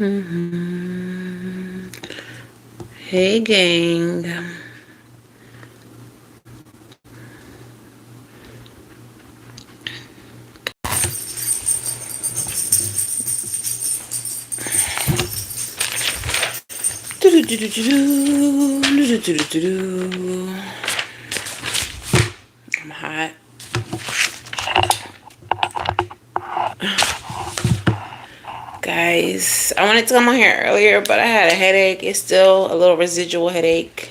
Hey, gang. I'm hot. Guys, I wanted to come on here earlier, but I had a headache. It's still a little residual headache.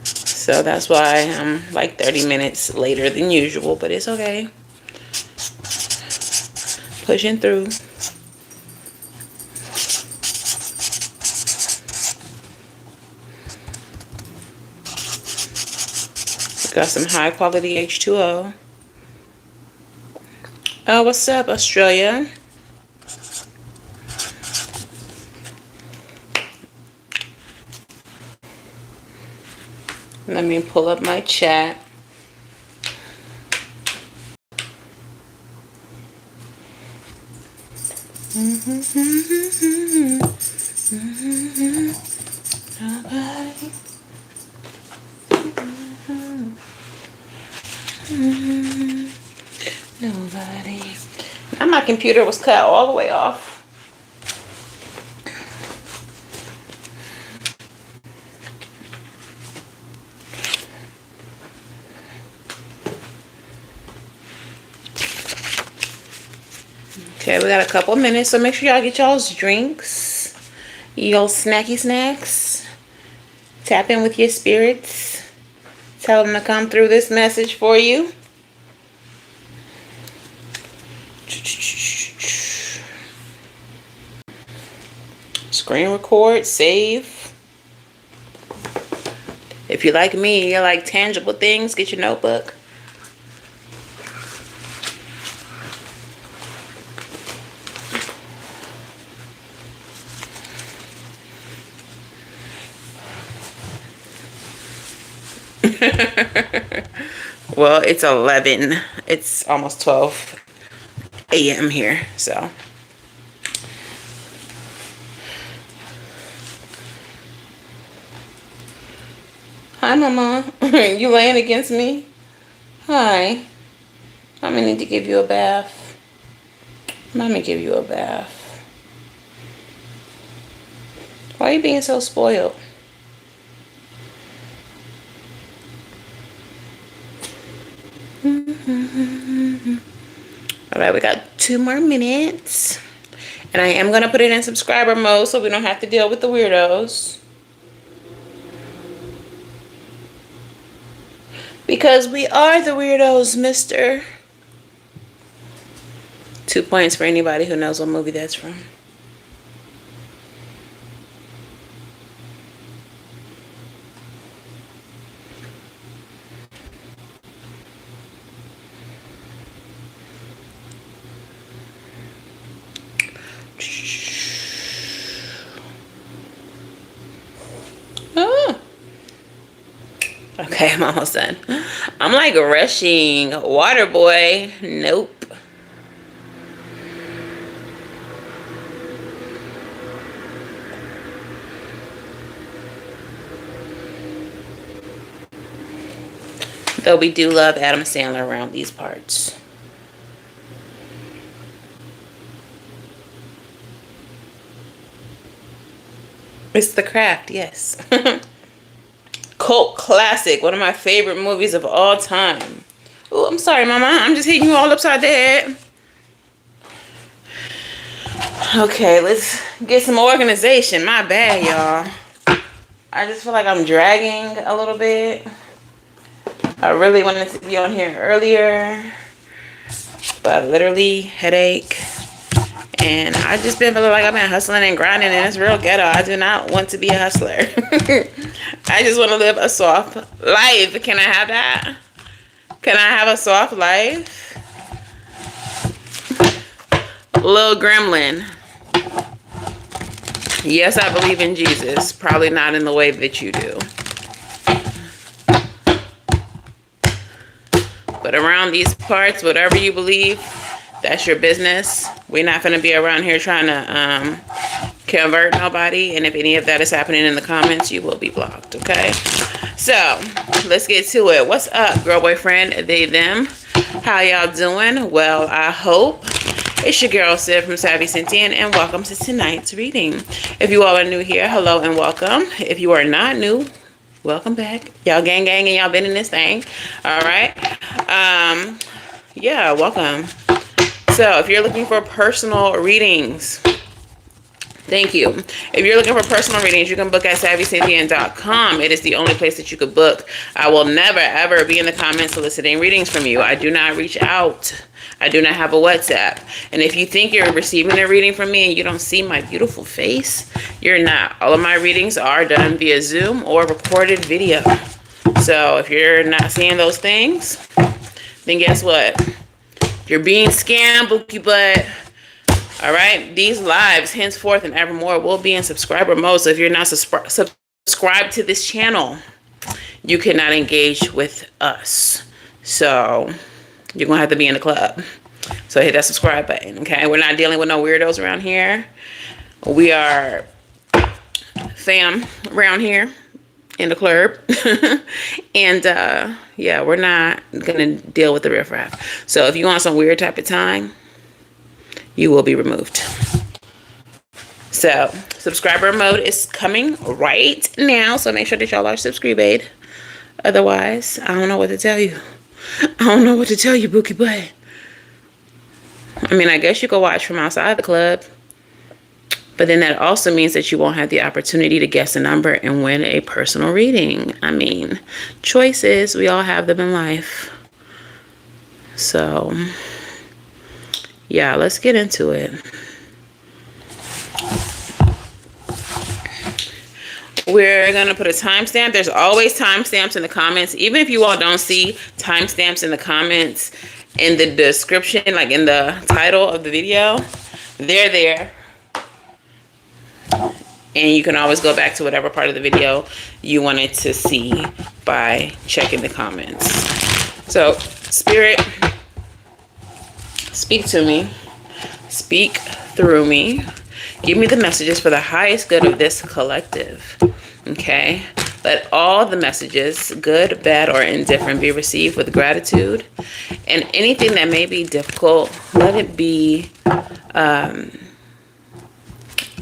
So that's why I'm like 30 minutes later than usual, but it's okay. Pushing through. Got some high quality H2O. Oh, what's up, Australia? Let me pull up my chat. Nobody. Nobody. Now my computer was cut all the way off. Okay, we got a couple minutes, so make sure y'all get y'all's drinks, y'all snacky snacks. Tap in with your spirits. Tell them to come through this message for you. Screen record, save. If you like me, you like tangible things, get your notebook. Well, it's 11. It's almost 12 a.m. here, so. Hi, Mama. You laying against me? Hi. Mommy need to give you a bath. Mommy give you a bath. Why are you being so spoiled? Alright, we got 2 more minutes. And I am going to put it in subscriber mode so we don't have to deal with the weirdos. Because we are the weirdos, mister. 2 points for anybody who knows what movie that's from. Okay, I'm almost done. I'm like rushing. Water boy. Nope. Though we do love Adam Sandler around these parts. It's The Craft, yes. Cult classic. One of my favorite movies of all time. Oh, I'm sorry, Mama. I'm just hitting you all upside the head. Okay, let's get some organization. My bad, y'all. I just feel like I'm dragging a little bit. I really wanted to be on here earlier, but literally headache. And I just been feeling like I've been hustling and grinding, and it's real ghetto. I do not want to be a hustler. I just want to live a soft life. Can I have that? Can I have a soft life? Little gremlin. Yes, I believe in Jesus. Probably not in the way that you do. But around these parts, whatever you believe, That's your business. We're not going to be around here trying to convert nobody. And if any of that is happening in the comments, you will be blocked, okay? So, let's get to it. What's up, girl, boyfriend, they, them? How y'all doing? Well, I hope. It's your girl, Sid from Savvy Sentient, and welcome to tonight's reading. If you all are new here, hello and welcome. If you are not new, welcome back. Y'all gang and y'all been in this thing. All right. Yeah, welcome. So if you're looking for personal readings, thank you. If you're looking for personal readings, you can book at SavvySentient.com. It is the only place that you could book. I will never, ever be in the comments soliciting readings from you. I do not reach out. I do not have a WhatsApp. And if you think you're receiving a reading from me and you don't see my beautiful face, you're not. All of my readings are done via Zoom or recorded video. So if you're not seeing those things, then guess what? You're being scammed, bookie butt. All right? These lives, henceforth and evermore, will be in subscriber mode. So if you're not subscribed to this channel, you cannot engage with us. So you're going to have to be in the club. So hit that subscribe button, okay? We're not dealing with no weirdos around here. We are fam around here in the club. And yeah, we're not gonna deal with the riffraff. So if you want some weird type of time, you will be removed. So subscriber mode is coming right now, so make sure that y'all are subscribed. Otherwise, I don't know what to tell you. I don't know what to tell you, bookie butt. I mean, I guess you could watch from outside the club. But then that also means that you won't have the opportunity to guess a number and win a personal reading. I mean, choices, we all have them in life. So, yeah, let's get into it. We're going to put a timestamp. There's always timestamps in the comments. Even if you all don't see timestamps in the comments, in the description, like in the title of the video, they're there. And you can always go back to whatever part of the video you wanted to see by checking the comments. So, Spirit, speak to me. Speak through me. Give me the messages for the highest good of this collective. Okay? Let all the messages, good, bad, or indifferent, be received with gratitude. And anything that may be difficult, let it be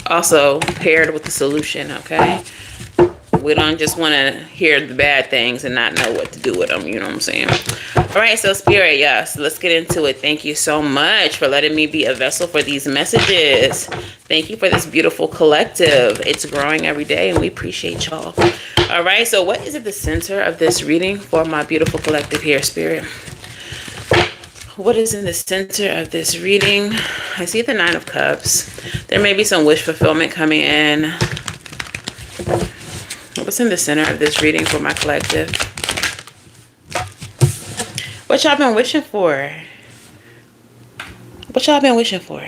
also paired with the solution, okay? We don't just want to hear the bad things and not know what to do with them, you know what I'm saying? All right, so Spirit, yes, let's get into it. Thank you so much for letting me be a vessel for these messages. Thank you for this beautiful collective. It's growing every day, and we appreciate y'all. All right, so what is at the center of this reading for my beautiful collective here, Spirit? What is in the center of this reading? I see the Nine of Cups. There may be some wish fulfillment coming in. What's in the center of this reading for my collective? What y'all been wishing for? What y'all been wishing for?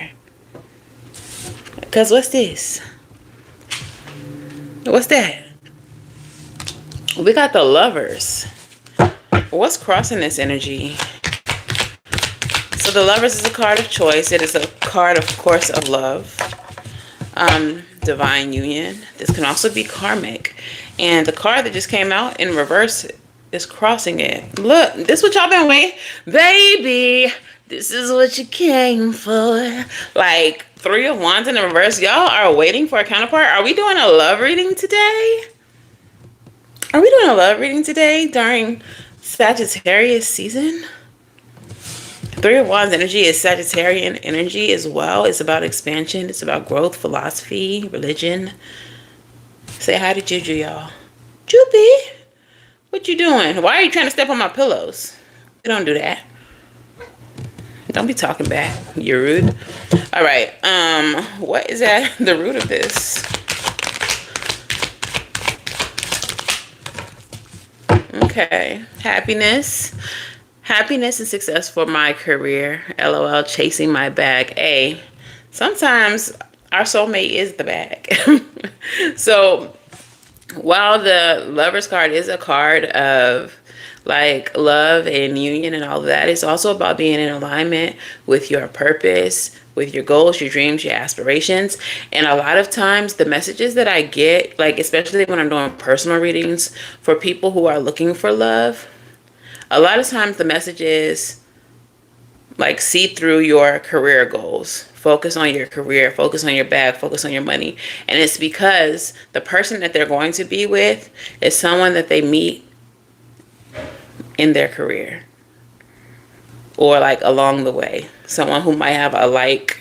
Because what's this? What's that? We got the Lovers. What's crossing this energy? So the Lovers is a card of choice. It is a card, of course, of love. Divine union. This can also be karmic. And the card that just came out in reverse is crossing it. Look, this is what y'all been waiting. Baby, this is what you came for. Like, Three of Wands in the reverse. Y'all are waiting for a counterpart. Are we doing a love reading today? Are we doing a love reading today during Sagittarius season? Three of Wands energy is Sagittarian energy as well. It's about expansion. It's about growth, philosophy, religion. Say hi to Juju, y'all. Juby, what you doing? Why are you trying to step on my pillows? You don't do that. Don't be talking back. You're rude. All right. What is at the root of this? Okay. Happiness. Happiness and success for my career. LOL, chasing my bag. A. Sometimes our soulmate is the bag. So while the Lover's card is a card of like love and union and all of that. It's also about being in alignment with your purpose, with your goals, your dreams, your aspirations. And a lot of times the messages that I get, like especially when I'm doing personal readings for people who are looking for love, a lot of times the message is like, see through your career goals. Focus on your career, focus on your bag, focus on your money. And it's because the person that they're going to be with is someone that they meet in their career or like along the way. Someone who might have a like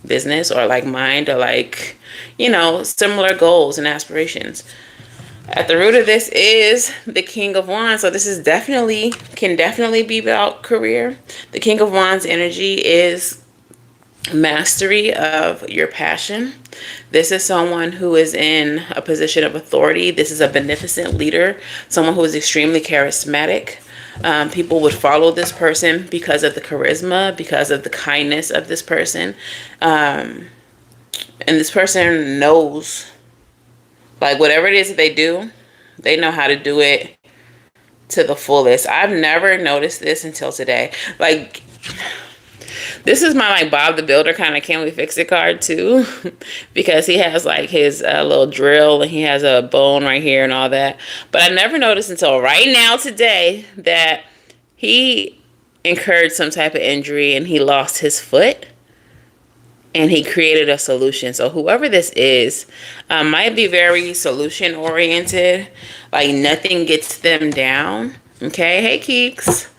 business or like mind or like, you know, similar goals and aspirations. At the root of this is the King of Wands. So this is can definitely be about career. The King of Wands energy is mastery of your passion. This is someone who is in a position of authority. This is a beneficent leader, someone who is extremely charismatic. People would follow this person because of the charisma, because of the kindness of this person. And this person knows, like, whatever it is that they do, they know how to do it to the fullest. I've never noticed this until today. Like, this is my like Bob the Builder kind of can we fix it card too, because he has like his little drill and he has a bone right here and all that. But I never noticed until right now today that he incurred some type of injury and he lost his foot and he created a solution. So whoever this is might be very solution oriented, like nothing gets them down. Okay, hey Keeks.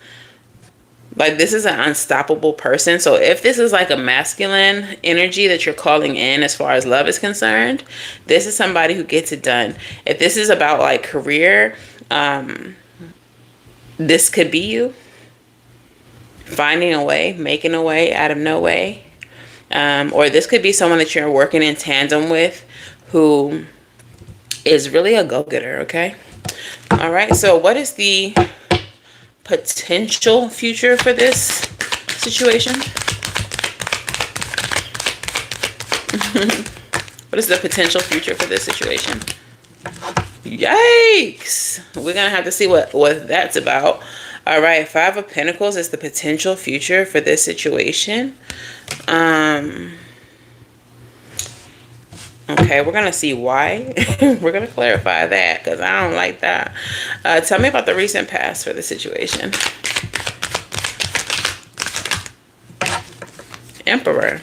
Like, this is an unstoppable person. So if this is like a masculine energy that you're calling in as far as love is concerned, this is somebody who gets it done. If this is about like career, this could be you finding a way, making a way out of no way. Or this could be someone that you're working in tandem with who is really a go-getter, okay? All right, so what is the potential future for this situation? What is the potential future for this situation? Yikes! We're gonna have to see what that's about. All right, Five of Pentacles is the potential future for this situation. Okay, we're gonna see why. We're gonna clarify that because I don't like that. Tell me about the recent past for the situation. Emperor.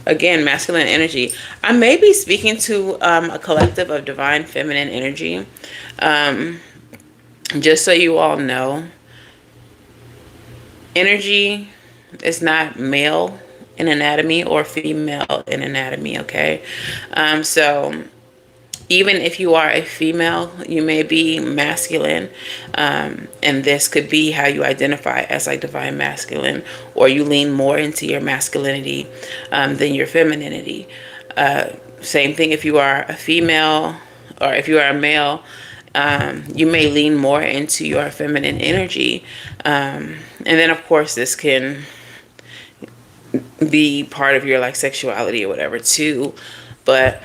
Again, masculine energy. I may be speaking to a collective of divine feminine energy. Just so you all know, energy is not male in anatomy or female in anatomy, okay? So even if you are a female, you may be masculine, and this could be how you identify as like divine masculine, or you lean more into your masculinity than your femininity. Same thing if you are a female, or if you are a male, you may lean more into your feminine energy. And then of course this can be part of your like sexuality or whatever too, but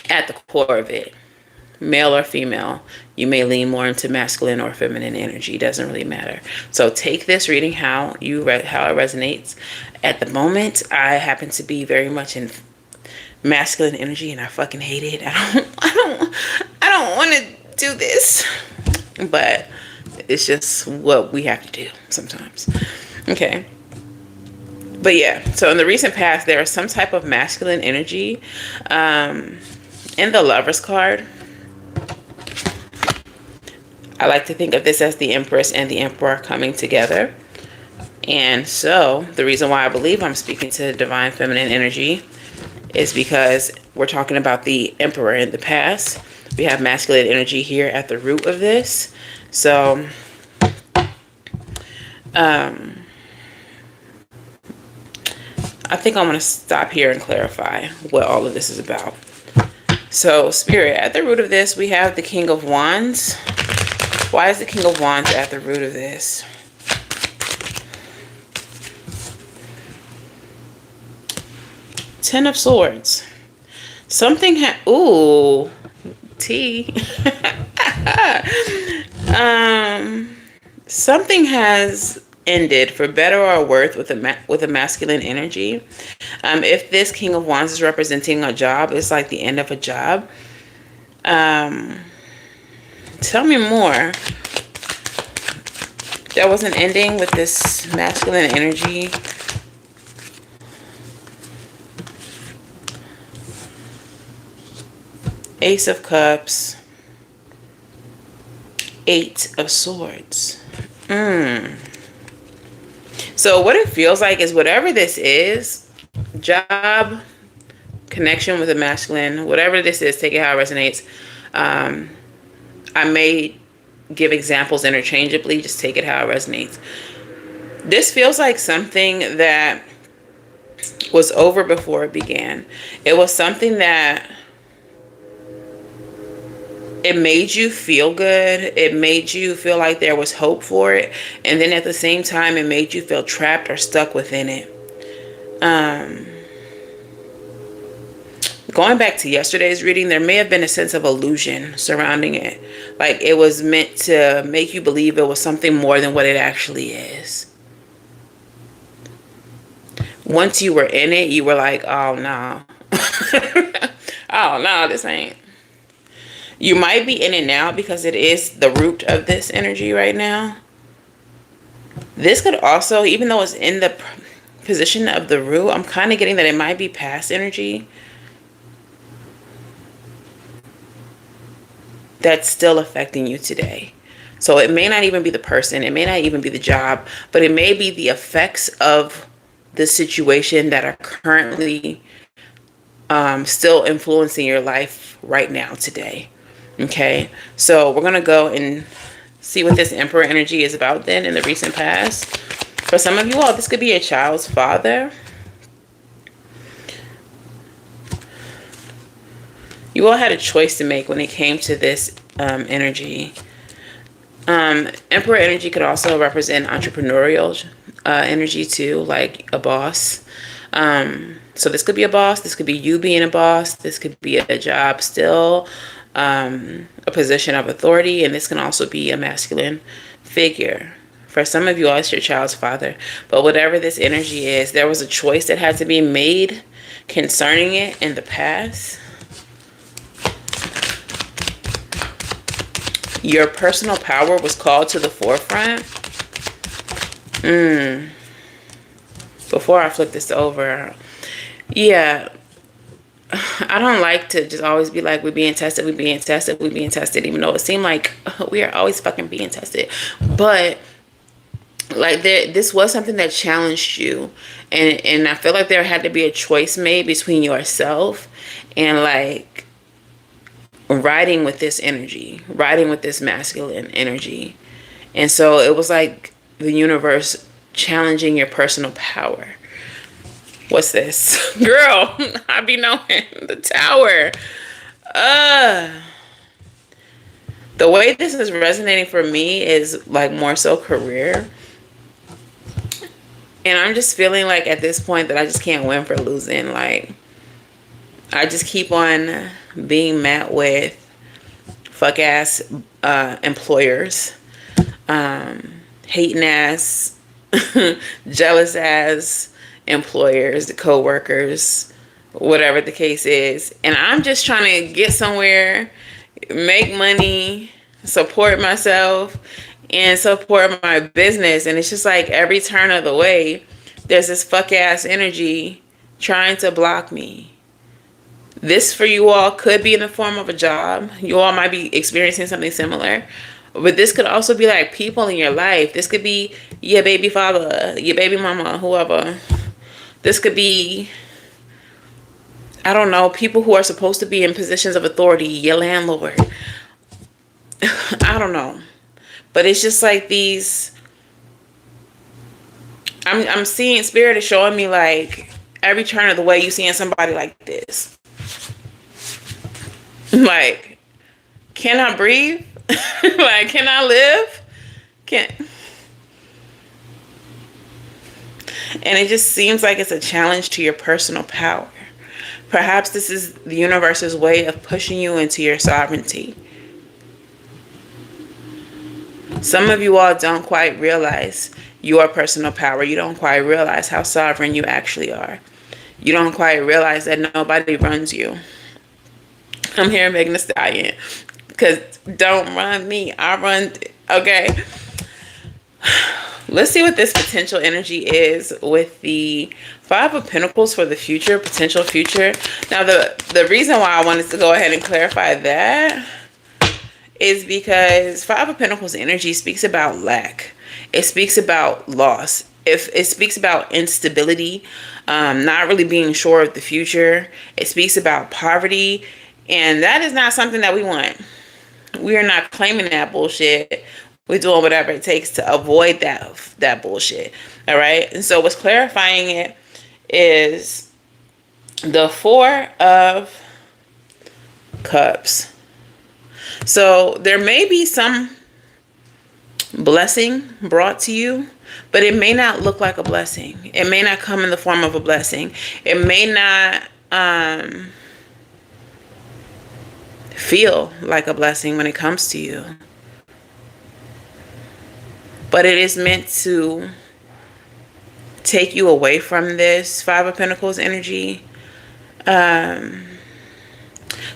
at the core of it, male or female, you may lean more into masculine or feminine energy. It doesn't really matter. So take this reading how it resonates. At the moment, I happen to be very much in masculine energy and I fucking hate it. I don't want to do this, but it's just what we have to do sometimes. Okay. But yeah, so in the recent past, there is some type of masculine energy. In the Lovers card, I like to think of this as the Empress and the Emperor coming together. And so the reason why I believe I'm speaking to divine feminine energy is because we're talking about the Emperor in the past. We have masculine energy here at the root of this. So, I think I'm going to stop here and clarify what all of this is about. So, Spirit, at the root of this, we have the King of Wands. Why is the King of Wands at the root of this? Ten of Swords. Something ooh, tea. Um, Something has ended for better or worse with with a masculine energy. If this King of Wands is representing a job, it's like the end of a job. Um, Tell me more. There was an ending with this masculine energy. Ace of Cups. Eight of Swords. So what it feels like is whatever this is, job, connection with a masculine, whatever this is, take it how it resonates. I may give examples interchangeably, just take it how it resonates. This feels like something that was over before it began. It was something that it made you feel good. It made you feel like there was hope for it. And then at the same time, it made you feel trapped or stuck within it. Going back to yesterday's reading, there may have been a sense of illusion surrounding it. Like it was meant to make you believe it was something more than what it actually is. Once you were in it, you were like, oh no. Oh no, this ain't. You might be in it now because it is the root of this energy right now. This could also, even though it's in the position of the root, I'm kind of getting that it might be past energy that's still affecting you today. So it may not even be the person, it may not even be the job, but it may be the effects of the situation that are currently still influencing your life right now today. Okay, so we're gonna go and see what this Emperor energy is about then in the recent past. For some of you all, this could be a child's father. You all had a choice to make when it came to this energy. Emperor energy could also represent entrepreneurial energy too, like a boss. So this could be a boss. This could be you being a boss. This could be a job still, a position of authority. And this can also be a masculine figure. For some of you all, it's your child's father. But whatever this energy is, there was a choice that had to be made concerning it in the past. Your personal power was called to the forefront. Before I flip this over, yeah, I don't like to just always be like, we're being tested, we're being tested, we're being tested, even though it seemed like we are always fucking being tested. But like this was something that challenged you, and I feel like there had to be a choice made between yourself and like riding with this energy, riding with this masculine energy. And so it was like the universe challenging your personal power. What's this? Girl, I be knowing. The Tower. The way this is resonating for me is like more so career. And I'm just feeling like at this point that I just can't win for losing. Like, I just keep on being met with fuck ass employers, hating ass, jealous ass employers, co-workers, whatever the case is. And I'm just trying to get somewhere, make money, support myself, and support my business. And it's just like every turn of the way, there's this fuck ass energy trying to block me. This for you all could be in the form of a job. You all might be experiencing something similar. But this could also be like people in your life. This could be your baby father, your baby mama, whoever. This could be, I don't know, people who are supposed to be in positions of authority, your landlord. I don't know. But it's just like these, I'm seeing, Spirit is showing me like every turn of the way you seeing somebody like this. Like, can I breathe? Like, can I live? And it just seems like it's a challenge to your personal power. Perhaps this is the universe's way of pushing you into your sovereignty. Some of you all don't quite realize your personal power. You don't quite realize how sovereign you actually are. You don't quite realize that nobody runs you. I'm here Megan Thee Stallion. Because don't run me. I run. Okay. Let's see what this potential energy is with the Five of Pentacles for the future, potential future. Now, the reason why I wanted to go ahead and clarify that is because Five of Pentacles energy speaks about lack. It speaks about loss. If it speaks about instability, not really being sure of the future. It speaks about poverty, and that is not something that we want. We are not claiming that bullshit. We're doing whatever it takes to avoid that bullshit. All right. And so what's clarifying it is the Four of Cups. So there may be some blessing brought to you, but it may not look like a blessing. It may not come in the form of a blessing. It may not feel like a blessing when it comes to you. But it is meant to take you away from this Five of Pentacles energy.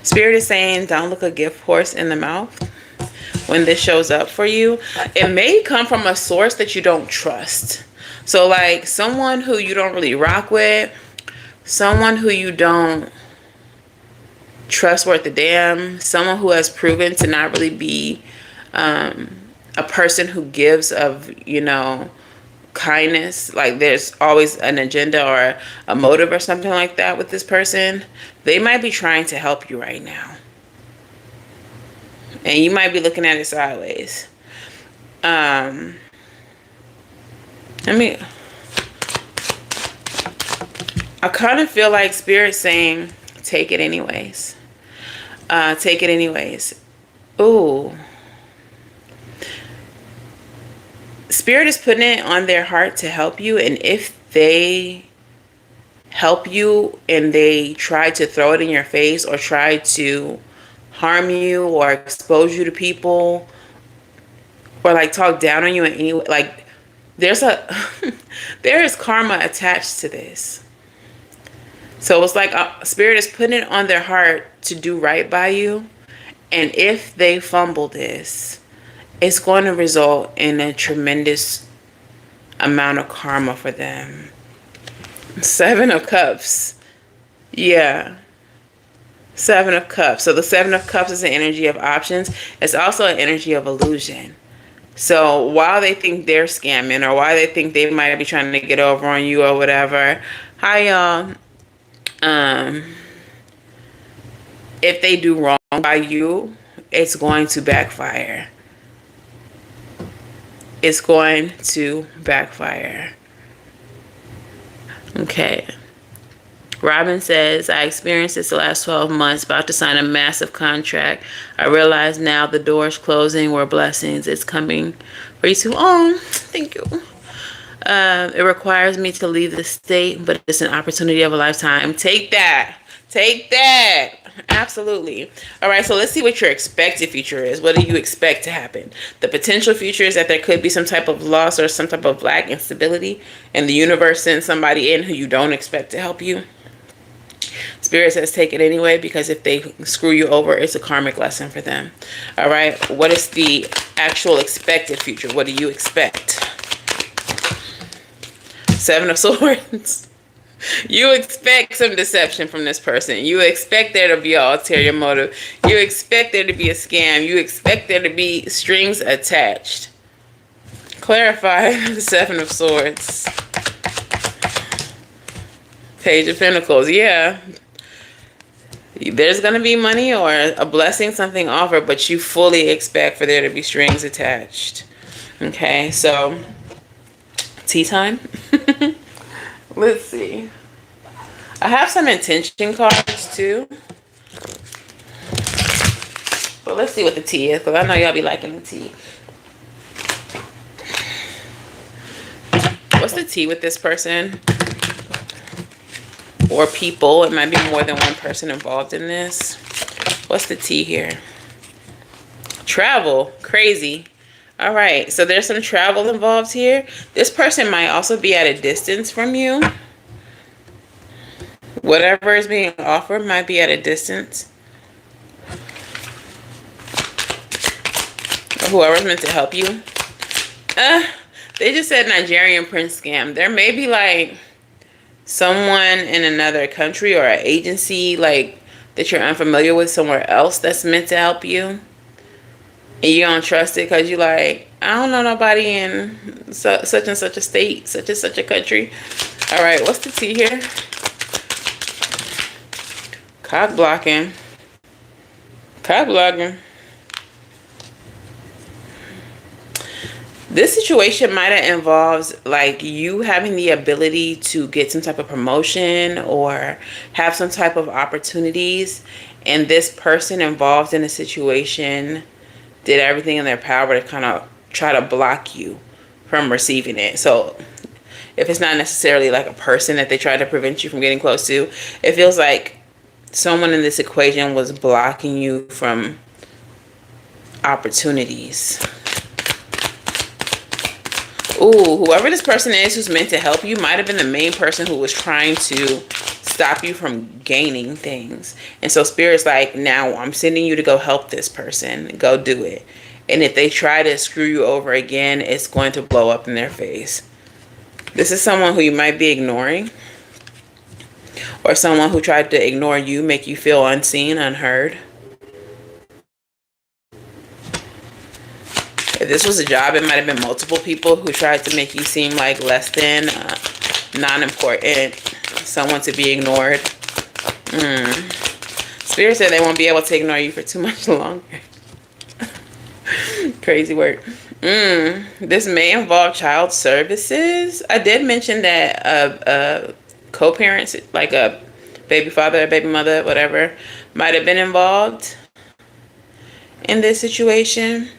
Spirit is saying, don't look a gift horse in the mouth when this shows up for you. It may come from a source that you don't trust. So like someone who you don't really rock with, someone who you don't trust worth a damn, someone who has proven to not really be a person who gives of, kindness. Like there's always an agenda or a motive or something like that with this person. They might be trying to help you right now, and you might be looking at it sideways. I kind of feel like Spirit saying, take it anyways. Take it anyways. Ooh. Spirit is putting it on their heart to help you, and if they help you and they try to throw it in your face or try to harm you or expose you to people or like talk down on you in any way, like there is karma attached to this. So it's like Spirit is putting it on their heart to do right by you, and if they fumble this, it's going to result in a tremendous amount of karma for them. Seven of Cups. Yeah. Seven of Cups. So the Seven of Cups is an energy of options. It's also an energy of illusion. So while they think they're scamming, or while they think they might be trying to get over on you or whatever, hi y'all. If they do wrong by you, it's going to backfire. It's going to backfire. Okay. Robin says, I experienced this the last 12 months, about to sign a massive contract. I realize now the doors closing were blessings. It's coming for you too. Oh, thank you. It requires me to leave the state, but it's an opportunity of a lifetime. Take that. Take that. Absolutely. All right, so let's see what your expected future is. What do you expect to happen? The potential future is that there could be some type of loss or some type of lack, instability, and the universe sends somebody in who you don't expect to help you. Spirit says take it anyway, because if they screw you over, it's a karmic lesson for them. All right, what is the actual expected future? What do you expect? Seven of Swords. You expect some deception from this person. You expect there to be an ulterior motive. You expect there to be a scam. You expect there to be strings attached. Clarify the Seven of Swords. Page of Pentacles. Yeah. There's going to be money or a blessing, something offered, but you fully expect for there to be strings attached. Okay, so tea time. Let's see. I have some intention cards too. But let's see what the tea is, because I know y'all be liking the tea. What's the tea with this person? Or people. It might be more than one person involved in this. What's the tea here? Travel. Crazy. All right, so there's some travel involved here. This person might also be at a distance from you. Whatever is being offered might be at a distance. Whoever's meant to help you. They just said Nigerian prince scam. There may be like someone in another country or an agency like that you're unfamiliar with somewhere else that's meant to help you. And you don't trust it because you like, I don't know nobody in such and such a state, such and such a country. All right, what's the T here? Cock blocking. Cock blocking. This situation might have involves like you having the ability to get some type of promotion or have some type of opportunities, and this person involved in the situation did everything in their power to kind of try to block you from receiving it. So if it's not necessarily like a person that they try to prevent you from getting close to, it feels like someone in this equation was blocking you from opportunities. Ooh, whoever this person is who's meant to help you might have been the main person who was trying to stop you from gaining things. And so Spirit's like, now I'm sending you to go help this person. Go do it. And if they try to screw you over again, it's going to blow up in their face. This is someone who you might be ignoring. Or someone who tried to ignore you, make you feel unseen, unheard. If this was a job, it might have been multiple people who tried to make you seem like less than, non-important, someone to be ignored. Spirit said they won't be able to ignore you for too much longer. Crazy work. This may involve child services. I did mention that co-parents, like a baby father, baby mother, whatever, might have been involved in this situation.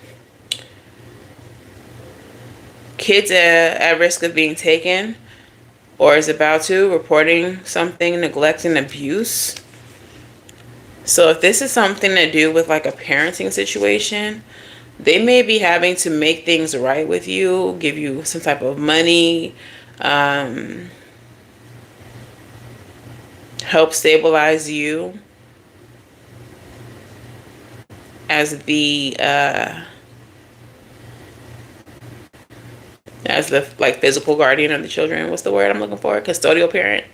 Kids at risk of being taken or is about to, reporting something, neglect and abuse. So if this is something to do with like a parenting situation, they may be having to make things right with you, give you some type of money, help stabilize you as the like physical guardian of the children. What's the word I'm looking for? Custodial parent.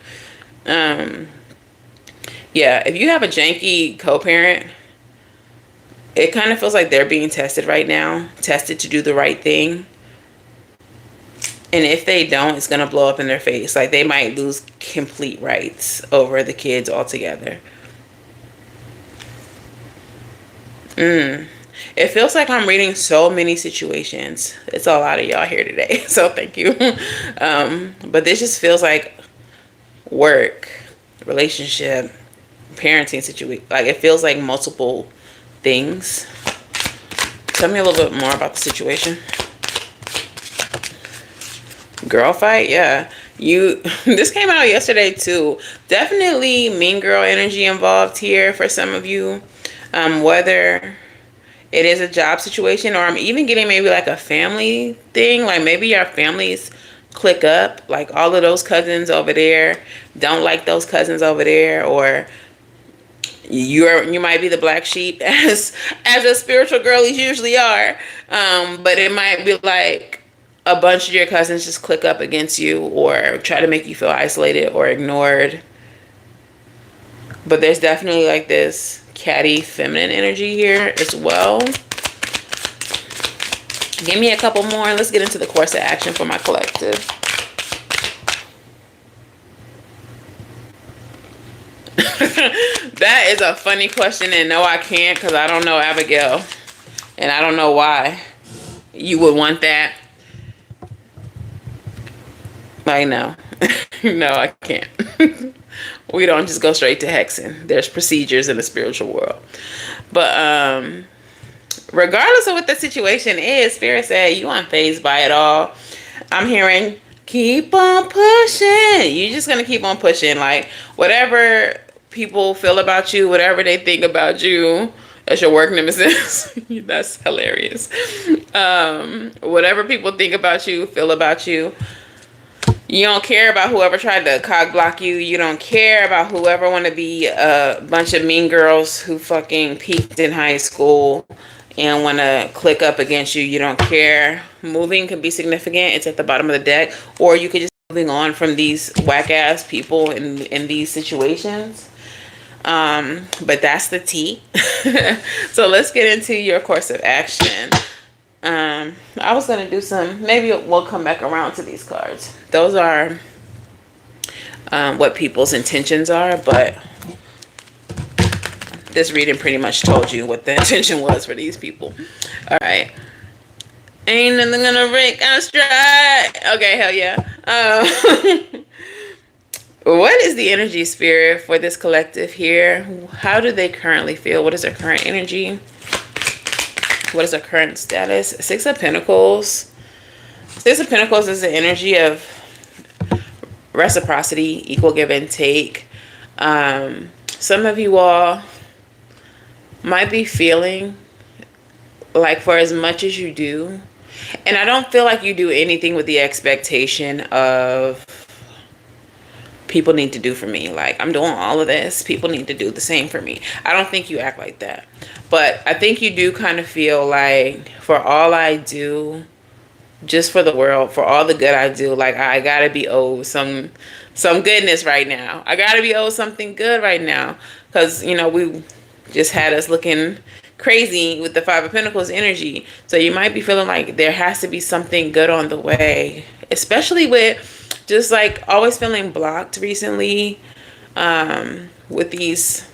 Yeah, if you have a janky co-parent, it kind of feels like they're being tested right now, tested to do the right thing. And if they don't, it's going to blow up in their face. Like they might lose complete rights over the kids altogether. It feels like I'm reading so many situations. It's a lot of y'all here today, so thank you. But this just feels like work, relationship, parenting situation. Like it feels like multiple things. Tell me a little bit more about the situation. Girl fight, yeah. This came out yesterday too. Definitely mean girl energy involved here for some of you. Whether it is a job situation or I'm even getting maybe like a family thing. Like maybe your families click up. Like all of those cousins over there don't like those cousins over there, or you might be the black sheep as a spiritual girlies usually are. But it might be like a bunch of your cousins just click up against you or try to make you feel isolated or ignored. But there's definitely like this catty feminine energy here as well. Give me a couple more. Let's get into the course of action for my collective. That is a funny question, and no, I can't because I don't know Abigail, and I don't know why you would want that. Like, no. No, I can't. We don't just go straight to hexing. There's procedures in the spiritual world. But regardless of what the situation is, Spirit said you unfazed by it all. I'm hearing keep on pushing. You're just gonna keep on pushing. Like whatever people feel about you, whatever they think about you, That's your work nemesis. That's hilarious. Whatever people think about you, feel about you, you don't care about whoever tried to cog block you. You don't care about whoever want to be a bunch of mean girls who fucking peaked in high school and want to click up against you. You don't care. Moving can be significant. It's at the bottom of the deck. Or you could just moving on from these whack ass people in these situations. But that's the tea. So let's get into your course of action. I was gonna do maybe we'll come back around to these cards. Those are what people's intentions are, but this reading pretty much told you what the intention was for these people. All right. Ain't nothing gonna break our stride. Okay, hell yeah. What is the energy spirit for this collective here? How do they currently feel? What is their current energy? What is their current status? Six of Pentacles. Six of Pentacles is the energy of reciprocity, equal give and take. Some of you all might be feeling like for as much as you do, and I don't feel like you do anything with the expectation of people need to do for me. Like, I'm doing all of this, people need to do the same for me. I don't think you act like that. But I think you do kind of feel like for all I do, just for the world, for all the good I do, like I gotta be owed some goodness right now. I gotta be owed something good right now. Because, you know, we just had us looking crazy with the Five of Pentacles energy. So you might be feeling like there has to be something good on the way. Especially with just like always feeling blocked recently with these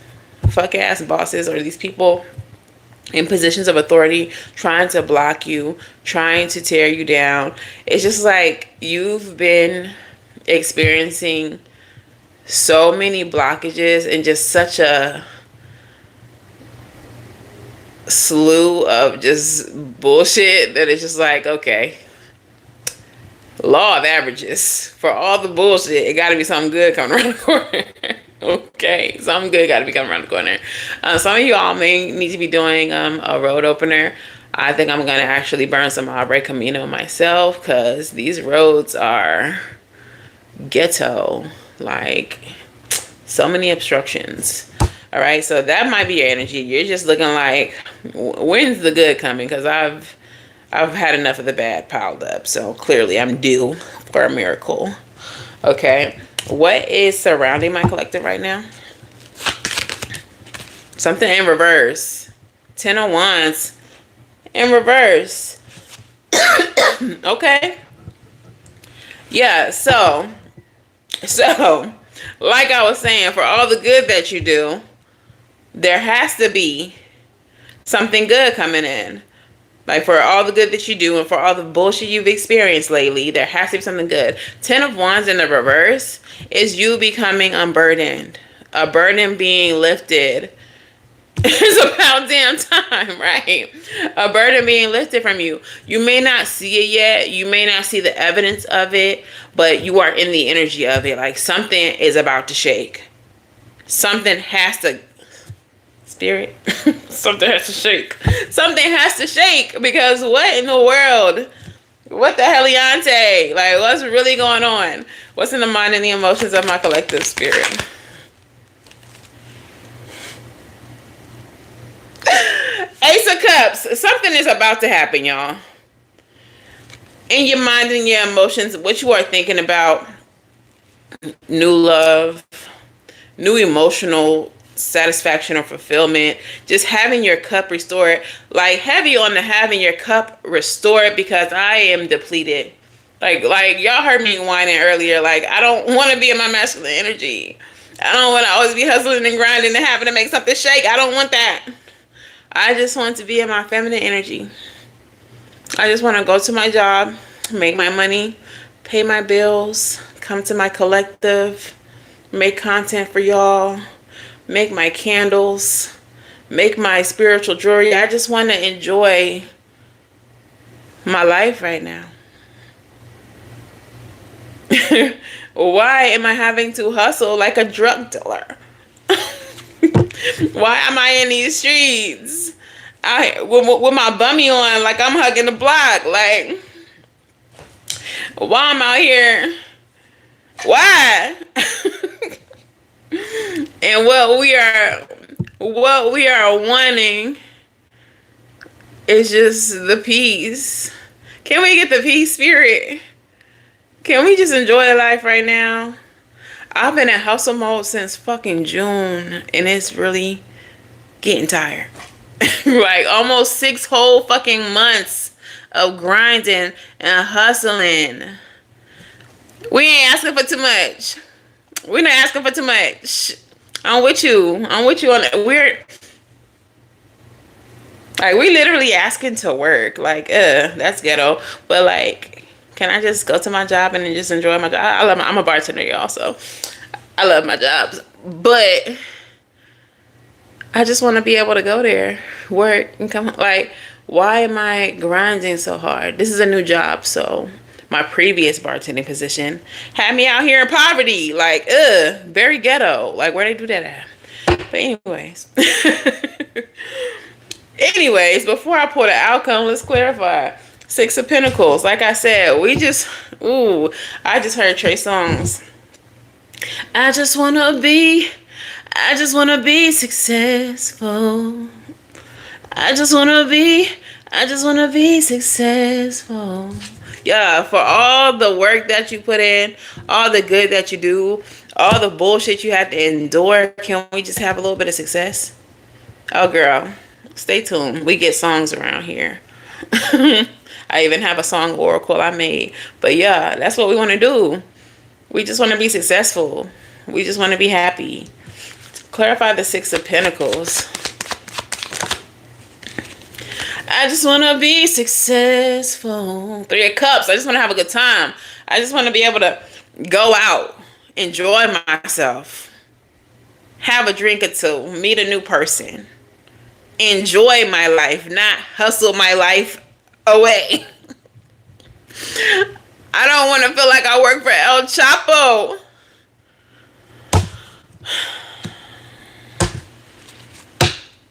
fuck ass bosses or these people in positions of authority trying to block you, trying to tear you down. It's just like you've been experiencing so many blockages and just such a slew of just bullshit that it's just like, okay, law of averages. For all the bullshit, it got to be something good coming around the corner. Okay, something good got to be coming around the corner. Some of you all may need to be doing a road opener. I think I'm going to actually burn some Abre Camino myself because these roads are ghetto. Like, so many obstructions. All right, so that might be your energy. You're just looking like, when's the good coming? Because I've had enough of the bad piled up. So clearly I'm due for a miracle. Okay. What is surrounding my collective right now? Something in reverse. 10 of Wands in reverse. Okay. Yeah, so like I was saying, for all the good that you do, there has to be something good coming in. Like, for all the good that you do and for all the bullshit you've experienced lately, there has to be something good. 10 of Wands in the reverse is you becoming unburdened. A burden being lifted. It's about damn time, right? A burden being lifted from you. You may not see it yet. You may not see the evidence of it, but you are in the energy of it. Like, something is about to shake. Something has to... Spirit, something has to shake. Something has to shake, because what in the world? What the heliante? Like, what's really going on? What's in the mind and the emotions of my collective spirit? Ace of Cups. Something is about to happen, y'all. In your mind and your emotions, what you are thinking about, new love, new emotional satisfaction or fulfillment, just having your cup restored. Like, heavy on the having your cup restored, because I am depleted. Like y'all heard me whining earlier. Like, I don't want to be in my masculine energy. I don't want to always be hustling and grinding and having to make something shake. I don't want that. I just want to be in my feminine energy. I just want to go to my job, make my money, pay my bills, come to my collective, make content for y'all, make my candles, make my spiritual jewelry. I just want to enjoy my life right now. Why am I having to hustle like a drug dealer? Why am I in these streets? With my bummy on, like I'm hugging the block. Like, why I'm out here? Why? And what we are wanting is just the peace. Can we get the peace, spirit? Can we just enjoy life right now? I've been in hustle mode since fucking June, and it's really getting tired. Like almost 6 whole fucking months of grinding and hustling. We ain't asking for too much. We're not asking for too much. I'm with you. I'm with you on that. We literally asking to work. Like, that's ghetto. But like, can I just go to my job and then just enjoy my job? I'm a bartender, y'all, so I love my jobs. But I just want to be able to go there, work, and come. Like, why am I grinding so hard? This is a new job, so my previous bartending position had me out here in poverty. Like, very ghetto. Like, where they do that at? But anyways. Before I pull the outcome, let's clarify. 6 of Pentacles. Like I said, I just heard Trey Songz. I just wanna be successful. I just wanna be successful. Yeah, for all the work that you put in, all the good that you do, all the bullshit you have to endure, can we just have a little bit of success? Oh, girl, stay tuned. We get songs around here. I even have a song oracle I made. But yeah, that's what we want to do. We just want to be successful. We just want to be happy. Clarify the 6 of Pentacles. I just want to be successful. 3 of Cups. I just want to have a good time. I just want to be able to go out, enjoy myself, have a drink or two, meet a new person, enjoy my life, not hustle my life away. I don't want to feel like I work for El Chapo.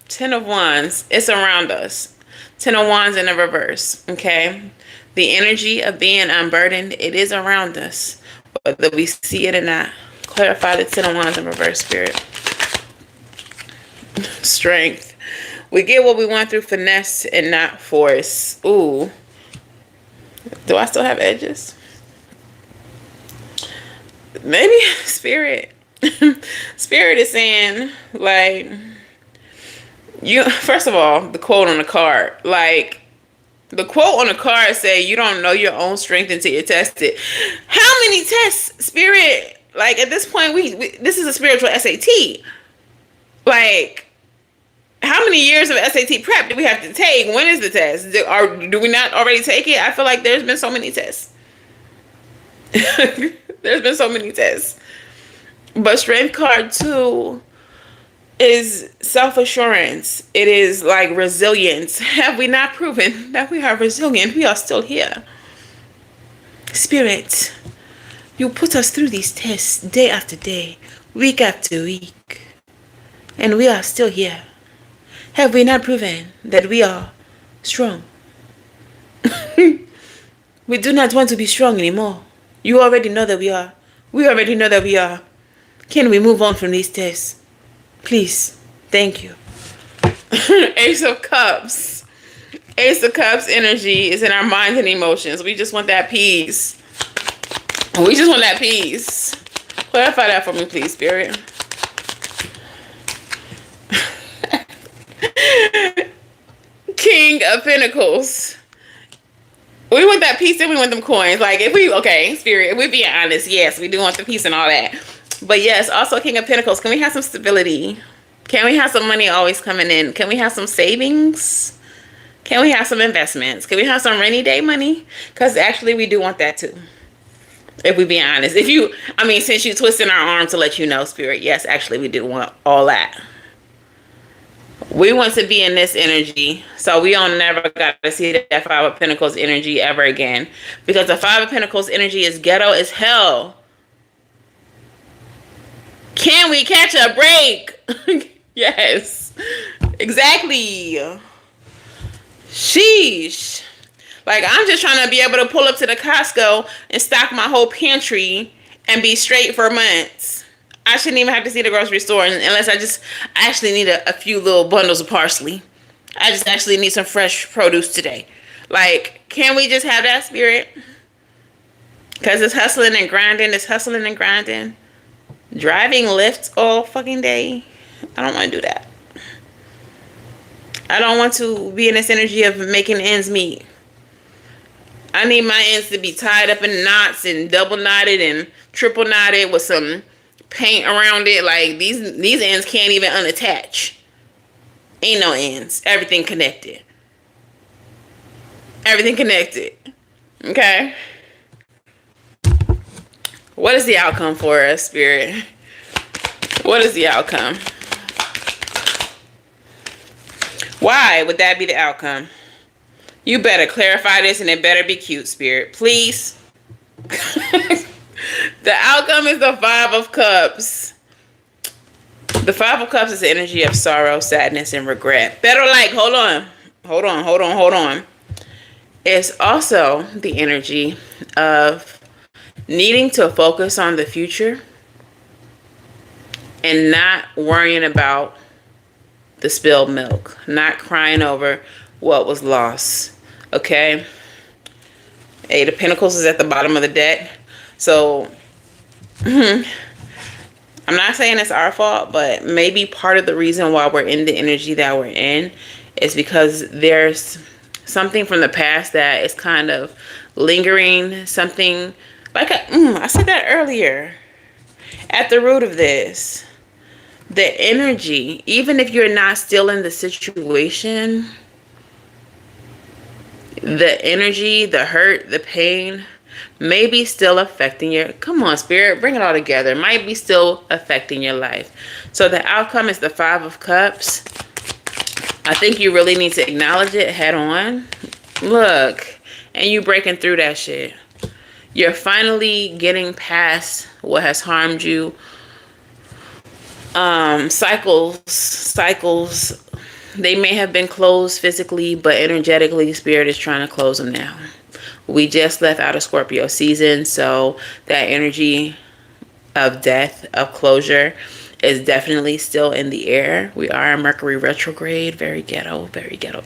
Ten of Wands. It's around us. 10 of Wands in the reverse. Okay. The energy of being unburdened, it is around us, whether we see it or not. Clarify the 10 of Wands in reverse, spirit. Strength. We get what we want through finesse and not force. Ooh. Do I still have edges? Maybe Spirit. Spirit is saying, like, first of all, the quote on the card. Like, the quote on the card say, you don't know your own strength until you're tested. How many tests, Spirit? Like, at this point, this is a spiritual SAT. Like, how many years of SAT prep do we have to take? When is the test? Do we not already take it? I feel like there's been so many tests. There's been so many tests. But Strength card 2 is self-assurance. It is like resilience. Have we not proven that we are resilient? We are still here. Spirit, you put us through these tests day after day, week after week, and we are still here. Have we not proven that we are strong? We do not want to be strong anymore. You already know that we are. We already know that we are. Can we move on from these tests? Please. Thank you. Ace of Cups. Ace of Cups energy is in our minds and emotions. We just want that peace. We just want that peace. Clarify that for me, please, Spirit. King of Pentacles. We want that peace and we want them coins. Like, Spirit, if we be honest, yes, we do want the peace and all that. But yes, also King of Pentacles, can we have some stability? Can we have some money always coming in? Can we have some savings? Can we have some investments? Can we have some rainy day money? Because actually we do want that too. If we be honest. Since you twisting our arm to let you know, Spirit, yes, actually we do want all that. We want to be in this energy, so we don't never got to see that 5 of Pentacles energy ever again. Because the 5 of Pentacles energy is ghetto as hell. Can we catch a break? Yes. Exactly. Sheesh. Like, I'm just trying to be able to pull up to the Costco and stock my whole pantry and be straight for months. I shouldn't even have to see the grocery store unless I actually need a few little bundles of parsley. I just actually need some fresh produce today. Like, can we just have that spirit? Because it's hustling and grinding. It's hustling and grinding. Driving Lyft all fucking day. I don't want to do that. I don't want to be in this energy of making ends meet. I need my ends to be tied up in knots and double knotted and triple knotted with some paint around it. Like, these ends can't even unattach. Ain't no ends. Everything connected. Everything connected. Okay? What is the outcome for us, Spirit? What is the outcome? Why would that be the outcome? You better clarify this, and it better be cute, Spirit. Please. The outcome is the Five of Cups. The Five of Cups is the energy of sorrow, sadness, and regret. Better like, hold on. It's also the energy of needing to focus on the future and not worrying about the spilled milk, not crying over what was lost. Okay? Eight of Pentacles is at the bottom of the deck. So, I'm not saying it's our fault, but maybe part of the reason why we're in the energy that we're in is because there's something from the past that is kind of lingering, something like I said that earlier. At the root of this, the energy, even if you're not still in the situation, the energy, the hurt, the pain may be still affecting your, come on, Spirit, bring it all together. It might be still affecting your life. So the outcome is the Five of Cups. I think you really need to acknowledge it head on. Look, and you breaking through that shit. You're finally getting past what has harmed you. Cycles, they may have been closed physically, but energetically, Spirit is trying to close them now. We just left out of Scorpio season, so that energy of death, of closure, is definitely still in the air. We are in Mercury retrograde, very ghetto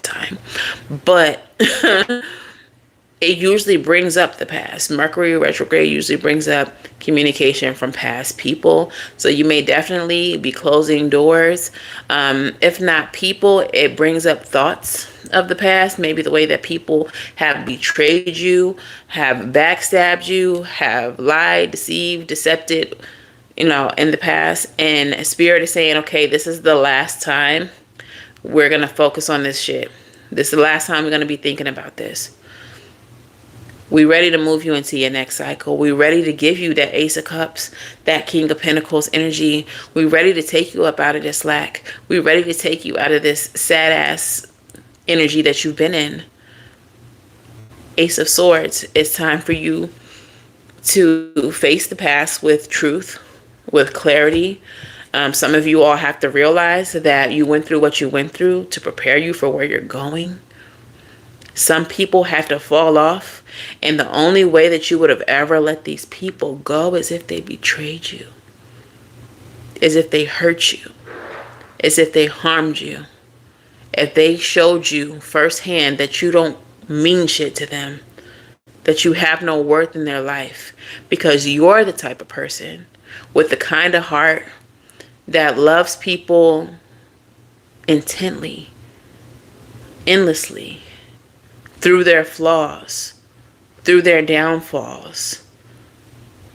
time. But it usually brings up the past. Mercury retrograde usually brings up communication from past people. So you may definitely be closing doors. If not people, it brings up thoughts of the past. Maybe the way that people have betrayed you, have backstabbed you, have lied, deceived, decepted, in the past. And Spirit is saying, okay, this is the last time we're going to focus on this shit. This is the last time we're going to be thinking about this. We ready to move you into your next cycle. We ready to give you that Ace of Cups, that King of Pentacles energy. We ready to take you up out of this slack. We ready to take you out of this sad ass energy that you've been in. Ace of Swords, it's time for you to face the past with truth, with clarity. Some of you all have to realize that you went through what you went through to prepare you for where you're going. Some people have to fall off, and the only way that you would have ever let these people go is if they betrayed you, is if they hurt you, is if they harmed you, if they showed you firsthand that you don't mean shit to them, that you have no worth in their life, because you're the type of person with the kind of heart that loves people intently, endlessly, through their flaws, through their downfalls.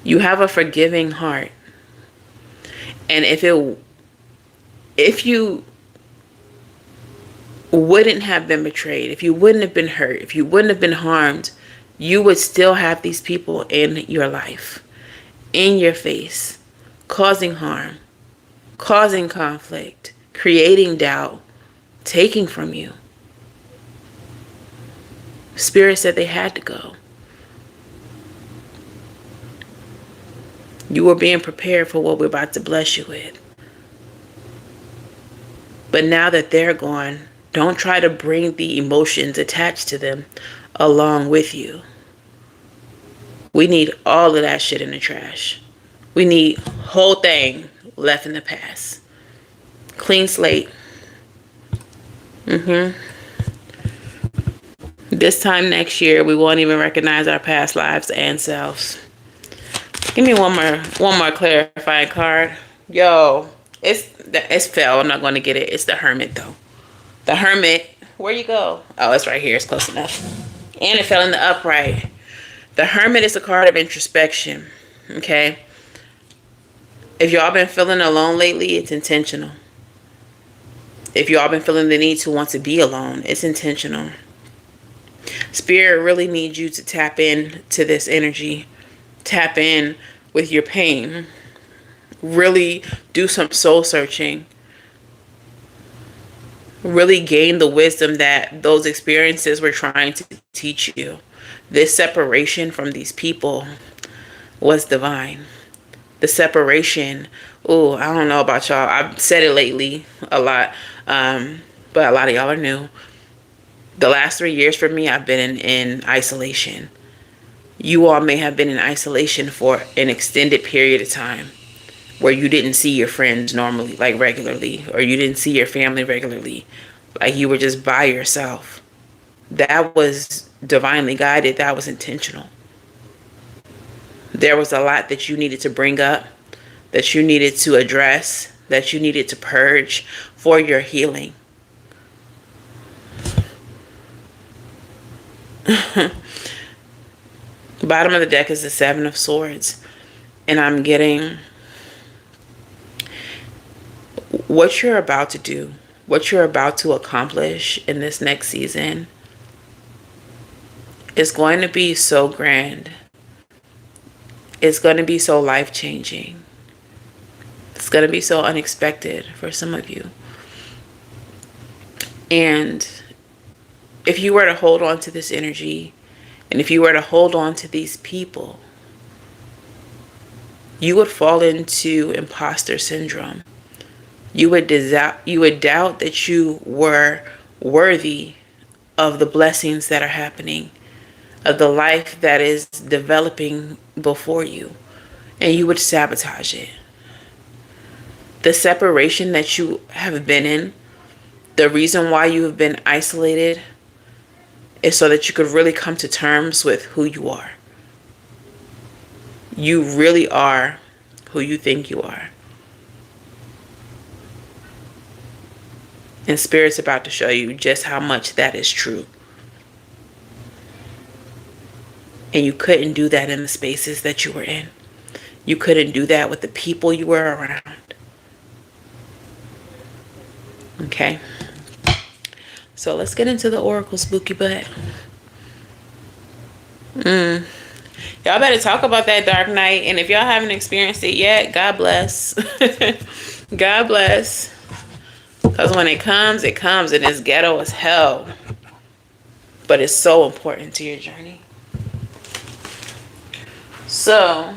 You have a forgiving heart. And if you wouldn't have been betrayed, if you wouldn't have been hurt, if you wouldn't have been harmed, you would still have these people in your life, in your face, causing harm, causing conflict, creating doubt, taking from you. Spirit said they had to go. You were being prepared for what we're about to bless you with. But now that they're gone, don't try to bring the emotions attached to them along with you. We need all of that shit in the trash. We need whole thing left in the past. Clean slate. This time next year, we won't even recognize our past lives and selves. Give me one more clarifying card. Yo, it's fell. I'm not going to get it. It's the Hermit though. The Hermit. Where you go? Oh, it's right here. It's close enough. And it fell in the upright. The Hermit is a card of introspection. Okay. If y'all been feeling alone lately, it's intentional. If y'all been feeling the need to want to be alone, it's intentional. Spirit really needs you to tap in to this energy. Tap in with your pain. Really do some soul searching. Really gain the wisdom that those experiences were trying to teach you. This separation from these people was divine. The separation, oh, I don't know about y'all. I've said it lately a lot, but a lot of y'all are new. The last 3 years for me, I've been in isolation. You all may have been in isolation for an extended period of time where you didn't see your friends normally, like regularly, or you didn't see your family regularly, like you were just by yourself. That was divinely guided. That was intentional. There was a lot that you needed to bring up, that you needed to address, that you needed to purge for your healing. Bottom of the deck is the Seven of Swords. And I'm getting what you're about to do, what you're about to accomplish in this next season is going to be so grand. It's going to be so life-changing. It's going to be so unexpected for some of you. And if you were to hold on to this energy, and if you were to hold on to these people, you would fall into imposter syndrome. You would doubt that you were worthy of the blessings that are happening, of the life that is developing before you, and you would sabotage it. The separation that you have been in, the reason why you have been isolated, is so that you could really come to terms with who you are. You really are who you think you are. And Spirit's about to show you just how much that is true. And you couldn't do that in the spaces that you were in. You couldn't do that with the people you were around. Okay? So let's get into the Oracle, spooky butt. Y'all better talk about that dark night. And if y'all haven't experienced it yet, God bless. God bless. Because when it comes and it's ghetto as hell. But it's so important to your journey. So,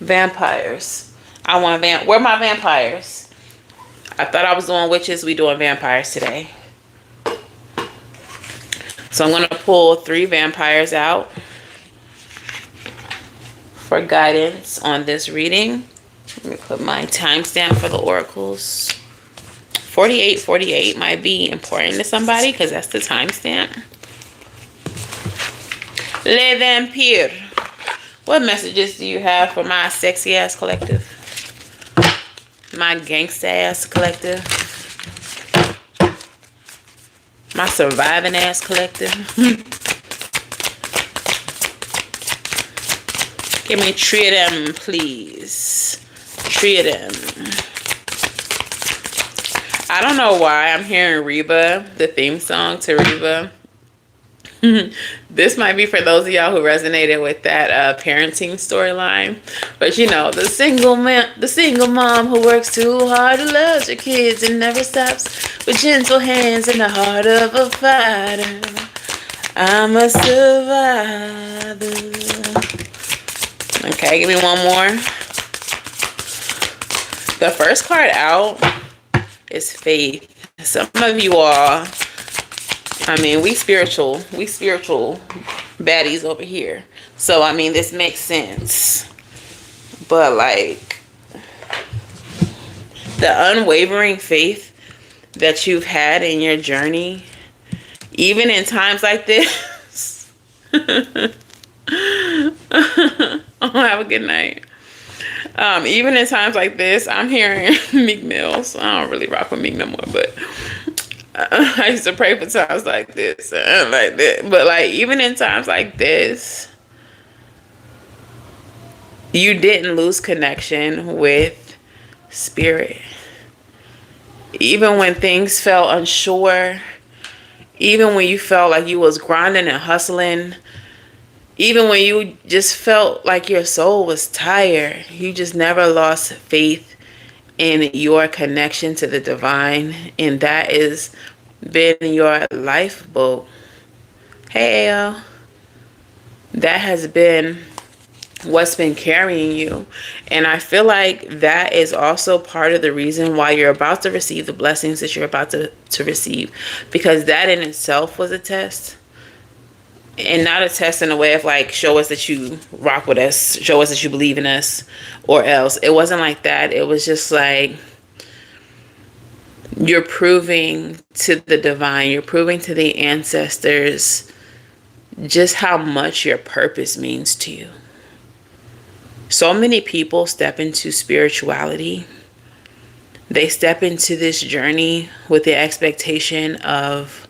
vampires. Where are my vampires? I thought I was doing witches. We doing vampires today. So I'm going to pull 3 vampires out for guidance on this reading. Let me put my timestamp for the oracles. 4848 might be important to somebody because that's the timestamp. Les Vampires. What messages do you have for my sexy ass collective? My gangsta ass collective? My surviving ass collective? Give me 3 of them, please. 3 of them. I don't know why I'm hearing Reba, the theme song to Reba. This might be for those of y'all who resonated with that parenting storyline. But you know, the single mom who works too hard to love her kids and never stops with gentle hands and the heart of a fighter. I'm a survivor. Okay, give me one more. The first card out is faith. Some of you all, I mean, we spiritual baddies over here. So, I mean, this makes sense. But, like, the unwavering faith that you've had in your journey, even in times like this. Have a good night. Even in times like this, I'm hearing Meek Mills. I don't really rock with Meek no more, but I used to pray for times like this, like that. But like, even in times like this, you didn't lose connection with spirit. Even when things felt unsure, even when you felt like you was grinding and hustling, even when you just felt like your soul was tired, you just never lost faith in your connection to the divine. And that has been your lifeboat. Hey, Al. That has been what's been carrying you. And I feel like that is also part of the reason why you're about to receive the blessings that you're about to receive. Because that in itself was a test. And not a test in a way of like, show us that you rock with us, show us that you believe in us, or else. It wasn't like that. It was just like, you're proving to the divine, you're proving to the ancestors just how much your purpose means to you. So many people step into spirituality. They step into this journey with the expectation of,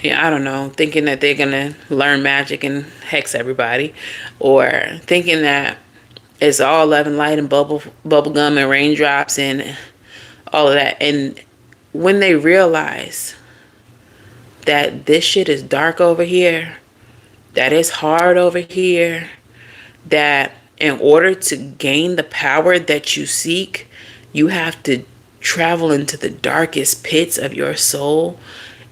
I don't know, thinking that they're going to learn magic and hex everybody, or thinking that it's all love and light and bubble gum and raindrops and all of that. And when they realize that this shit is dark over here, that it's hard over here, that in order to gain the power that you seek, you have to travel into the darkest pits of your soul,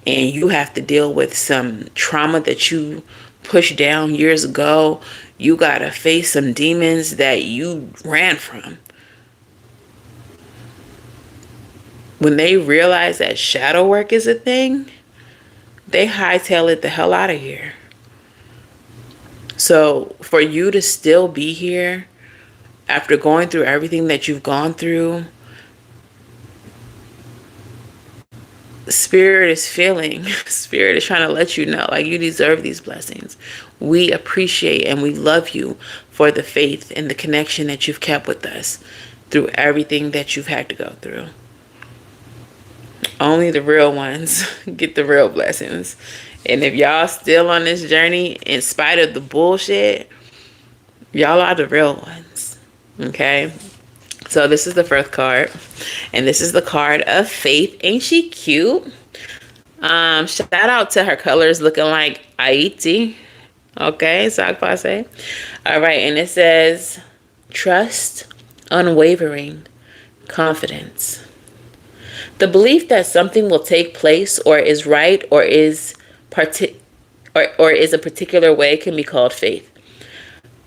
and you have to deal with some trauma that you pushed down years ago. You gotta face some demons that you ran from. When they realize that shadow work is a thing, they hightail it the hell out of here. So for you to still be here after going through everything that you've gone through, Spirit is feeling, Spirit is trying to let you know, like, you deserve these blessings. We appreciate and we love you for the faith and the connection that you've kept with us through everything that you've had to go through. Only the real ones get the real blessings. And if y'all still on this journey in spite of the bullshit, y'all are the real ones. Okay? So this is the first card. And this is the card of faith. Ain't she cute? Shout out to her colors looking like Haiti. Okay, Sagpase. All right, and it says trust, unwavering, confidence. The belief that something will take place or is right or is a particular way can be called faith.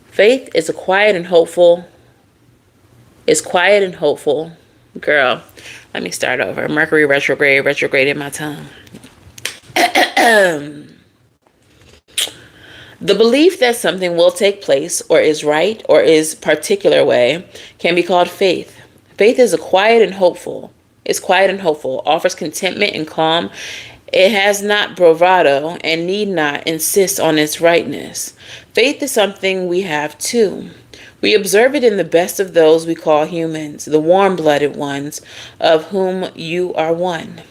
Faith is quiet and hopeful. Girl, let me start over. Mercury retrograde in my tongue. The belief that something will take place or is right or is particular way can be called faith. Faith is quiet and hopeful, offers contentment and calm. It has not bravado and need not insist on its rightness. Faith is something we have too. We observe it in the best of those we call humans, the warm-blooded ones, of whom you are one.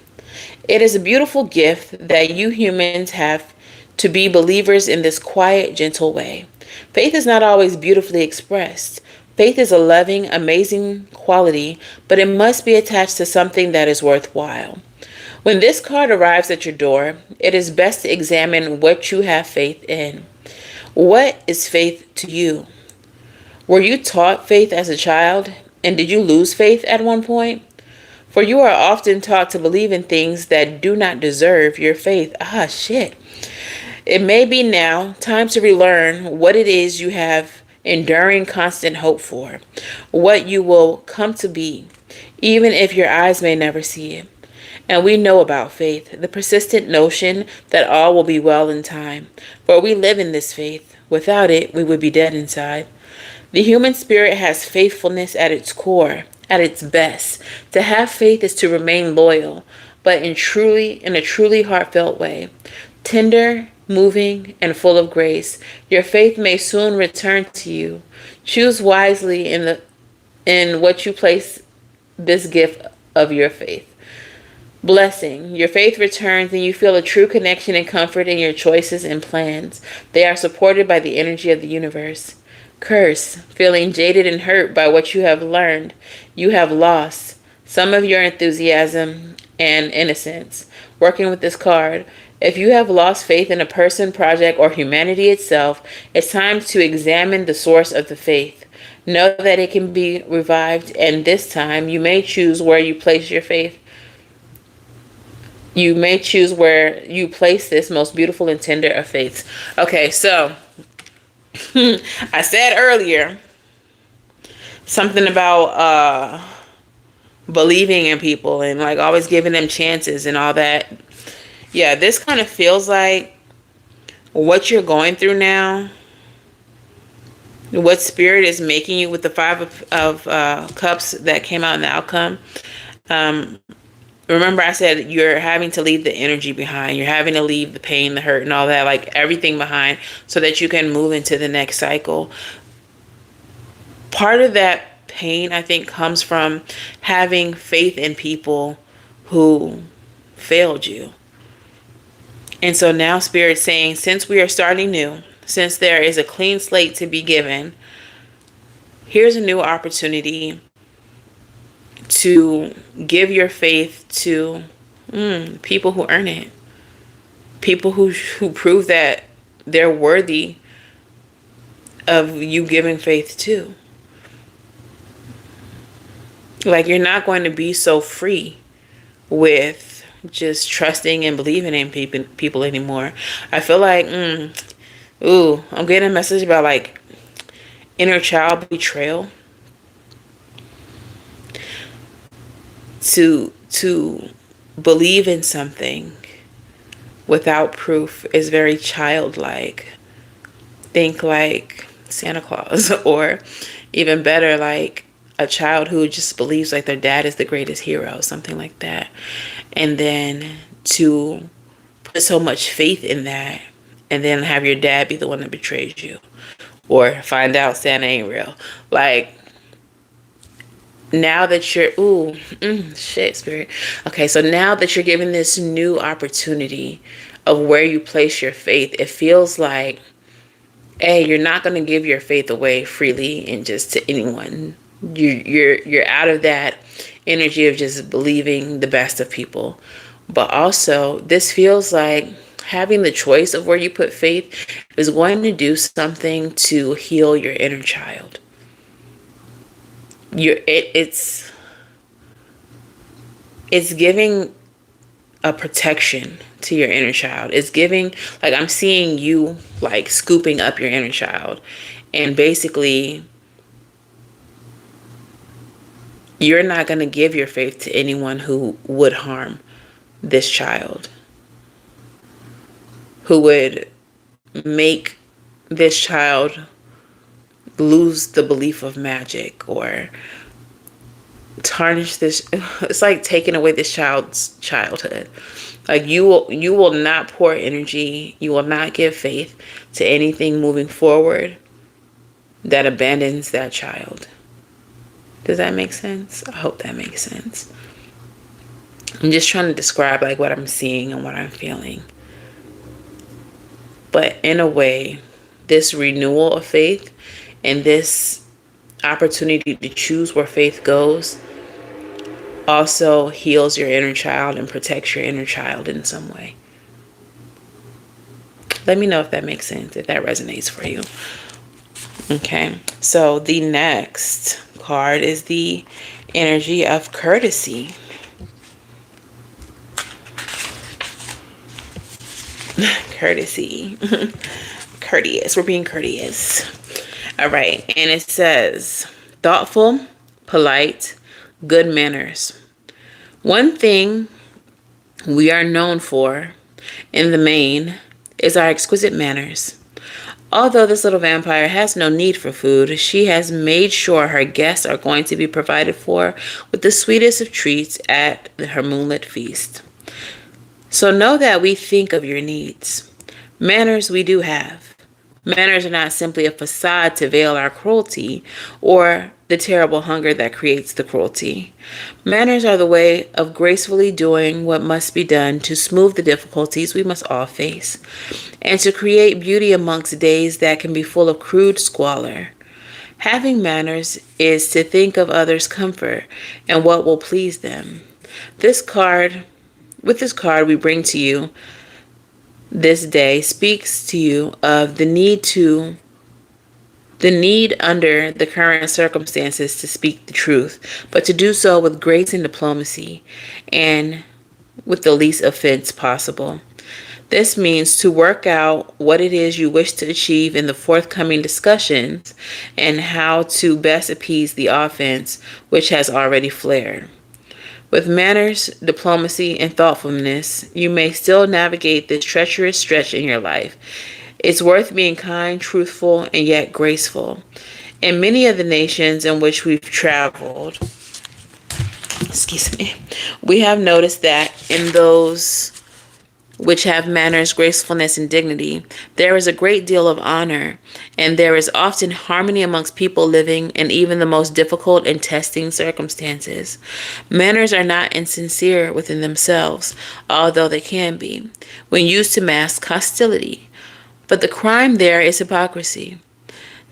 It is a beautiful gift that you humans have to be believers in this quiet, gentle way. Faith is not always beautifully expressed. Faith is a loving, amazing quality, but it must be attached to something that is worthwhile. When this card arrives at your door, it is best to examine what you have faith in. What is faith to you? Were you taught faith as a child, and did you lose faith at one point? For you are often taught to believe in things that do not deserve your faith. It may be now time to relearn what it is you have enduring constant hope for, what you will come to be. even if your eyes may never see it. And we know about faith, the persistent notion that all will be well in time. For we live in this faith. Without it, we would be dead inside. The human spirit has faithfulness at its core, at its best. To have faith is to remain loyal, but in a truly heartfelt way. Tender, moving, and full of grace. Your faith may soon return to you. Choose wisely in what you place this gift of your faith. Blessing. Your faith returns and you feel a true connection and comfort in your choices and plans. They are supported by the energy of the universe. Curse. Feeling jaded and hurt by what you have learned. You have lost some of your enthusiasm and innocence. Working with this card. If you have lost faith in a person, project, or humanity itself, it's time to examine the source of the faith. Know that it can be revived, and this time you may choose where you place your faith. You may choose where you place this most beautiful and tender of faiths. Okay, so I said earlier something about believing in people and like always giving them chances and all that. Yeah, this kind of feels like what you're going through now, what spirit is making you with the Five of Cups that came out in the outcome. Remember I said you're having to leave the energy behind. You're having to leave the pain, the hurt, and all that, like everything behind so that you can move into the next cycle. Part of that pain, I think, comes from having faith in people who failed you. And so now Spirit's saying, since we are starting new, since there is a clean slate to be given, here's a new opportunity to give your faith to people who earn it. People who prove that they're worthy of you giving faith to. Like, you're not going to be so free with just trusting and believing in people anymore. I feel like, I'm getting a message about like inner child betrayal. To believe in something without proof is very childlike. Think like Santa Claus, or even better, like a child who just believes like their dad is the greatest hero, something like that. And then to put so much faith in that and then have your dad be the one that betrays you, or find out Santa ain't real. Like, now that you're, shit, Spirit. Okay, so now that you're given this new opportunity of where you place your faith, it feels like, hey, you're not going to give your faith away freely and just to anyone. You're out of that energy of just believing the best of people. But also, this feels like having the choice of where you put faith is going to do something to heal your inner child. It's giving a protection to your inner child. It's giving, like, I'm seeing you like scooping up your inner child, and basically you're not going to give your faith to anyone who would harm this child, who would make this child lose the belief of magic or tarnish this. It's like taking away this child's childhood. Like, you will not pour energy, you will not give faith to anything moving forward that abandons that child. Does that make sense? I hope that makes sense. I'm just trying to describe like what I'm seeing and what I'm feeling. But in a way, this renewal of faith and this opportunity to choose where faith goes also heals your inner child and protects your inner child in some way. Let me know if that makes sense, if that resonates for you. Okay, so the next card is the energy of courtesy. Courtesy. Courteous. We're being courteous. All right. And it says thoughtful, polite, Good manners. One thing we are known for, in the main, is our exquisite manners. Although this little vampire has no need for food, she has made sure her guests are going to be provided for with the sweetest of treats at her moonlit feast. So know that we think of your needs. Manners we do have. Manners are not simply a facade to veil our cruelty or the terrible hunger that creates the cruelty. Manners are the way of gracefully doing what must be done to smooth the difficulties we must all face, and to create beauty amongst days that can be full of crude squalor. Having manners is to think of others' comfort and what will please them. With this card we bring to you this day speaks to you of the need under the current circumstances to speak the truth, but to do so with grace and diplomacy and with the least offense possible. This means to work out what it is you wish to achieve in the forthcoming discussions and how to best appease the offense which has already flared. With manners, diplomacy, and thoughtfulness, you may still navigate this treacherous stretch in your life. It's worth being kind, truthful, and yet graceful. In many of the nations in which we've traveled, we have noticed that in those which have manners, gracefulness, and dignity, there is a great deal of honor, and there is often harmony amongst people living in even the most difficult and testing circumstances. Manners are not insincere within themselves, although they can be, when used to mask hostility. But the crime there is hypocrisy.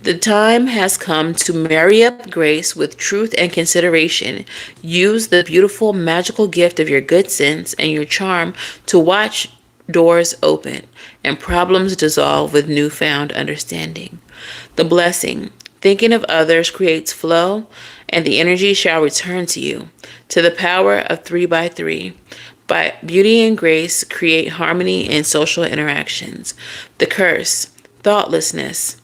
The time has come to marry up grace with truth and consideration. Use the beautiful, magical gift of your good sense and your charm to watch doors open and problems dissolve with newfound understanding. The blessing, thinking of others, creates flow, and the energy shall return to you. To the power of 3 by 3. By beauty and grace, create harmony in social interactions. The curse, thoughtlessness,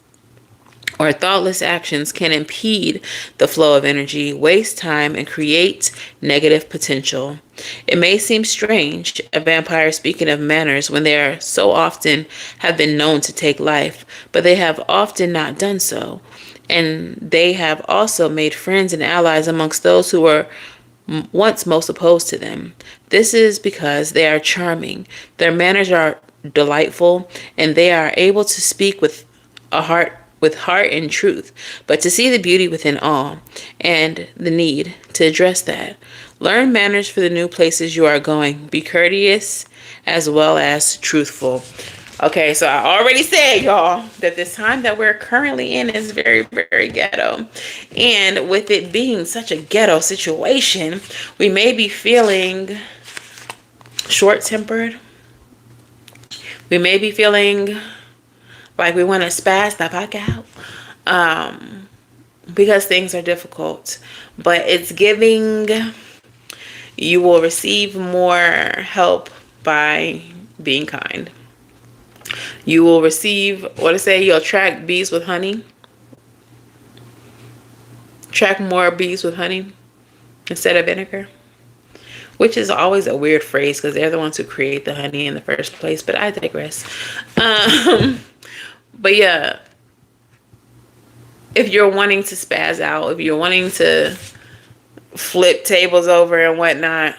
or thoughtless actions can impede the flow of energy, waste time, and create negative potential. It may seem strange, a vampire speaking of manners, when they are so often have been known to take life, but they have often not done so. And they have also made friends and allies amongst those who were once most opposed to them. This is because they are charming, their manners are delightful, and they are able to speak with heart and truth, but to see the beauty within all and the need to address that. Learn manners for the new places you are going. Be courteous as well as truthful. Okay, so I already said, y'all, that this time that we're currently in is very, very ghetto. And with it being such a ghetto situation, we may be feeling short-tempered. We may be feeling like we want to spaz the fuck out, because things are difficult. But it's giving, you will receive more help by being kind. You will receive, what I say, you'll attract bees with honey. Attract more bees with honey instead of vinegar. Which is always a weird phrase because they're the ones who create the honey in the first place. But I digress. But yeah, if you're wanting to spaz out, if you're wanting to flip tables over and whatnot,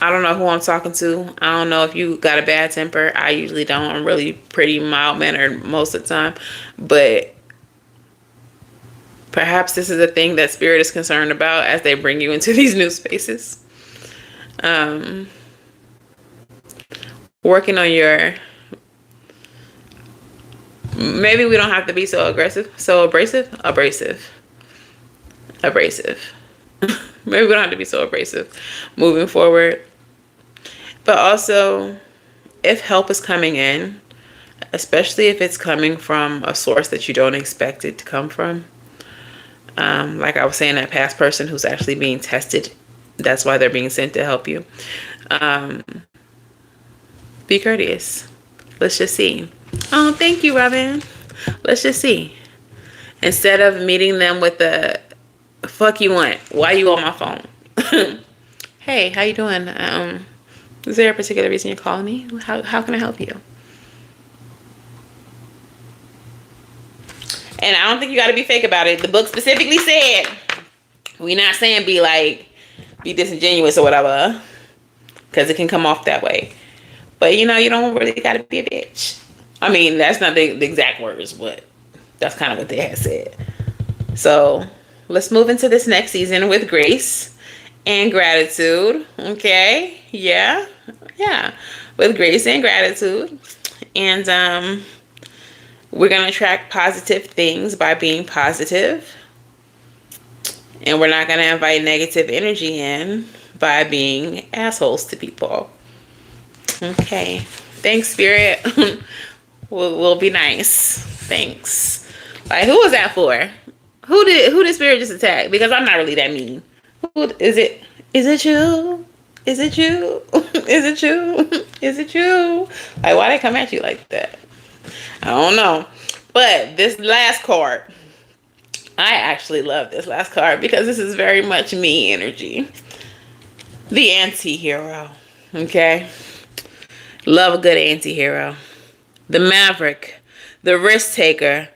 I don't know who I'm talking to. I don't know if you got a bad temper. I usually don't. I'm really pretty mild-mannered most of the time. But perhaps this is a thing that Spirit is concerned about as they bring you into these new spaces. Working on your... Maybe we don't have to be so aggressive, so abrasive. Maybe we don't have to be so abrasive moving forward. But also, if help is coming in, especially if it's coming from a source that you don't expect it to come from, like I was saying, that past person who's actually being tested, that's why they're being sent to help you. Be courteous. Let's just see. Oh, thank you, Robin. Let's just see. Instead of meeting them with Fuck you want? Why you on my phone? Hey, how you doing? Is there a particular reason you're calling me? How can I help you? And I don't think you got to be fake about it. The book specifically said, we not saying be disingenuous or whatever, because it can come off that way. But you don't really got to be a bitch. I mean, that's not the exact words, but that's kind of what they had said. So let's move into this next season with grace and gratitude. Okay. Yeah. With grace and gratitude. And we're going to attract positive things by being positive. And we're not going to invite negative energy in by being assholes to people. Okay. Thanks, Spirit. we'll be nice. Thanks. Like, who was that for? Who did Spirit just attack? Because I'm not really that mean. Who is it? Is it you? Is it you? Is it you? Is it you? Like, why they come at you like that? I don't know. But this last card, I actually love this last card because this is very much me energy. The anti-hero. Okay? Love a good anti-hero. The maverick. The risk taker.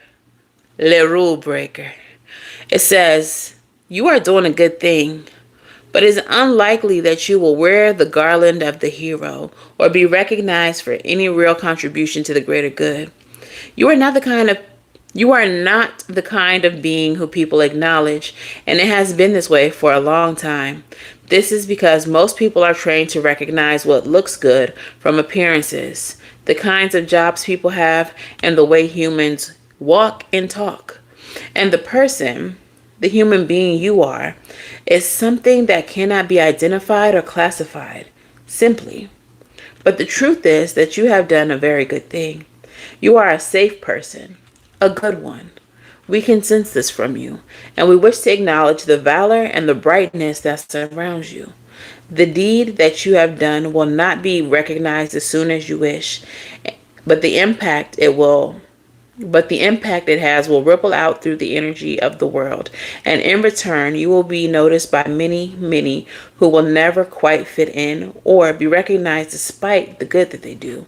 Le rule breaker. It says, you are doing a good thing, but it's unlikely that you will wear the garland of the hero or be recognized for any real contribution to the greater good. You are not the kind of being who people acknowledge, and it has been this way for a long time. This is because most people are trained to recognize what looks good from appearances, the kinds of jobs people have, and the way humans walk and talk. And the human being you are, is something that cannot be identified or classified, simply. But the truth is that you have done a very good thing. You are a safe person, a good one. We can sense this from you, and we wish to acknowledge the valor and the brightness that surrounds you. The deed that you have done will not be recognized as soon as you wish, but the impact it has will ripple out through the energy of the world. And in return, you will be noticed by many, many who will never quite fit in or be recognized despite the good that they do.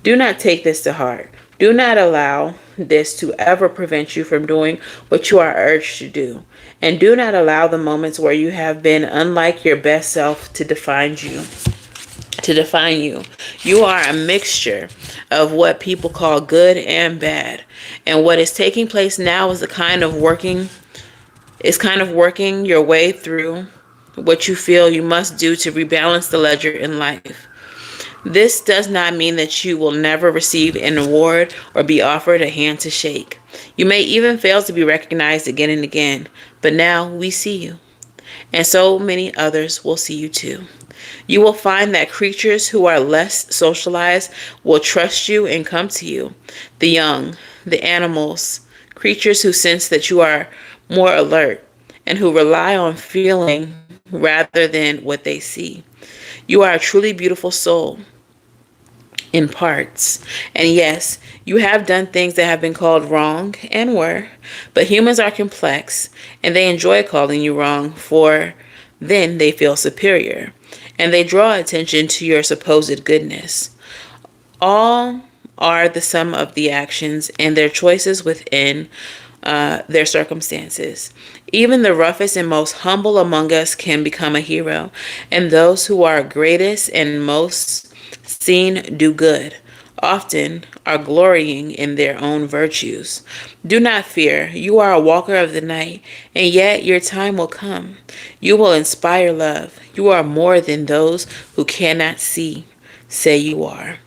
Do not take this to heart. Do not allow this to ever prevent you from doing what you are urged to do. And do not allow the moments where you have been unlike your best self to define you. You are a mixture of what people call good and bad. And what is taking place now is kind of working your way through what you feel you must do to rebalance the ledger in life. This does not mean that you will never receive an award or be offered a hand to shake. You may even fail to be recognized again and again, but now we see you. And so many others will see you too. You will find that creatures who are less socialized will trust you and come to you. The young, the animals, creatures who sense that you are more alert and who rely on feeling rather than what they see. You are a truly beautiful soul in parts. And yes, you have done things that have been called wrong and were, but humans are complex and they enjoy calling you wrong, for then they feel superior and they draw attention to your supposed goodness. All are the sum of the actions and their choices within their circumstances. Even the roughest and most humble among us can become a hero, and those who are greatest and most seen do good, often are glorying in their own virtues. Do not fear. You are a walker of the night, and yet your time will come. You will inspire love. You are more than those who cannot see say you are.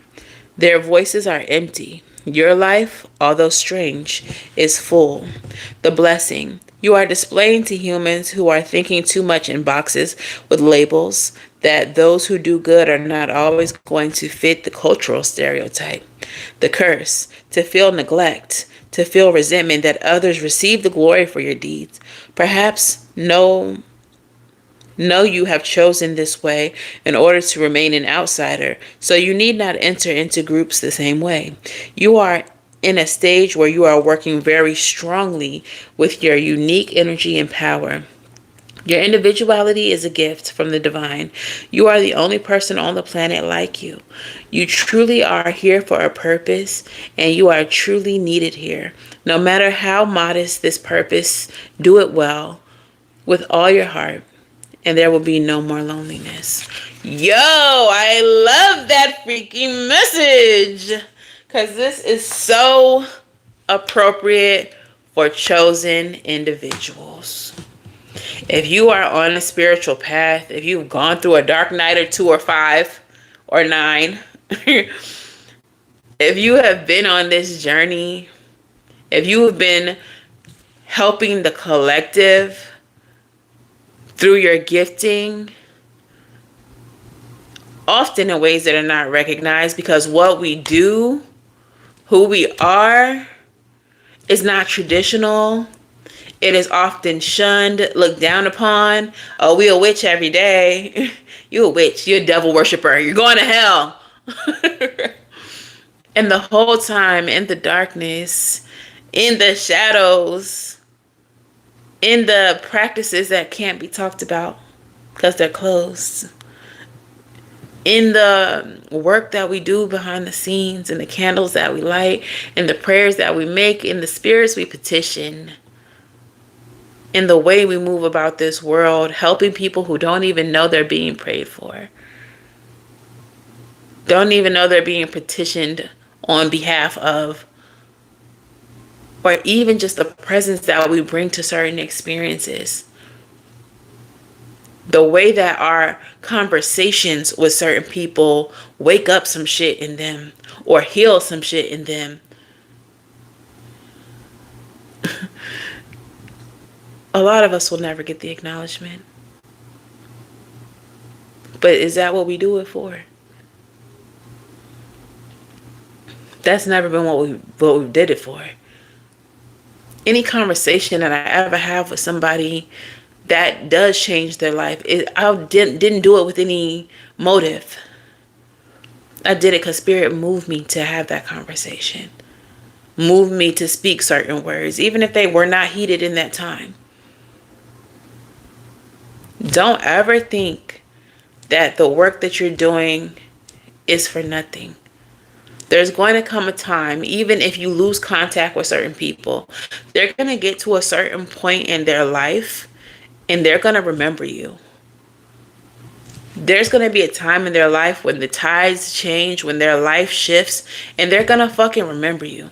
Their voices are empty. Your life, although strange, is full. The blessing you are displaying to humans who are thinking too much in boxes with labels that those who do good are not always going to fit the cultural stereotype. The curse, to feel neglect, to feel resentment that others receive the glory for your deeds. Perhaps you have chosen this way in order to remain an outsider, so you need not enter into groups the same way. You are in a stage where you are working very strongly with your unique energy and power. Your individuality is a gift from the divine. You are the only person on the planet like you. You truly are here for a purpose, and you are truly needed here. No matter how modest this purpose, do it well, with all your heart, and there will be no more loneliness. Yo, I love that freaking message, because this is so appropriate for chosen individuals. If you are on a spiritual path, if you've gone through a dark night or 2 or 5 or 9, if you have been on this journey, if you have been helping the collective through your gifting, often in ways that are not recognized, because what we do, who we are, is not traditional. It is often shunned, looked down upon. Oh, we a witch every day. You a witch. You're a devil worshiper. You're going to hell. And the whole time, in the darkness, in the shadows, in the practices that can't be talked about because they're closed, in the work that we do behind the scenes, in the candles that we light, in the prayers that we make, in the spirits we petition, in the way we move about this world, helping people who don't even know they're being prayed for, don't even know they're being petitioned on behalf of, or even just the presence that we bring to certain experiences. The way that our conversations with certain people wake up some shit in them or heal some shit in them. A lot of us will never get the acknowledgement. But is that what we do it for? That's never been what we did it for. Any conversation that I ever have with somebody that does change their life, I didn't do it with any motive. I did it because Spirit moved me to have that conversation. Moved me to speak certain words, even if they were not heeded in that time. Don't ever think that the work that you're doing is for nothing. There's going to come a time, even if you lose contact with certain people, they're going to get to a certain point in their life and they're going to remember you. There's going to be a time in their life when the tides change, when their life shifts, and they're going to fucking remember you.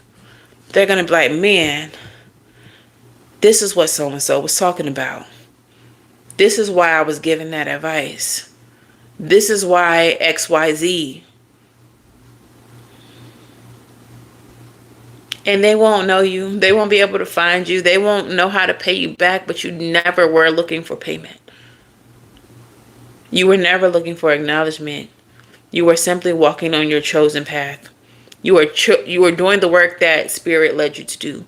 They're going to be like, man, this is what so-and-so was talking about. This is why I was giving that advice. This is why XYZ. And they won't know you. They won't be able to find you. They won't know how to pay you back, but you never were looking for payment. You were never looking for acknowledgement. You were simply walking on your chosen path. You were doing the work that Spirit led you to do.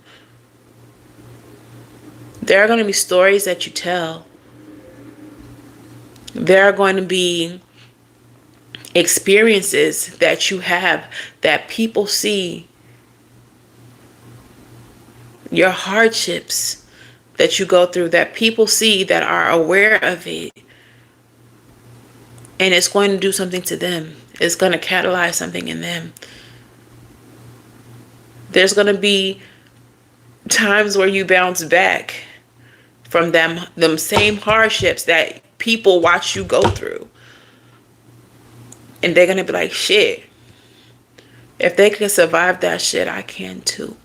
There are going to be stories that you tell. There are going to be experiences that you have that people see. Your hardships that you go through that people see, that are aware of it. And it's going to do something to them. It's going to catalyze something in them. There's going to be times where you bounce back from them same hardships that people watch you go through. And they're going to be like, shit, if they can survive that shit, I can too.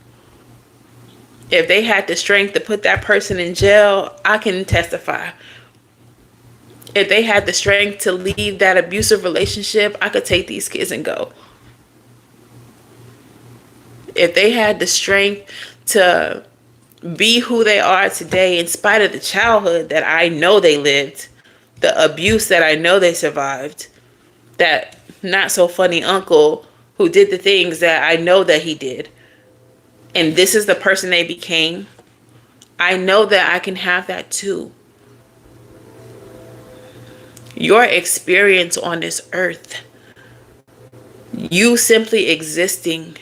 If they had the strength to put that person in jail, I can testify. If they had the strength to leave that abusive relationship, I could take these kids and go. If they had the strength to be who they are today, in spite of the childhood that I know they lived, the abuse that I know they survived, that not so funny uncle who did the things that I know that he did, and this is the person they became, I know that I can have that too. Your experience on this earth, you simply existing,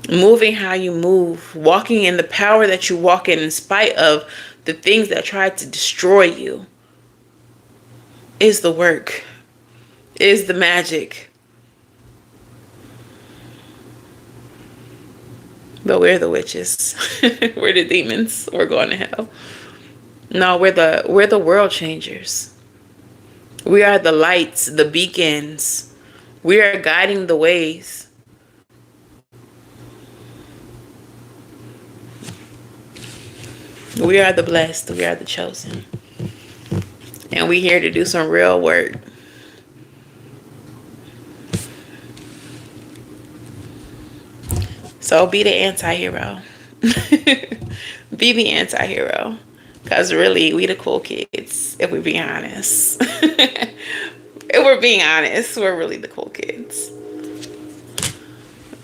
moving how you move, walking in the power that you walk in spite of the things that try to destroy you is the work, is the magic. But we're the witches. We're the demons. We're going to hell. No, we're the world changers. We are the lights, the beacons. We are guiding the ways. We are the blessed. We are the chosen. And we're here to do some real work. So be the anti-hero. Be the anti-hero. Because really, we the cool kids, if we're being honest. If we're being honest, we're really the cool kids.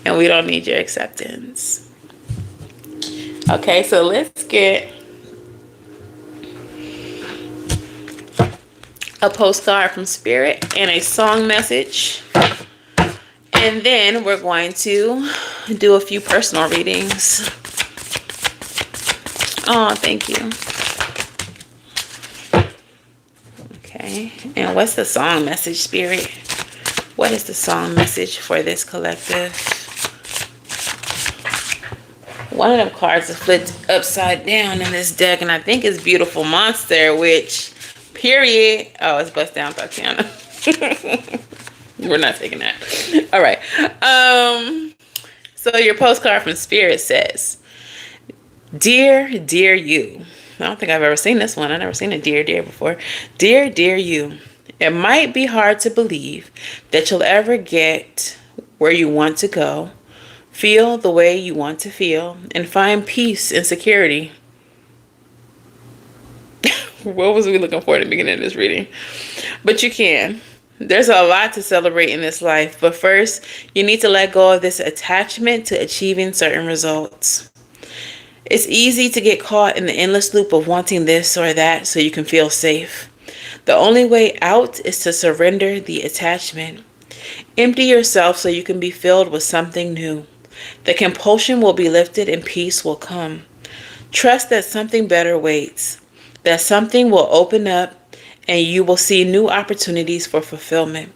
And we don't need your acceptance. Okay, so let's get a postcard from Spirit and a song message. And then we're going to do a few personal readings. Oh, thank you. Okay, and what's the song message, Spirit? What is the song message for this collective? One of them cards is flipped upside down in this deck, and I think it's Beautiful Monster, which, period. Oh, it's bust down Tatiana. We're not taking that. All right. So your postcard from Spirit says, Dear, dear you. I don't think I've ever seen this one. I've never seen a dear, dear before. Dear, dear you. It might be hard to believe that you'll ever get where you want to go, feel the way you want to feel, and find peace and security. What was we looking for at the beginning of this reading? But you can. There's a lot to celebrate in this life, but first, you need to let go of this attachment to achieving certain results. It's easy to get caught in the endless loop of wanting this or that so you can feel safe. The only way out is to surrender the attachment. Empty yourself so you can be filled with something new. The compulsion will be lifted and peace will come. Trust that something better waits, that something will open up and you will see new opportunities for fulfillment.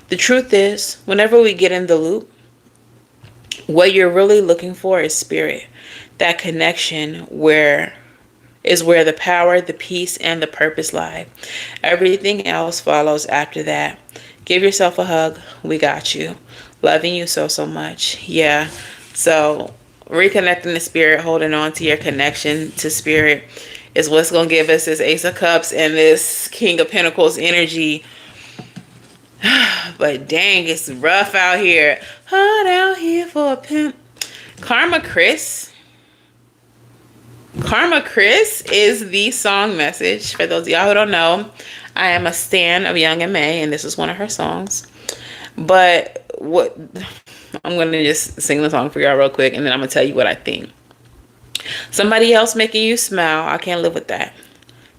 The truth is, whenever we get in the loop, what you're really looking for is spirit. That connection where the power, the peace, and the purpose lie. Everything else follows after that. Give yourself a hug. We got you. Loving you so, so much. Yeah. So reconnecting to spirit, holding on to your connection to spirit is what's going to give us this Ace of Cups and this King of Pentacles energy. But dang, it's rough out here. Hot out here for a pimp. Karma Chris is the song message. For those of y'all who don't know, I am a stan of Young and May, and this is one of her songs. But what I'm going to just sing the song for y'all real quick, and then I'm going to tell you what I think. Somebody else making you smile, I can't live with that.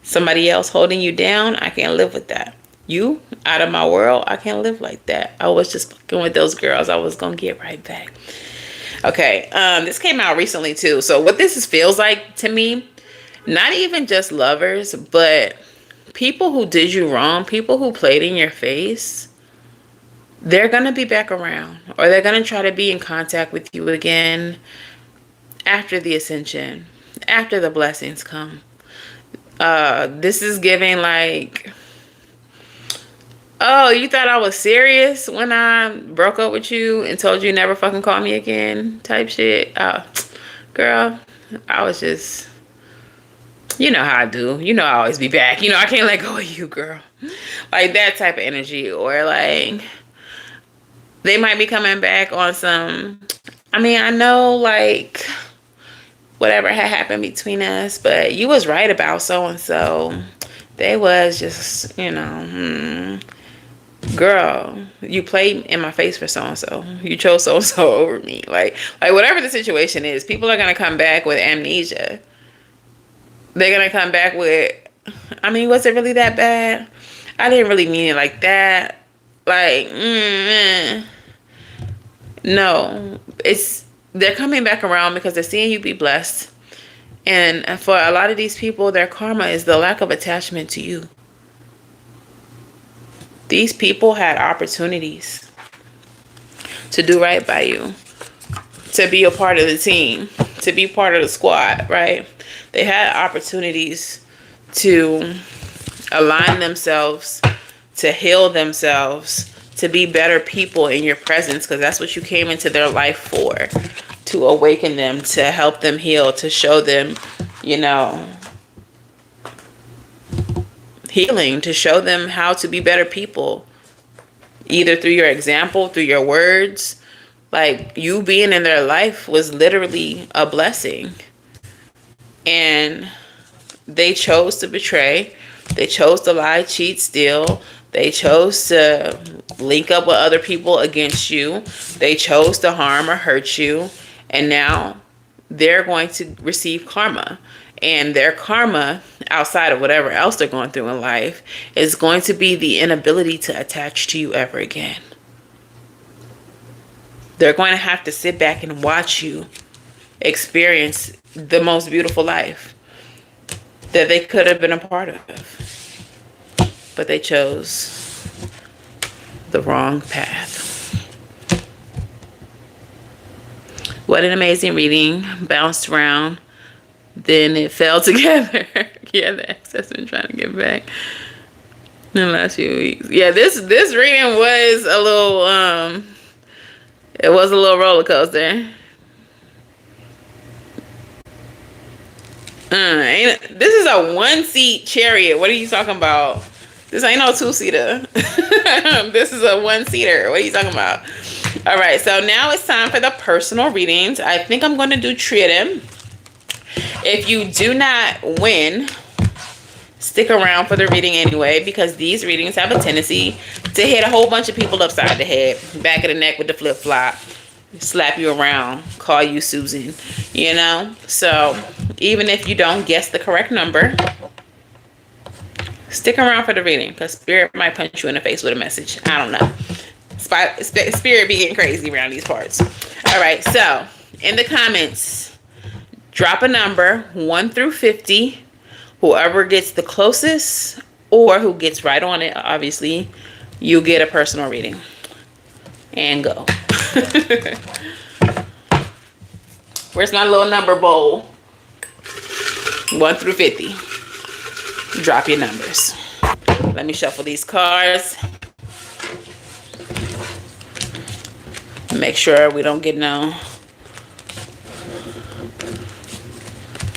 Somebody else holding you down, I can't live with that. You out of my world, I can't live like that. I was just fucking with those girls. I was going to get right back. Okay, this came out recently too. So what this feels like to me, not even just lovers, but people who did you wrong, people who played in your face, they're going to be back around, or they're going to try to be in contact with you again after the ascension, after the blessings come. This is giving like, oh, you thought I was serious when I broke up with you and told you never fucking call me again type shit. Girl, I was just, you know how I do. You know I always be back. You know, I can't let go of you, girl. Like that type of energy. Or like, they might be coming back on some, I mean, I know like whatever had happened between us, but you was right about so-and-so. They was just, you know, girl, you played in my face for so-and-so. You chose so-and-so over me. Like whatever the situation is, people are going to come back with amnesia. They're going to come back with, I mean, was it really that bad? I didn't really mean it like that. Like, no. They're coming back around because they're seeing you be blessed. And for a lot of these people, their karma is the lack of attachment to you. These people had opportunities to do right by you, to be a part of the team, to be part of the squad, right? They had opportunities to align themselves, to heal themselves, to be better people in your presence, because that's what you came into their life for, to awaken them, to help them heal, to show them, you know, healing, to show them how to be better people, either through your example, through your words. Like, you being in their life was literally a blessing. And they chose to betray. They chose to lie, cheat, steal. They chose to link up with other people against you. They chose to harm or hurt you. And now they're going to receive karma. And their karma, outside of whatever else they're going through in life, is going to be the inability to attach to you ever again. They're going to have to sit back and watch you experience the most beautiful life that they could have been a part of. But they chose the wrong path. What an amazing reading. Bounced around. Then it fell together. Yeah, the ex has been trying to get back in the last few weeks. Yeah, this reading was a little it was a little roller coaster. This is a 1-seat chariot. What are you talking about? This ain't no 2-seater. This is a 1-seater. What are you talking about? All right, so now it's time for the personal readings. I think I'm going to do 3 of them. If you do not win, stick around for the reading anyway, because these readings have a tendency to hit a whole bunch of people upside the head, back of the neck with the flip-flop, slap you around, call you Susan, you know? So even if you don't guess the correct number, stick around for the reading, because Spirit might punch you in the face with a message. I don't know. Spirit be getting crazy around these parts. All right, so in the comments, drop a number 1 through 50. Whoever gets the closest, or who gets right on it, obviously, you get a personal reading. And go. Where's my little number bowl? 1 through 50. Drop your numbers. Let me shuffle these cards. Make sure we don't get no.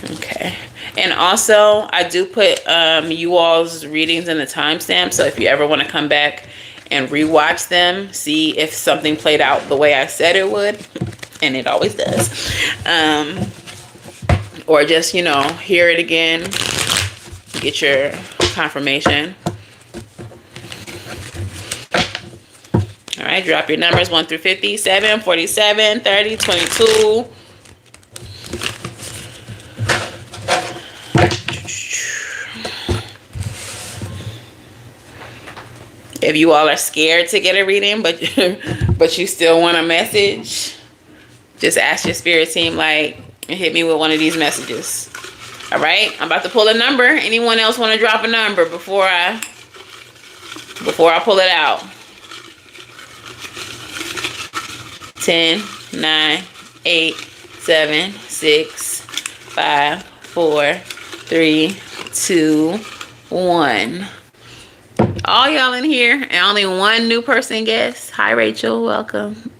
Okay. And also, I do put you all's readings in the timestamp. So if you ever want to come back and rewatch them, see if something played out the way I said it would. And it always does. Or just, you know, hear it again. Get your confirmation. All right, drop your numbers 1 through 50, 7, 47, 30, 22. If you all are scared to get a reading, but you still want a message, just ask your spirit team, like, hit me with one of these messages. All right, I'm about to pull a number. Anyone else want to drop a number before I pull it out? 10, 9, 8, 7, 6, 5, 4, 3, 2, 1. All y'all in here, and only one new person guessed. Hi, Rachel. Welcome.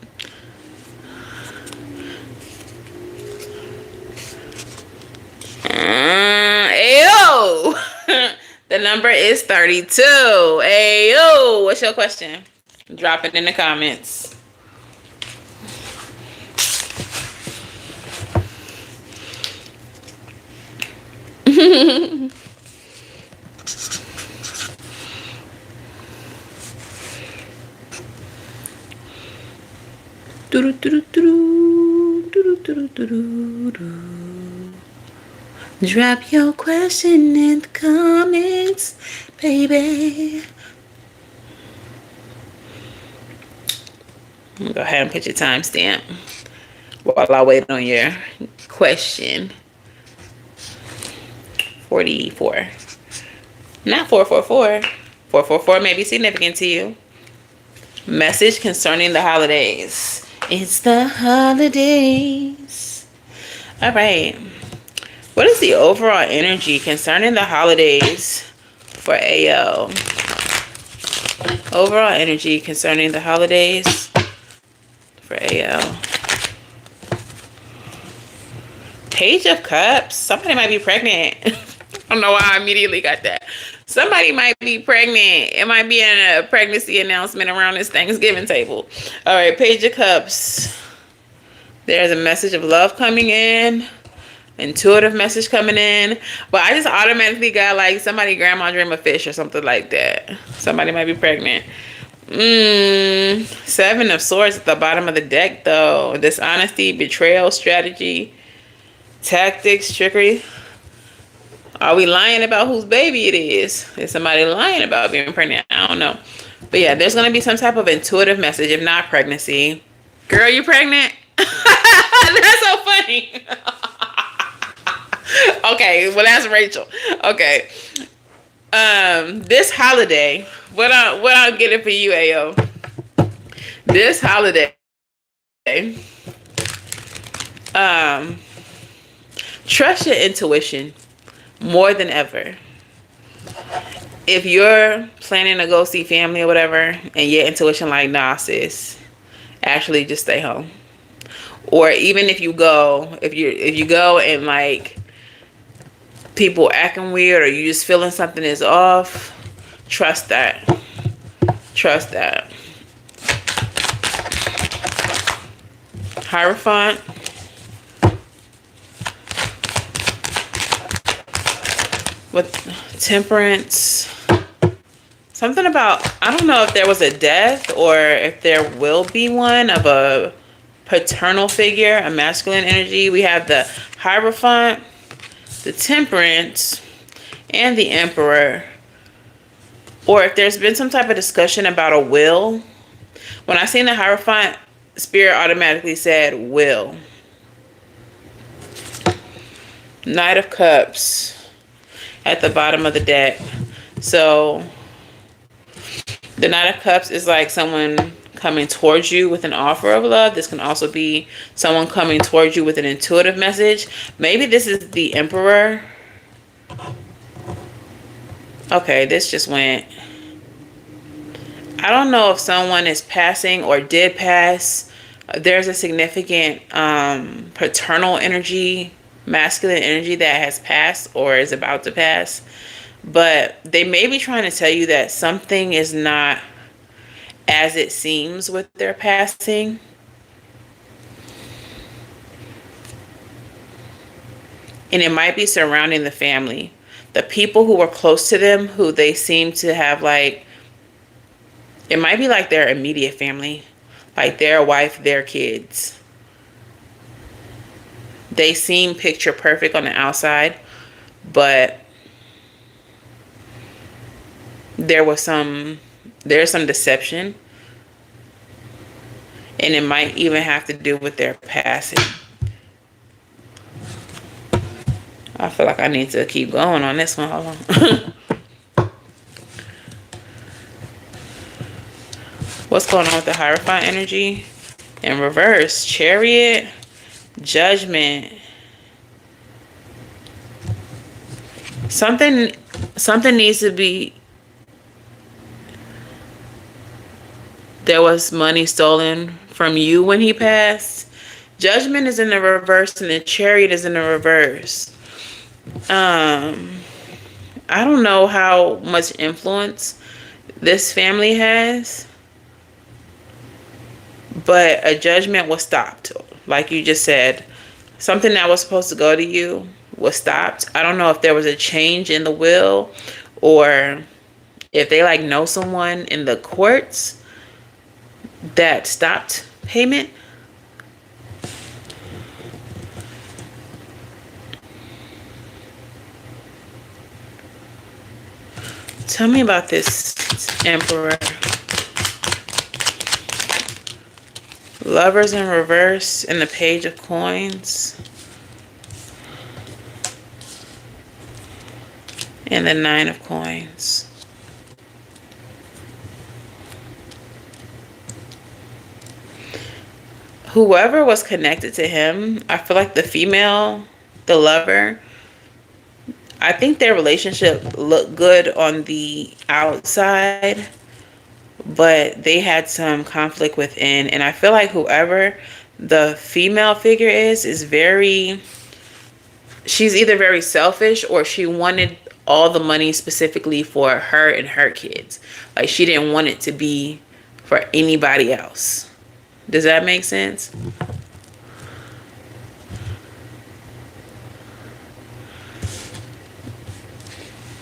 Ayo! The number is 32. Ayo! What's your question? Drop it in the comments. Drop your question in the comments, baby. Go ahead and put your timestamp while I wait on your question. 44. Not 444. 444 may be significant to you. Message concerning the holidays. It's the holidays. All right. What is the overall energy concerning the holidays for AO? Overall energy concerning the holidays for AO. Page of Cups. Somebody might be pregnant. I don't know why I immediately got that. Somebody might be pregnant. It might be in a pregnancy announcement around this Thanksgiving table. All right, Page of Cups. There's a message of love coming in. Intuitive message coming in. But I just automatically got like somebody grandma dream of fish or something like that. Somebody might be pregnant. 7 of Swords at the bottom of the deck though. Dishonesty, betrayal, strategy, tactics, trickery. Are we lying about whose baby it is? Is somebody lying about being pregnant? I don't know. But yeah, there's going to be some type of intuitive message, if not pregnancy. Girl, you pregnant? That's so funny. Okay, well that's Rachel. Okay. This holiday, what I'll get it for you, AO. This holiday, trust your intuition more than ever. If you're planning to go see family or whatever, and your intuition like, nah, sis, actually just stay home. Or even if you go, if you go and like people acting weird or you just feeling something is off, trust that. Trust that. Hierophant. With Temperance. Something about, I don't know if there was a death or if there will be one of a paternal figure, a masculine energy. We have the Hierophant, the Temperance, and the Emperor. Or if there's been some type of discussion about a will. When I seen the Hierophant, Spirit automatically said will. Knight of Cups at the bottom of the deck. So the Knight of Cups is like someone coming towards you with an offer of love. This can also be someone coming towards you with an intuitive message. Maybe this is the Emperor. Okay, this just went. I don't know if someone is passing or did pass. There's a significant paternal energy, masculine energy that has passed or is about to pass. But they may be trying to tell you that something is not as it seems with their passing. And it might be surrounding the family. The people who were close to them, who they seem to have like, it might be like their immediate family. Like their wife, their kids. They seem picture perfect on the outside, but there's some deception, and it might even have to do with their passing. I feel like I need to keep going on this one. Hold on. What's going on with the Hierophant energy? In reverse, Chariot, Judgment. Something needs to be. There was money stolen from you when he passed. Judgment is in the reverse and the Chariot is in the reverse. I don't know how much influence this family has, but a judgment was stopped. Like you just said, something that was supposed to go to you was stopped. I don't know if there was a change in the will or if they like know someone in the courts that stopped payment. Tell me about this Emperor. Lovers in reverse and the Page of Coins. And the Nine of Coins. Whoever was connected to him, I feel like the female, the lover, I think their relationship looked good on the outside, but they had some conflict within. And I feel like whoever the female figure is very, she's either very selfish or she wanted all the money specifically for her and her kids. Like she didn't want it to be for anybody else. Does that make sense?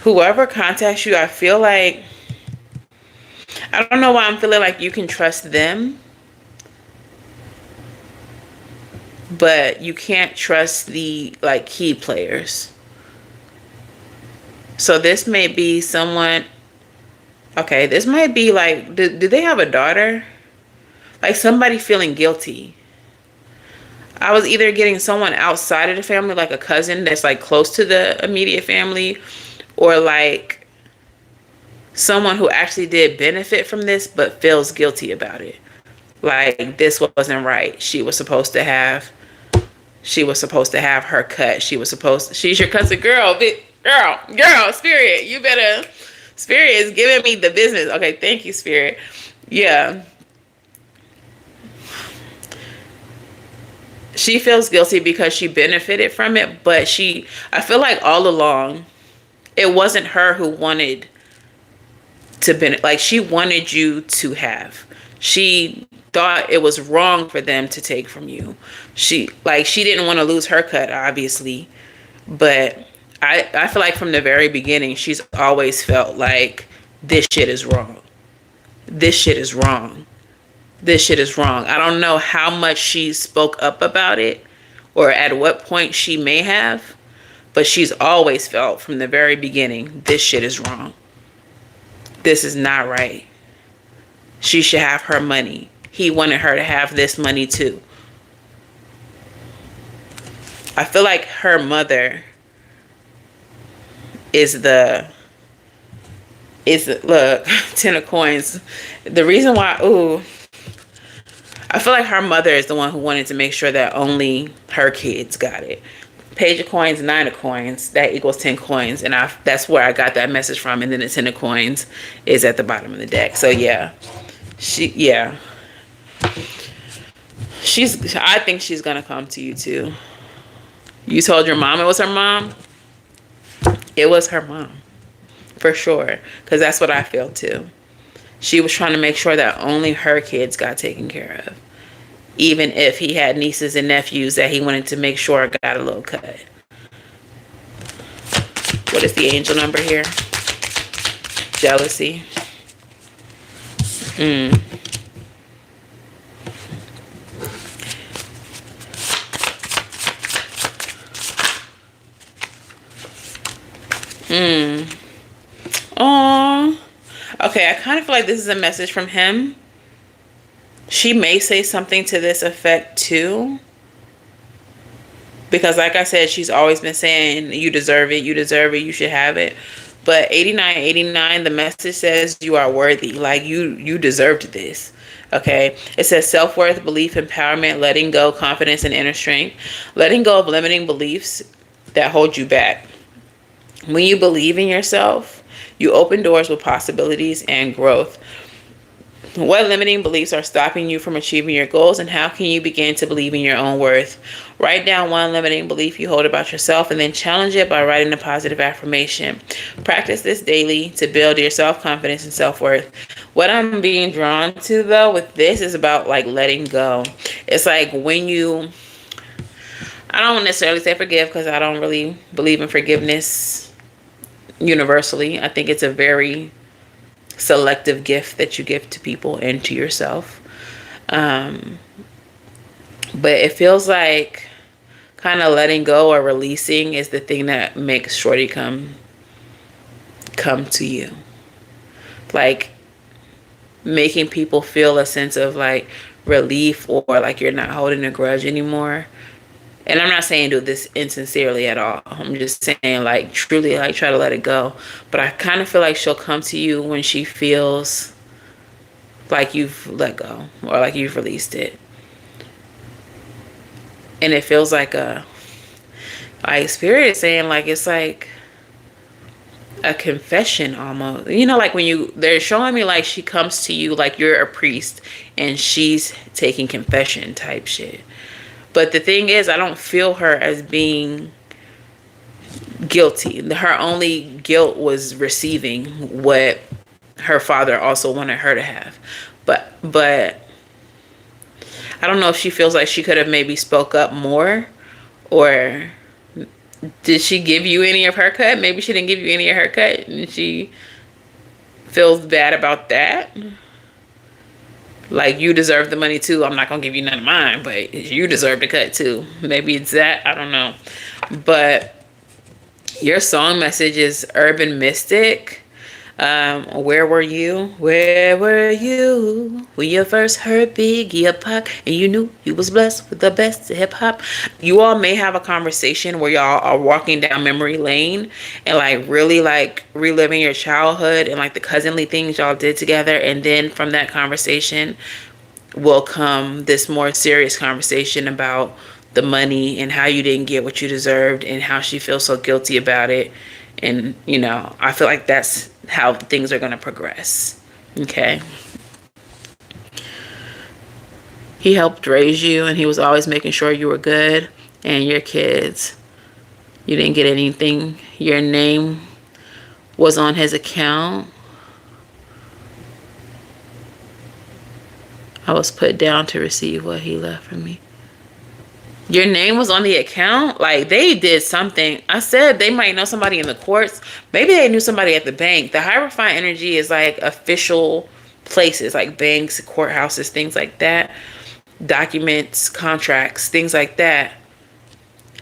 Whoever contacts you, I feel like, I don't know why I'm feeling like you can trust them, but you can't trust the like key players. So this may be someone, okay, this might be like, do they have a daughter? Like somebody feeling guilty. I was either getting someone outside of the family, like a cousin that's like close to the immediate family, or like someone who actually did benefit from this but feels guilty about it. Like this wasn't right. She was supposed to have her cut. She's your cousin girl, girl, Spirit. You better, Spirit is giving me the business. Okay, thank you, Spirit. Yeah. She feels guilty because she benefited from it, but I feel like all along, it wasn't her who wanted to benefit. Like she wanted you to have. She thought it was wrong for them to take from you. She didn't want to lose her cut, obviously, but I feel like from the very beginning, she's always felt like this shit is wrong. This shit is wrong. This shit is wrong. I don't know how much she spoke up about it or at what point she may have, but she's always felt from the very beginning, this shit is wrong. This is not right. She should have her money. He wanted her to have this money too. I feel like her mother is look, 10 of coins. The reason why, I feel like her mother is the one who wanted to make sure that only her kids got it. Page of coins, 9 of coins, that equals 10 coins. And that's where I got that message from. And then the 10 of coins is at the bottom of the deck. So yeah, I think she's going to come to you too. You told your mom it was her mom? It was her mom. For sure. Because that's what I feel too. She was trying to make sure that only her kids got taken care of. Even if he had nieces and nephews that he wanted to make sure got a little cut. What is the angel number here? Jealousy. Aww. Okay, I kind of feel like this is a message from him. She may say something to this effect too. Because like I said, she's always been saying, you deserve it, you should have it. But 8989, the message says you are worthy. Like you deserved this. Okay. It says self-worth, belief, empowerment, letting go, confidence, and inner strength. Letting go of limiting beliefs that hold you back. When you believe in yourself, you open doors with possibilities and growth. What limiting beliefs are stopping you from achieving your goals, and how can you begin to believe in your own worth? Write down one limiting belief you hold about yourself and then challenge it by writing a positive affirmation. Practice this daily to build your self-confidence and self-worth. What I'm being drawn to though with this is about like letting go. It's like when you, I don't necessarily say forgive because I don't really believe in forgiveness universally. I think it's a very selective gift that you give to people and to yourself. But it feels like kind of letting go or releasing is the thing that makes Shorty come to you. Like making people feel a sense of like relief or like you're not holding a grudge anymore And I'm not saying do this insincerely at all. I'm just saying like truly like try to let it go. But I kind of feel like she'll come to you when she feels like you've let go or like you've released it. And it feels like spirit is saying like it's like a confession almost. You know, like when they're showing me like she comes to you like you're a priest and she's taking confession type shit. But the thing is, I don't feel her as being guilty. Her only guilt was receiving what her father also wanted her to have. But I don't know if she feels like she could have maybe spoke up more, or did she give you any of her cut? Maybe she didn't give you any of her cut and she feels bad about that. Like, you deserve the money too. I'm not going to give you none of mine, but you deserve the cut too. Maybe it's that. I don't know. But your song message is Urban Mystic. Where were you? Where were you when you first heard Biggie or Pac and you knew you was blessed with the best hip hop? You all may have a conversation where y'all are walking down memory lane and like really like reliving your childhood and like the cousinly things y'all did together, and then from that conversation will come this more serious conversation about the money and how you didn't get what you deserved and how she feels so guilty about it. And, you know, I feel like that's how things are going to progress. Okay. He helped raise you and he was always making sure you were good and your kids. You didn't get anything. Your name was on his account. I was put down to receive what he left for me. Your name was on the account? Like, they did something. I said they might know somebody in the courts. Maybe they knew somebody at the bank. The Hierophant energy is like official places, like banks, courthouses, things like that. Documents, contracts, things like that.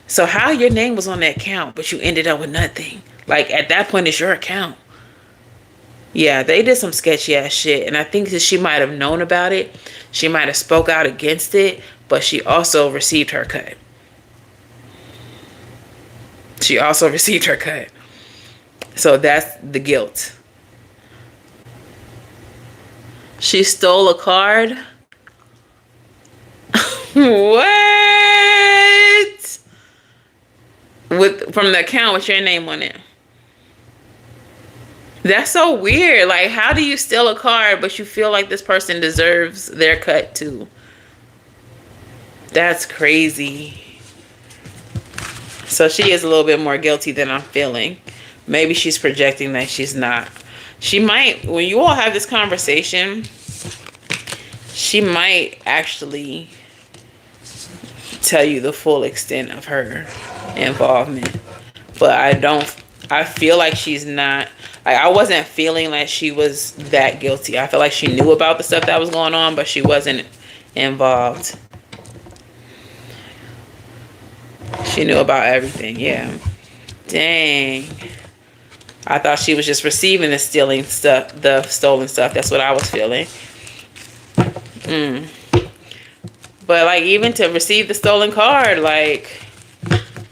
So how your name was on that account, but you ended up with nothing? Like, at that point, it's your account. Yeah, they did some sketchy ass shit. And I think that she might have known about it. She might have spoke out against it. But she also received her cut. She also received her cut. So that's the guilt. She stole a card. What? From the account with your name on it. That's so weird. Like, how do you steal a card but you feel like this person deserves their cut too? That's crazy. So she is a little bit more guilty than I'm feeling. Maybe she's projecting that she's not. She might, when you all have this conversation, she might actually tell you the full extent of her involvement. But I feel like she's not, like, I wasn't feeling like she was that guilty. I feel like she knew about the stuff that was going on, but she wasn't involved. She knew about everything, yeah. Dang. I thought she was just receiving the stolen stuff. That's what I was feeling. But, like, even to receive the stolen card, like,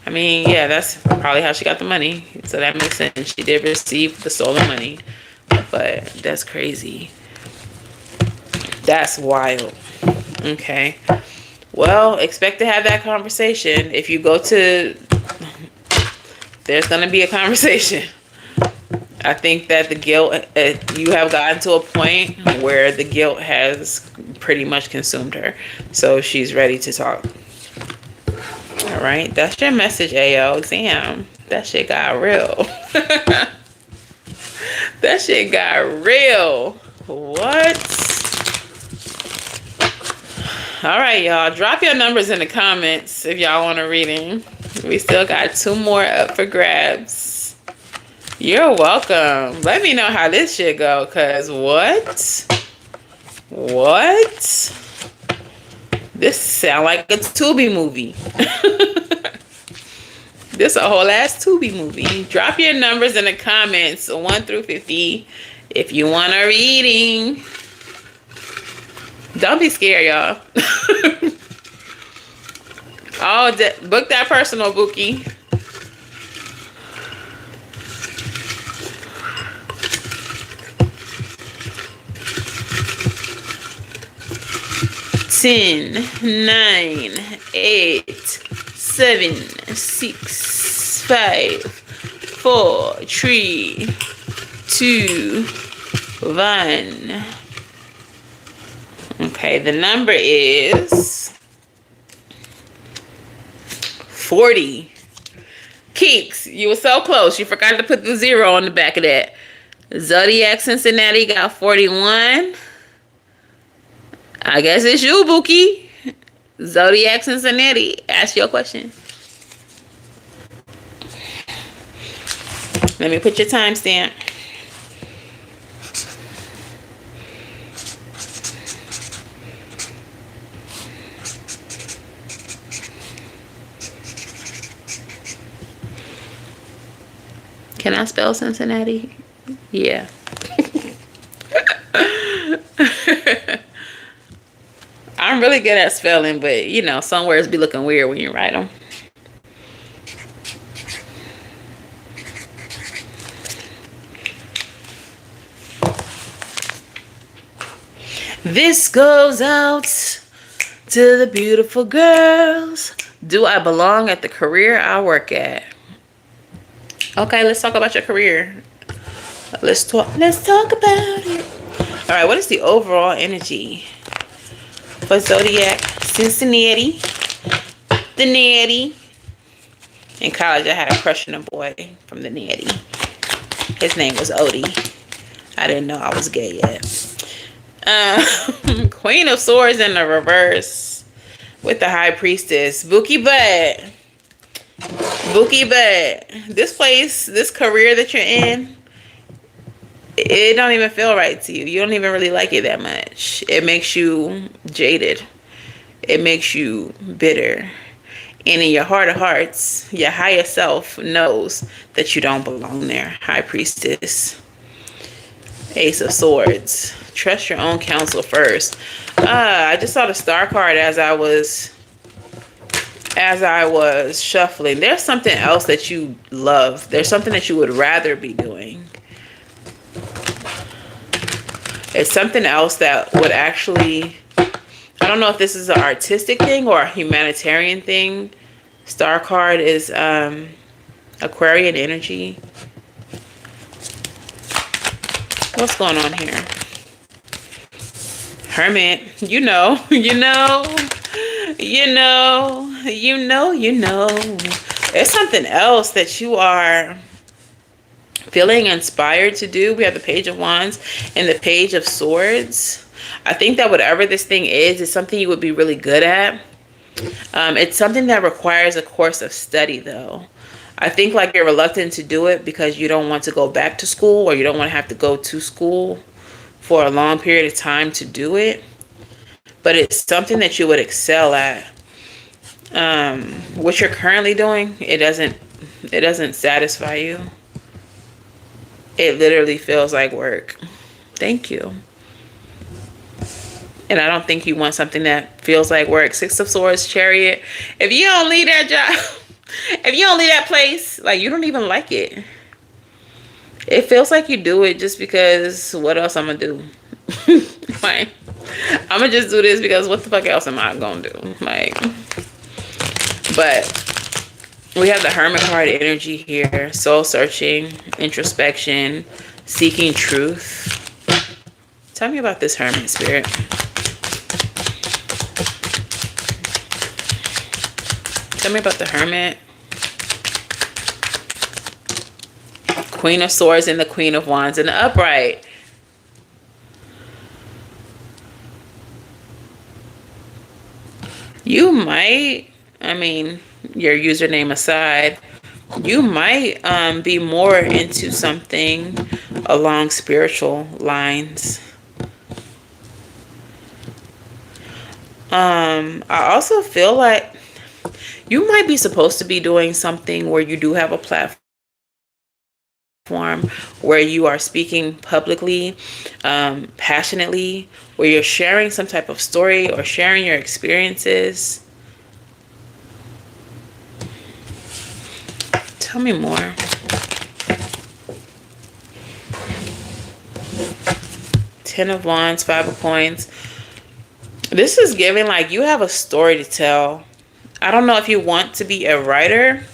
I mean, yeah, that's probably how she got the money. So that makes sense. She did receive the stolen money. But that's crazy. That's wild. Okay. Well, expect to have that conversation. If you go to, there's going to be a conversation. I think that the guilt, you have gotten to a point where the guilt has pretty much consumed her. So she's ready to talk. All right. That's your message, AO. Damn. That shit got real. That shit got real. What? All right, y'all. Drop your numbers in the comments if y'all want a reading. We still got 2 more up for grabs. You're welcome. Let me know how this shit go, because what? What? This sound like a Tubi movie. This a whole ass Tubi movie. Drop your numbers in the comments, 1 through 50, if you want a reading. Don't be scared, y'all. Oh, book that personal, Bookie. Ten, 9, 8, 7, 6, 5, 4, 3, 2, 1. Okay, the number is 40. Keeks, you were so close. You forgot to put the 0 on the back of that. Zodiac Cincinnati got 41. I guess it's you, Bookie. Zodiac Cincinnati, ask your question. Let me put your timestamp. Can I spell Cincinnati? Yeah. I'm really good at spelling, but you know, some words be looking weird when you write them. This goes out to the beautiful girls. Do I belong at the career I work at? Okay, let's talk about your career. Let's talk about it. All right, what is the overall energy for Zodiac Cincinnati? The Natty. In college, I had a crush on a boy from the Natty. His name was Odie. I didn't know I was gay yet. Queen of Swords in the reverse with the High Priestess. Bookie Butt. This place, this career that you're in, it don't even feel right to you. You don't even really like it that much. It makes you jaded. It makes you bitter. And in your heart of hearts, your higher self knows that you don't belong there. High Priestess. Ace of Swords. Trust your own counsel first. I just saw the star card as I was shuffling. There's something else that you love. There's something that you would rather be doing. It's something else that would actually, I don't know if this is an artistic thing or a humanitarian thing. Star card is Aquarian energy. What's going on here? Hermit, you know. There's something else that you are feeling inspired to do. We have the Page of Wands and the Page of Swords. I think that whatever this thing is something you would be really good at. It's something that requires a course of study, though. I think like you're reluctant to do it because you don't want to go back to school, or you don't want to have to go to school for a long period of time to do it. But it's something that you would excel at. What you're currently doing, it doesn't satisfy you. It literally feels like work. Thank you. And I don't think you want something that feels like work. Six of Swords, Chariot. If you don't leave that job, if you don't leave that place, like, you don't even like it. It feels like you do it just because what else I'm gonna do? Like, I'm gonna just do this because what the fuck else am I gonna do? Like, but we have the Hermit card energy here. Soul searching, introspection, seeking truth. Tell me about this Hermit, Spirit. Tell me about the Hermit. Queen of Swords and the Queen of Wands in the upright. You might, I mean, your username aside, you might be more into something along spiritual lines. I also feel like you might be supposed to be doing something where you do have a platform where you are speaking publicly, passionately, where you're sharing some type of story or sharing your experiences. Tell me more. Ten of Wands, Five of Coins. This is giving like you have a story to tell. I don't know if you want to be a writer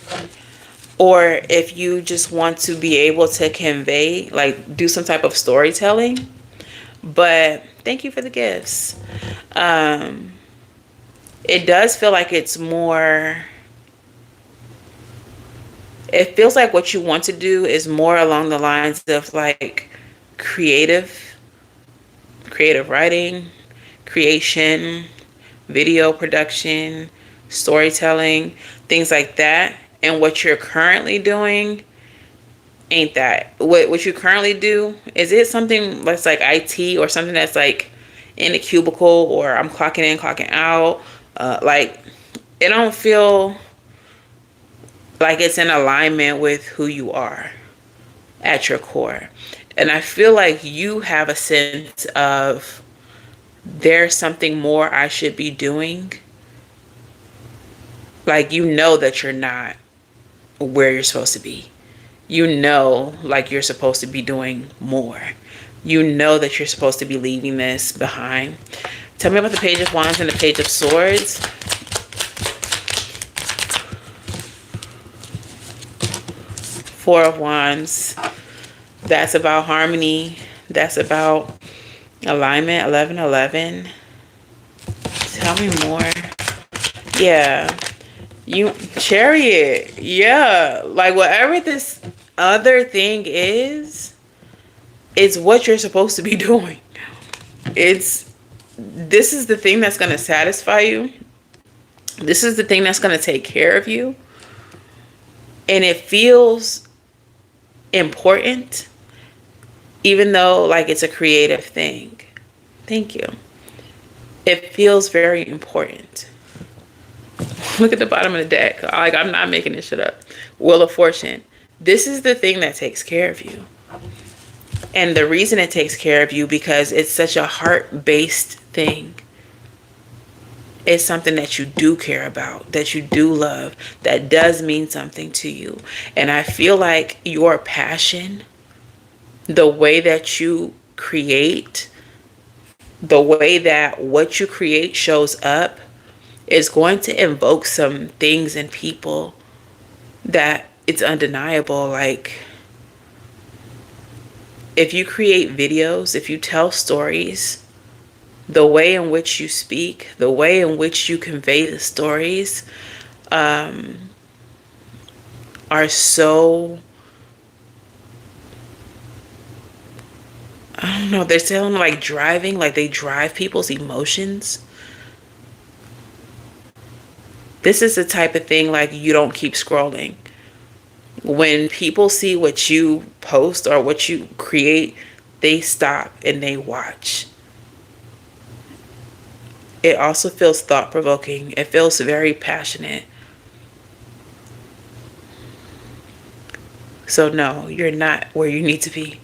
or if you just want to be able to convey, like do some type of storytelling. But thank you for the gifts. It does feel like it's more, it feels like what you want to do is more along the lines of like creative writing, creation, video production, storytelling, things like that. And what you're currently doing ain't that. What you currently do, is it something that's like IT or something that's like in a cubicle, or I'm clocking in, clocking out? Like, it don't feel like it's in alignment with who you are at your core. And I feel like you have a sense of there's something more I should be doing. Like, you know that you're not where you're supposed to be. You know, like, you're supposed to be doing more. You know that you're supposed to be leaving this behind. Tell me about the Page of Wands and the Page of Swords. Four of Wands. That's about harmony. That's about alignment. 1111. Tell me more. Yeah. You, Chariot. Yeah. Like, whatever this other thing is, it's what you're supposed to be doing. This is the thing that's going to satisfy you. This is the thing that's going to take care of you. And it feels important, even though like it's a creative thing. Thank you. It feels very important. Look at the bottom of the deck. Like, I'm not making this shit up. Wheel of Fortune. This is the thing that takes care of you. And the reason it takes care of you, because it's such a heart-based thing. It's something that you do care about, that you do love, that does mean something to you. And I feel like your passion, the way that you create, the way that what you create shows up, is going to invoke some things in people that it's undeniable. Like, if you create videos, if you tell stories, the way in which you speak, the way in which you convey the stories, are so, I don't know, they're sound like driving, like they drive people's emotions. This is the type of thing, like, you don't keep scrolling. When people see what you post or what you create, they stop and they watch. It also feels thought-provoking. It feels very passionate. So no, you're not where you need to be.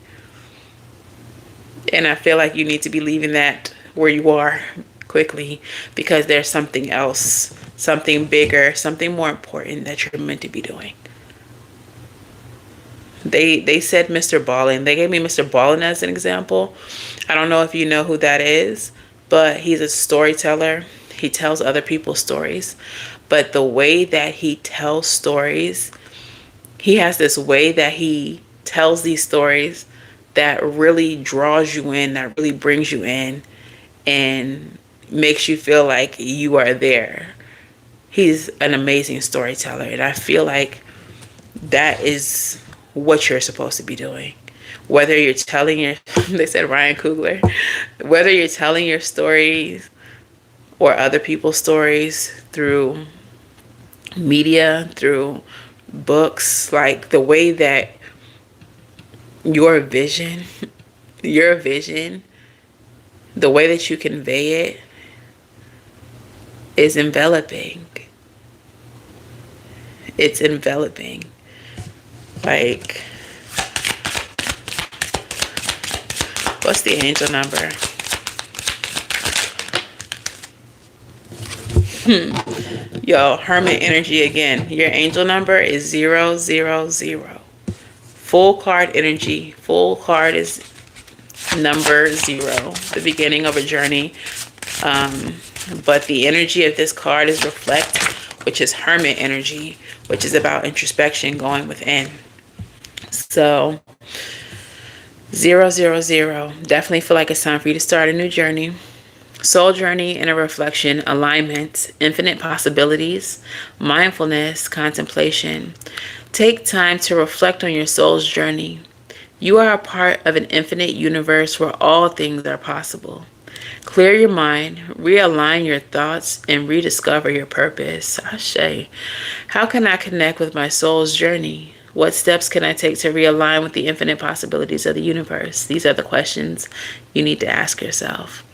And I feel like you need to be leaving that where you are quickly, because there's something else, something bigger, something more important that you're meant to be doing. They said Mr. Ballin. They gave me Mr. Ballin as an example. I don't know if you know who that is, but he's a storyteller. He tells other people's stories. But the way that he tells stories, he has this way that he tells these stories that really draws you in, that really brings you in and makes you feel like you are there. He's an amazing storyteller, and I feel like that is what you're supposed to be doing. Whether you're telling your, they said Ryan Coogler, whether you're telling your stories or other people's stories through media, through books, like the way that your vision, the way that you convey it is enveloping. It's enveloping. Like, what's the angel number? Yo, Hermit energy again. Your angel number is 000. Full card energy. Full card is number 0, the beginning of a journey. But the energy of this card is reflect, which is Hermit energy, which is about introspection, going within. So 000, definitely feel like it's time for you to start a new journey. Soul journey, inner reflection, alignment, infinite possibilities, mindfulness, contemplation. Take time to reflect on your soul's journey. You are a part of an infinite universe where all things are possible. Clear your mind, realign your thoughts, and rediscover your purpose. Ashe. How can I connect with my soul's journey? What steps can I take to realign with the infinite possibilities of the universe? These are the questions you need to ask yourself.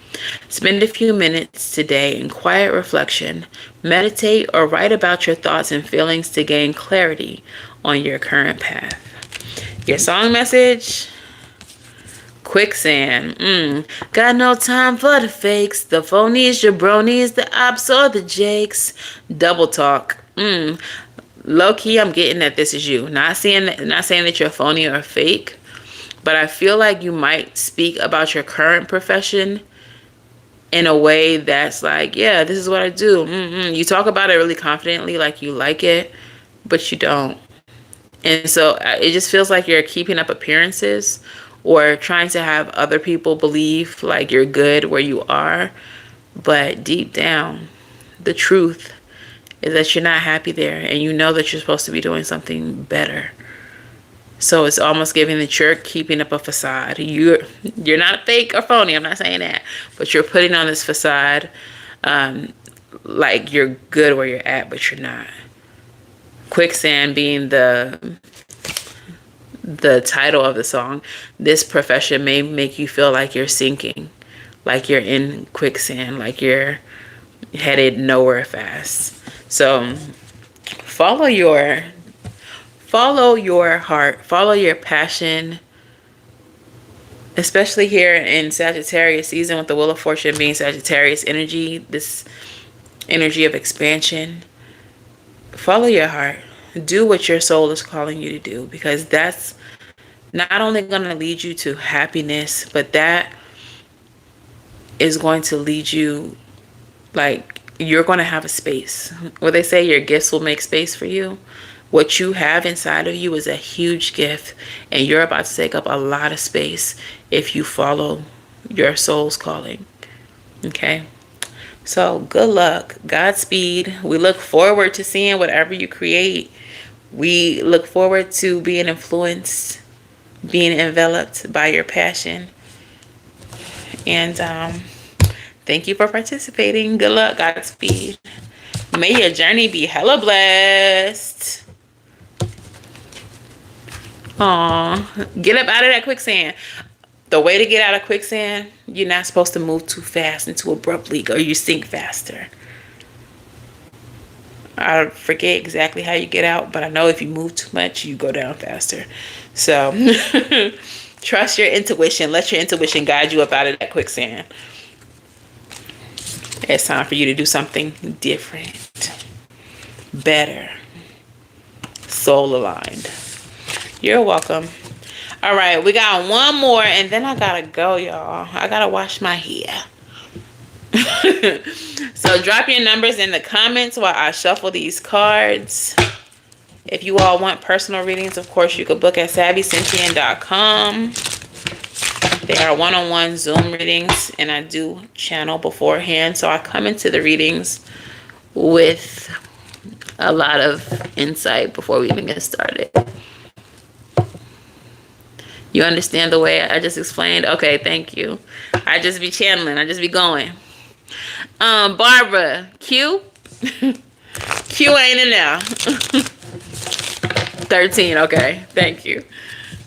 Spend a few minutes today in quiet reflection. Meditate or write about your thoughts and feelings to gain clarity on your current path. Your song message: quicksand. Got no time for the fakes, the phonies, jabronis, the ops, or the jakes. Double talk. Low key, I'm getting that this is you. Not saying that you're phony or fake, but I feel like you might speak about your current profession in a way that's like, yeah, this is what I do. You talk about it really confidently, like you like it, but you don't. And so it just feels like you're keeping up appearances or trying to have other people believe like you're good where you are. But deep down, the truth is that you're not happy there, and you know that you're supposed to be doing something better. So it's almost giving that you're keeping up a facade. You're not fake or phony. I'm not saying that, but you're putting on this facade, like you're good where you're at, but you're not. Quicksand being the title of the song. This profession may make you feel like you're sinking, like you're in quicksand, like you're headed nowhere fast. So follow your heart, follow your passion, especially here in Sagittarius season with the Wheel of Fortune being Sagittarius energy, this energy of expansion. Follow your heart. Do what your soul is calling you to do, because that's not only going to lead you to happiness, but that is going to lead you, like, you're going to have a space. What they say, your gifts will make space for you. What you have inside of you is a huge gift, and you're about to take up a lot of space if you follow your soul's calling. Okay? So good luck. Godspeed. We look forward to seeing whatever you create. We look forward to being influenced, being enveloped by your passion. And thank you for participating. Good luck. Godspeed. May your journey be hella blessed. Aw, get up out of that quicksand. The way to get out of quicksand, you're not supposed to move too fast and too abruptly, or you sink faster. I forget exactly how you get out, but I know if you move too much, you go down faster. So trust your intuition. Let your intuition guide you up out of that quicksand. It's time for you to do something different, better, soul aligned. You're welcome. All right, we got one more, and then I gotta go, y'all. I gotta wash my hair. So drop your numbers in the comments while I shuffle these cards. If you all want personal readings, of course, you could book at SavySentient.com. They are one-on-one Zoom readings, and I do channel beforehand. So I come into the readings with a lot of insight before we even get started. You understand the way I just explained? Okay, thank you. I just be channeling. I just be going. Barbara, Q? Q ain't in there. 13, okay. Thank you.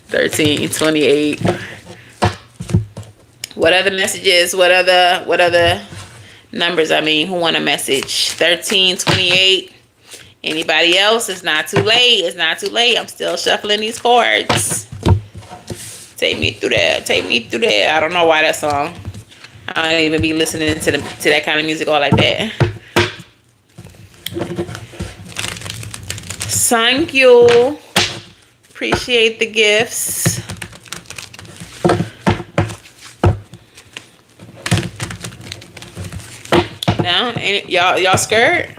13, 28. What other messages? What other numbers? I mean, who want a message? 13, 28. Anybody else? It's not too late. It's not too late. I'm still shuffling these cards. Take me through there. Take me through there. I don't know why that song. I don't even be listening to that kind of music all like that. Thank you. Appreciate the gifts. Now, y'all scared?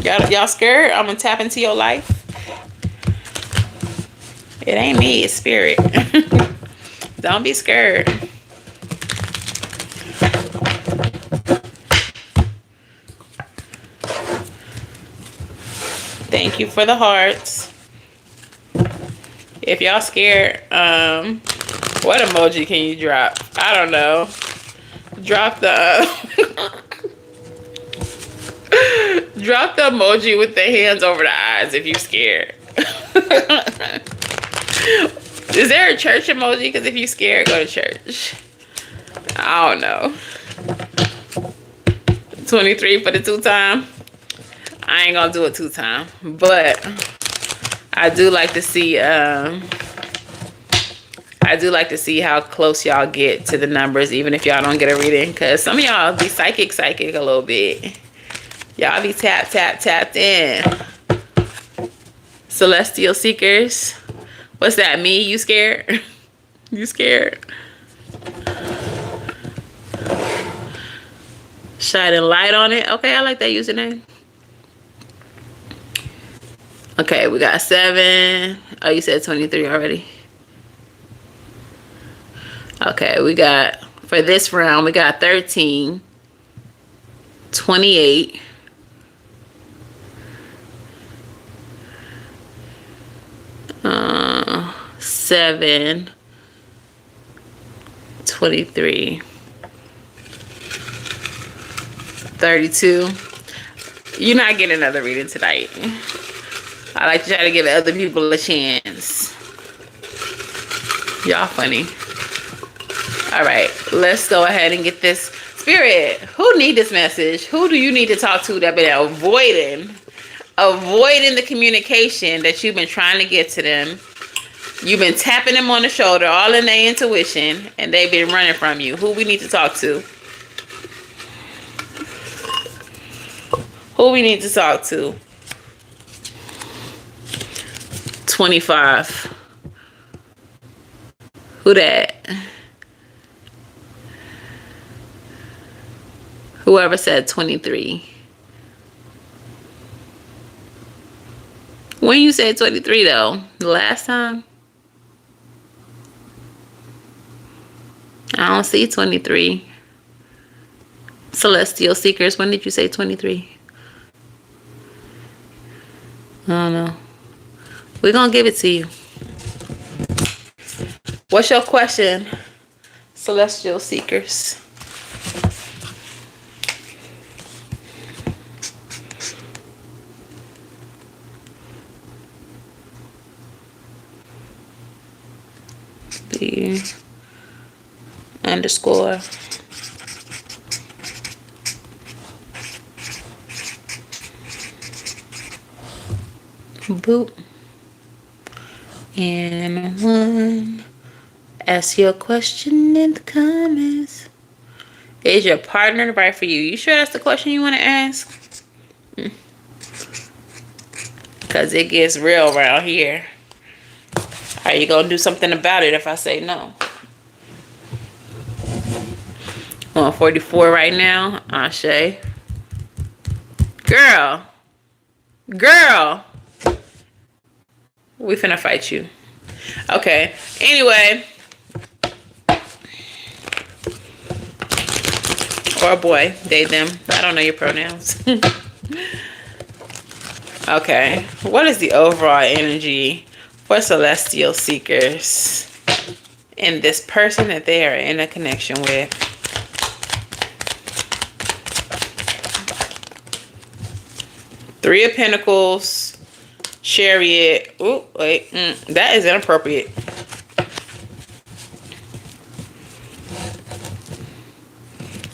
Y'all scared? I'm gonna tap into your life. It ain't me, it's spirit. Don't be scared. Thank you for the hearts. If y'all scared, what emoji can you drop? I don't know. Drop the drop the emoji with the hands over the eyes if you scared. Is there a church emoji? Because if you scared, go to church. I don't know. 23 for the 2-time. I ain't gonna do it 2-time, but I do like to see how close y'all get to the numbers, even if y'all don't get a reading, because some of y'all be psychic a little bit. Y'all be tapped in. Celestial Seekers. What's that, me? You scared? You scared? Shining light on it. Okay, I like that username. Okay, we got 7. Oh, you said 23 already. Okay, we got, for this round, we got 13, 28, 7, 23, 32. You're not getting another reading tonight. I like to try to give other people a chance. Y'all funny. All right, let's go ahead and get this. Spirit, who need this message? Who do you need to talk to that been avoiding the communication that you've been trying to get to them? You've been tapping them on the shoulder, all in their intuition, and they've been running from you. Who we need to talk to? Who we need to talk to? 25. Who that? Whoever said 23. When you said 23 though, the last time? I don't see 23. Celestial Seekers, when did you say 23? I don't know. We're gonna give it to you. What's your question, Celestial Seekers? The underscore. Boop. And 1. Ask your question in the comments. Is your partner right for you? You sure that's the question you want to ask? Because it gets real around here. Are you going to do something about it if I say no? 144 right now. Ashe. Girl. We finna fight you. Okay. Anyway. Or a boy. They, them. I don't know your pronouns. Okay. What is the overall energy for Celestial Seekers and this person that they are in a connection with? Three of Pentacles, Chariot. Oh, wait. That is inappropriate.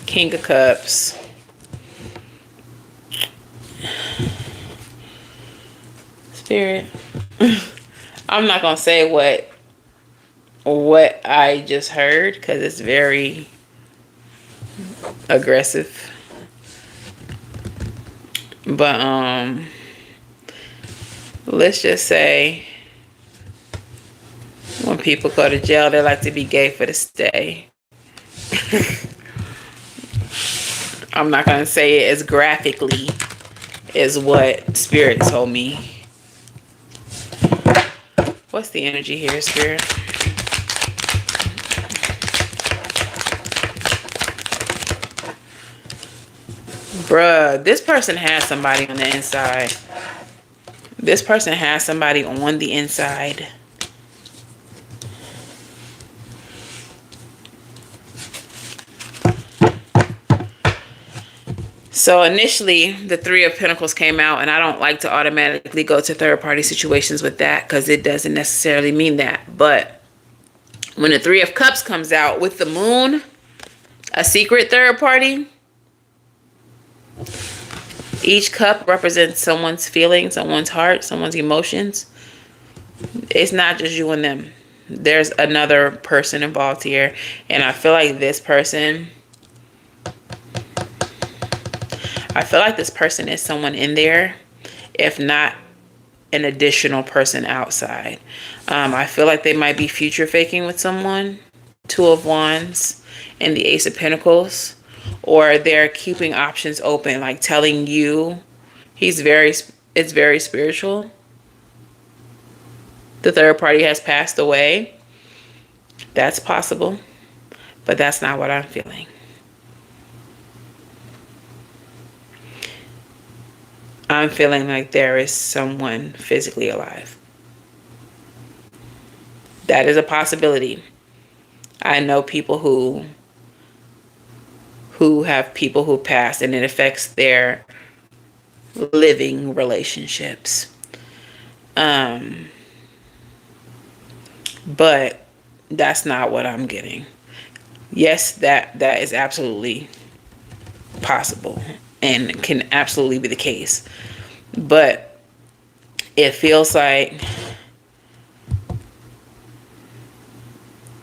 King of Cups. Spirit. I'm not going to say what I just heard because it's very aggressive. let's just say when people go to jail, they like to be gay for the stay. I'm not going to say it as graphically as what Spirit told me. What's the energy here, Spirit? Bruh, this person has somebody on the inside. This person has somebody on the inside. So initially, the Three of Pentacles came out, and I don't like to automatically go to third-party situations with that because it doesn't necessarily mean that. But when the Three of Cups comes out with the Moon, a secret third party, each cup represents someone's feelings, someone's heart, someone's emotions. It's not just you and them. There's another person involved here, and I feel like this person... I feel like this person is someone in there, if not an additional person outside. I feel like they might be future faking with someone. Two of Wands and the Ace of Pentacles. Or they're keeping options open, like telling you it's very spiritual. The third party has passed away. That's possible, but that's not what I'm feeling. I'm feeling like there is someone physically alive. That is a possibility. I know people who have people who passed, and it affects their living relationships. But that's not what I'm getting. Yes, that is absolutely possible and can absolutely be the case. But it feels like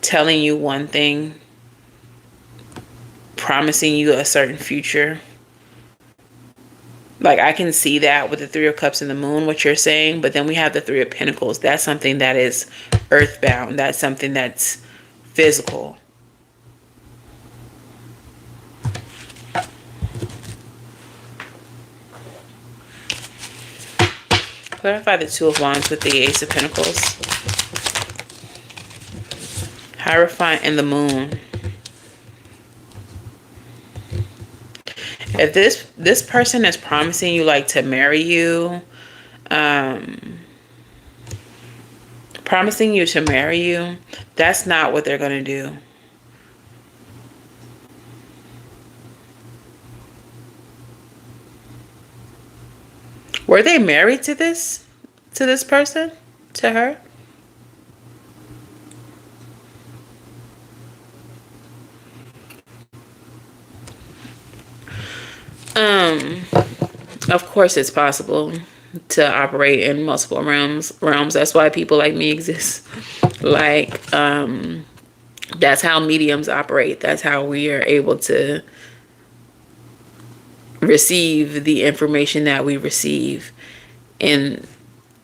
telling you one thing, promising you a certain future. Like, I can see that with the Three of Cups and the Moon, what you're saying. But then we have the Three of Pentacles. That's something that is earthbound. That's something that's physical. Clarify the Two of Wands with the Ace of Pentacles. Hierophant and the Moon. If this person is promising you, like, to marry you, promising you to marry you, that's not what they're going to do. Were they married to this person? To her? Of course it's possible to operate in multiple realms. That's why people like me exist. Like, that's how mediums operate. That's how we are able to receive the information that we receive. And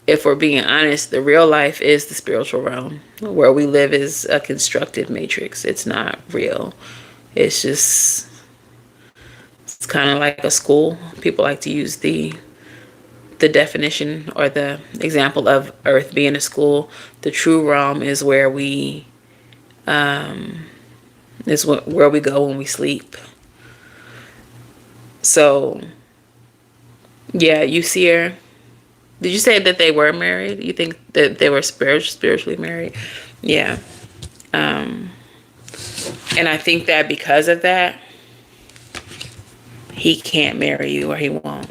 if we're being honest, the real life is the spiritual realm. Where we live is a constructed matrix. It's not real. It's just... it's kind of like a school. People like to use the definition or the example of Earth being a school. The true realm is where we where we go when we sleep. So, yeah, you see her. Did you say that they were married? You think that they were spiritually married? Yeah. And I think that because of that, he can't marry you, or he won't.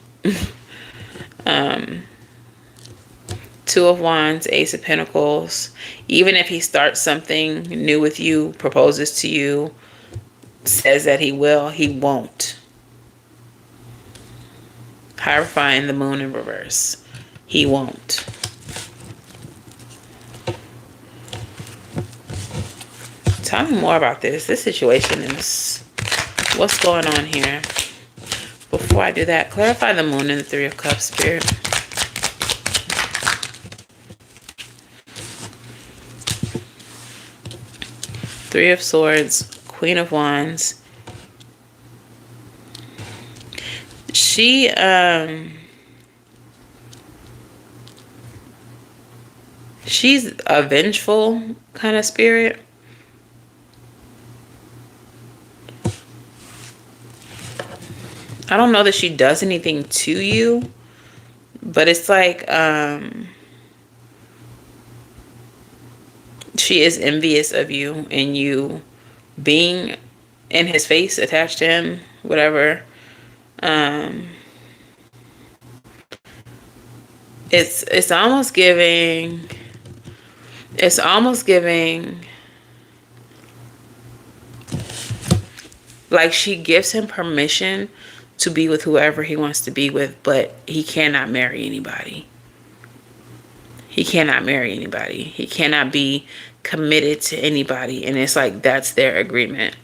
Two of Wands, Ace of Pentacles. Even if he starts something new with you, proposes to you, says that he will, he won't. Hierophant, the Moon in reverse. He won't. Tell me more about this. This situation is... what's going on here? Before I do that, clarify the Moon and the Three of Cups, Spirit. Three of Swords, Queen of Wands. She's a vengeful kind of spirit. I don't know that she does anything to you, but it's like she is envious of you and you being in his face, attached to him, whatever. It's almost giving like she gives him permission to be with whoever he wants to be with, but he cannot marry anybody. He cannot marry anybody. He cannot be committed to anybody. And it's like, that's their agreement.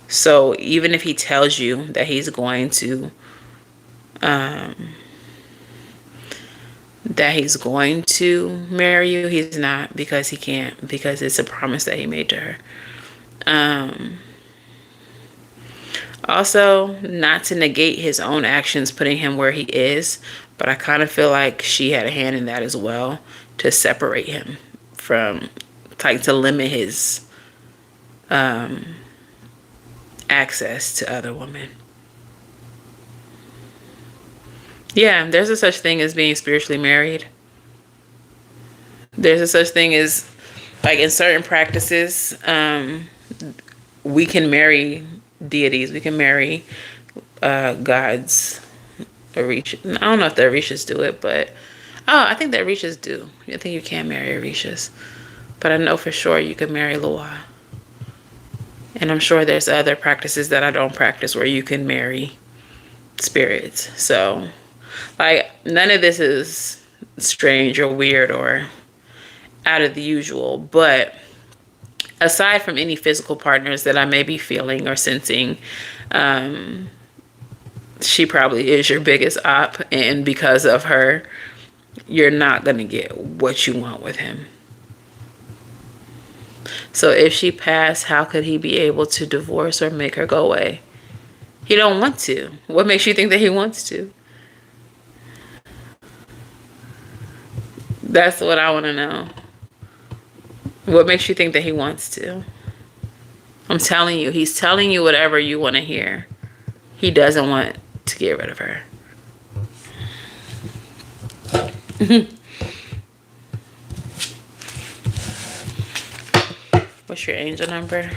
So even if he tells you that he's going to, marry you, he's not, because he can't, because it's a promise that he made to her. Also, not to negate his own actions, putting him where he is, but I kind of feel like she had a hand in that as well, to separate him from, like, to limit his access to other women. Yeah, there's a such thing as being spiritually married. There's a such thing as, like, in certain practices, we can marry deities. We can marry gods. Orishas. I don't know if the Orishas do it, but I think the Orishas do. I think you can marry Orishas, but I know for sure you can marry Loa. And I'm sure there's other practices that I don't practice where you can marry spirits. So, like, none of this is strange or weird or out of the usual, but aside from any physical partners that I may be feeling or sensing, she probably is your biggest op, and because of her, you're not going to get what you want with him. So if she passed, how could he be able to divorce or make her go away? He don't want to. What makes you think that he wants to? That's what I want to know. What makes you think that he wants to? I'm telling you, he's telling you whatever you want to hear. He doesn't want to get rid of her. What's your angel number?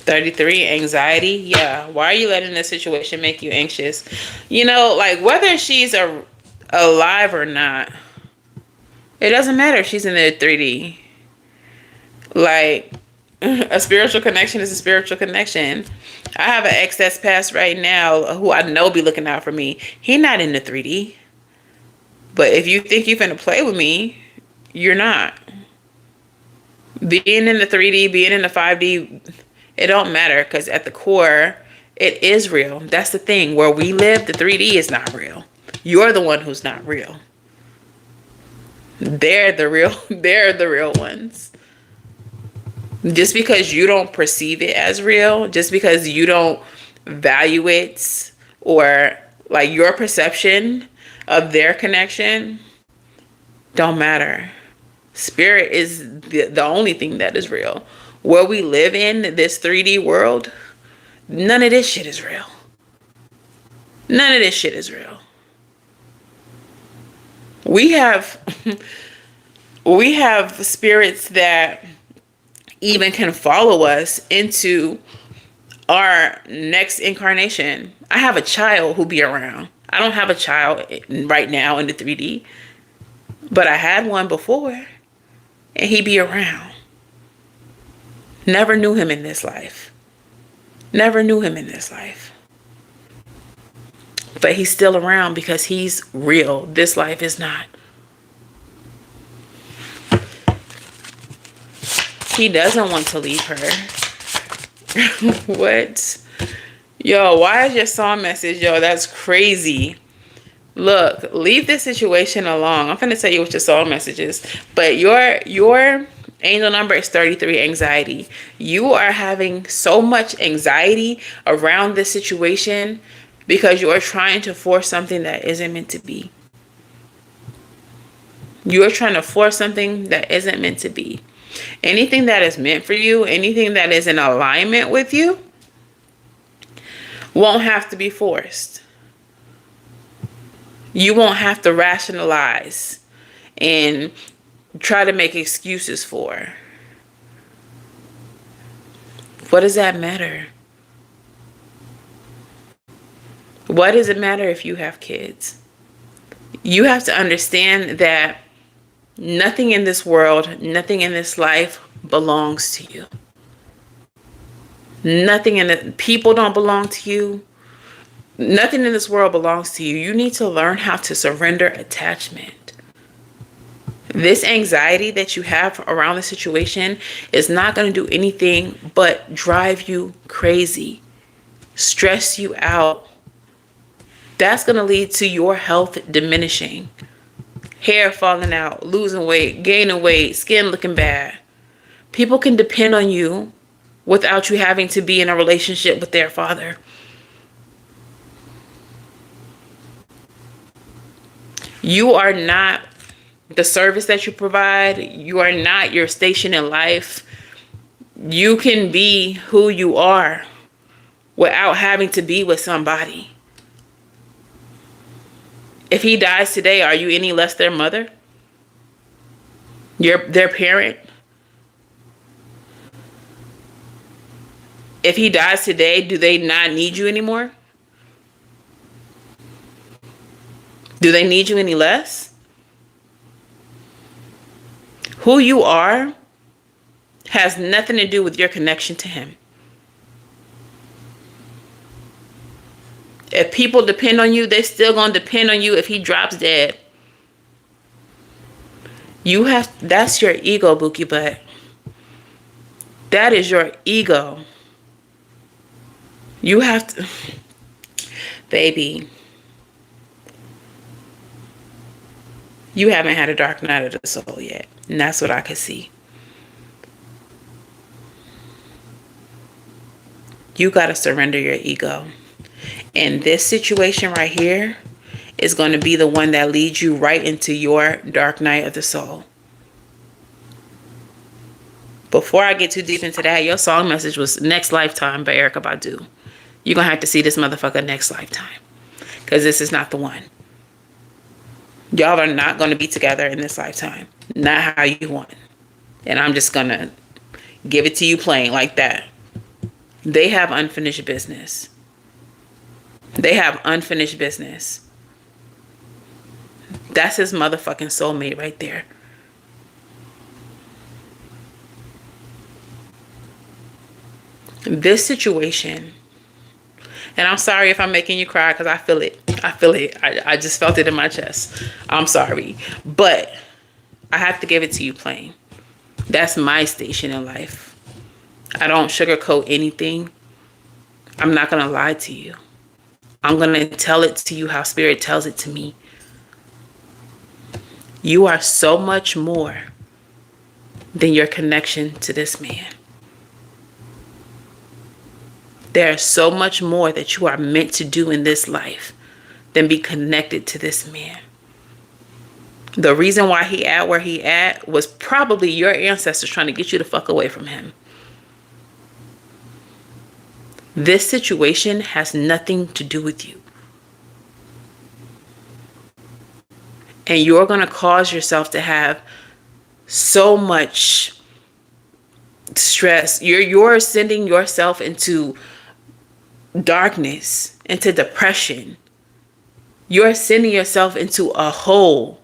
33, anxiety. Yeah. Why are you letting this situation make you anxious? You know, like, whether she's alive or not, it doesn't matter if she's in the 3D. Like, a spiritual connection is a spiritual connection. I have an ex that's passed right now who I know be looking out for me. He not in the 3D. But if you think you're finna play with me, you're not. Being in the 3D, being in the 5D, it don't matter, because at the core, it is real. That's the thing. Where we live, the 3D is not real. You're the one who's not real. They're the real ones. Just because you don't perceive it as real, just because you don't value it, or like your perception of their connection, don't matter. Spirit is the only thing that is real. Where we live in this 3D world, none of this shit is real. None of this shit is real. We have spirits that even can follow us into our next incarnation. I have a child who be around. I don't have a child right now in the 3D, but I had one before, and he be around. Never knew him in this life. Never knew him in this life. But he's still around because he's real. This life is not. He doesn't want to leave her. What? Yo, why is your song message? Yo, that's crazy. Look, leave this situation alone. I'm finna tell you what your soul message is. But your angel number is 33, anxiety. You are having so much anxiety around this situation because you are trying to force something that isn't meant to be. You are trying to force something that isn't meant to be. Anything that is meant for you, anything that is in alignment with you, won't have to be forced. You won't have to rationalize and try to make excuses for. What does that matter? What does it matter if you have kids? You have to understand that nothing in this world, nothing in this life belongs to you. Nothing in it, people don't belong to you. Nothing in this world belongs to you. You need to learn how to surrender attachment. This anxiety that you have around the situation is not going to do anything but drive you crazy, stress you out. That's going to lead to your health diminishing, hair falling out, losing weight, gaining weight, skin looking bad. People can depend on you without you having to be in a relationship with their father. You are not the service that you provide. You are not your station in life. You can be who you are without having to be with somebody. If he dies today, are you any less their mother? Their parent? If he dies today, do they not need you anymore? Do they need you any less? Who you are has nothing to do with your connection to him. If people depend on you, they're still going to depend on you if he drops dead. That's your ego, Bookie Butt. That is your ego. You have to, baby, you haven't had a dark night of the soul yet. And that's what I could see. You got to surrender your ego. And this situation right here is going to be the one that leads you right into your dark night of the soul. Before I get too deep into that, your song message was Next Lifetime by Erykah Badu. You're going to have to see this motherfucker next lifetime. Because this is not the one. Y'all are not going to be together in this lifetime. Not how you want. And I'm just going to give it to you plain like that. They have unfinished business. They have unfinished business. That's his motherfucking soulmate right there. This situation, and I'm sorry if I'm making you cry because I feel it. I feel it. I just felt it in my chest. I'm sorry. But I have to give it to you plain. That's my station in life. I don't sugarcoat anything. I'm not going to lie to you. I'm going to tell it to you how Spirit tells it to me. You are so much more than your connection to this man. There's so much more that you are meant to do in this life than be connected to this man. The reason why he at where he at was probably your ancestors trying to get you the fuck away from him. This situation has nothing to do with you. And you're going to cause yourself to have so much stress. You're sending yourself into darkness, into depression. You're sending yourself into a hole.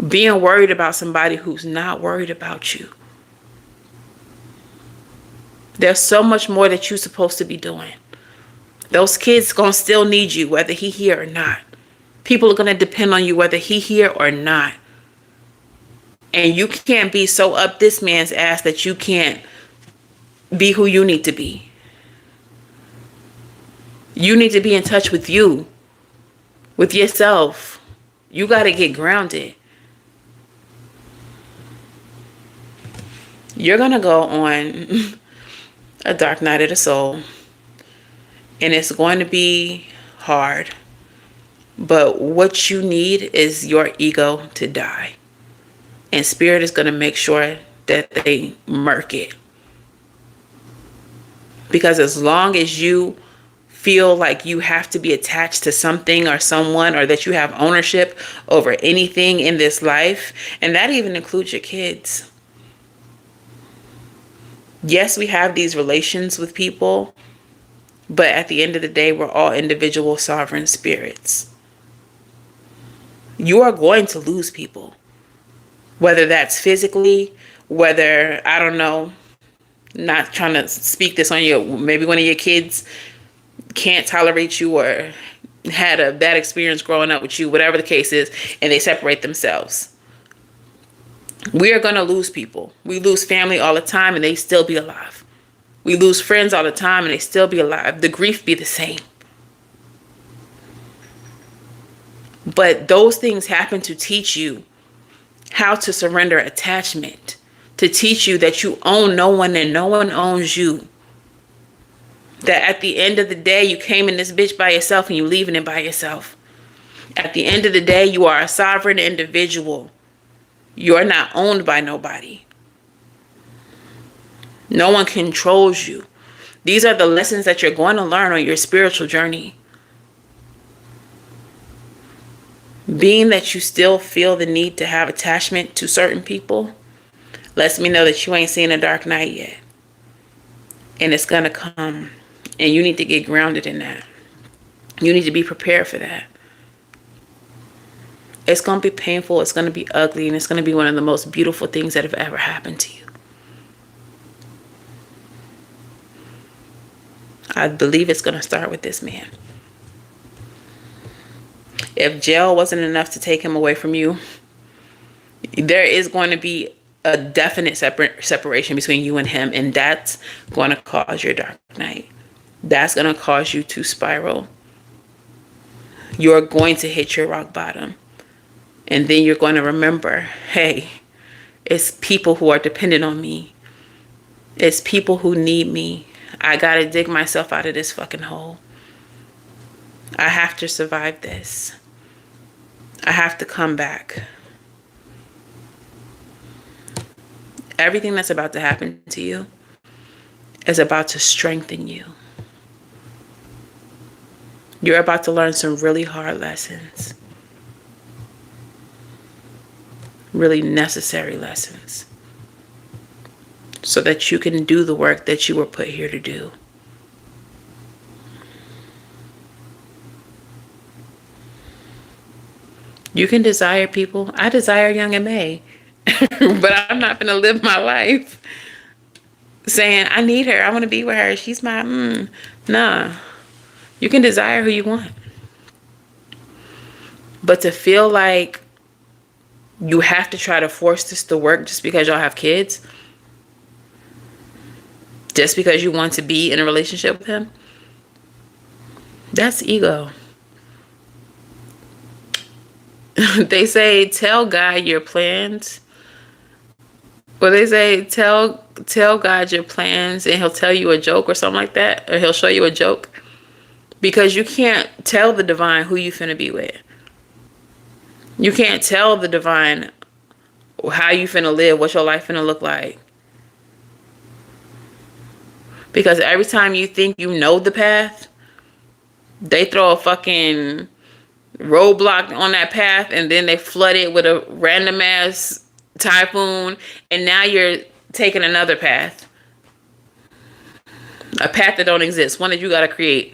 Being worried about somebody who's not worried about you. There's so much more that you're supposed to be doing. Those kids gonna still need you whether he here or not. People are gonna depend on you whether he here or not. And you can't be so up this man's ass that you can't be who you need to be. You need to be in touch with you, with yourself. You got to get grounded. You're going to go on a dark night of the soul, and it's going to be hard. But what you need is your ego to die. And Spirit is going to make sure that they murk it. Because as long as you feel like you have to be attached to something or someone, or that you have ownership over anything in this life, and that even includes your kids. Yes, we have these relations with people, but at the end of the day, we're all individual sovereign spirits. You are going to lose people. Whether that's physically, whether, I don't know, not trying to speak this on you, maybe one of your kids can't tolerate you or had a bad experience growing up with you, whatever the case is, and they separate themselves. We are going to lose people. We lose family all the time and they still be alive. We lose friends all the time and they still be alive. The grief be the same. But those things happen to teach you how to surrender attachment, to teach you that you own no one and no one owns you. That at the end of the day, you came in this bitch by yourself and you're leaving it by yourself. At the end of the day, you are a sovereign individual. You're not owned by nobody. No one controls you. These are the lessons that you're going to learn on your spiritual journey. Being that you still feel the need to have attachment to certain people lets me know that you ain't seen a dark night yet. And it's going to come. And you need to get grounded in that. You need to be prepared for that. It's going to be painful. It's going to be ugly. And it's going to be one of the most beautiful things that have ever happened to you. I believe it's going to start with this man. If jail wasn't enough to take him away from you, there is going to be a definite separation between you and him. And that's going to cause your dark night. That's going to cause you to spiral. You're going to hit your rock bottom. And then you're going to remember, hey, it's people who are dependent on me. It's people who need me. I got to dig myself out of this fucking hole. I have to survive this. I have to come back. Everything that's about to happen to you is about to strengthen you. You're about to learn some really hard lessons. Really necessary lessons. So that you can do the work that you were put here to do. You can desire people. I desire Young and May. But I'm not going to live my life saying, I need her. I want to be with her. She's my, nah. You can desire who you want. But to feel like you have to try to force this to work just because y'all have kids, just because you want to be in a relationship with him, that's ego. They say, tell God your plans. Well, they say, tell God your plans and he'll tell you a joke or something like that. Or he'll show you a joke. Because you can't tell the divine who you finna be with. You can't tell the divine how you finna live, what your life finna look like. Because every time you think you know the path, they throw a fucking roadblock on that path and then they flood it with a random ass typhoon and now you're taking another path. A path that don't exist. One that you gotta create.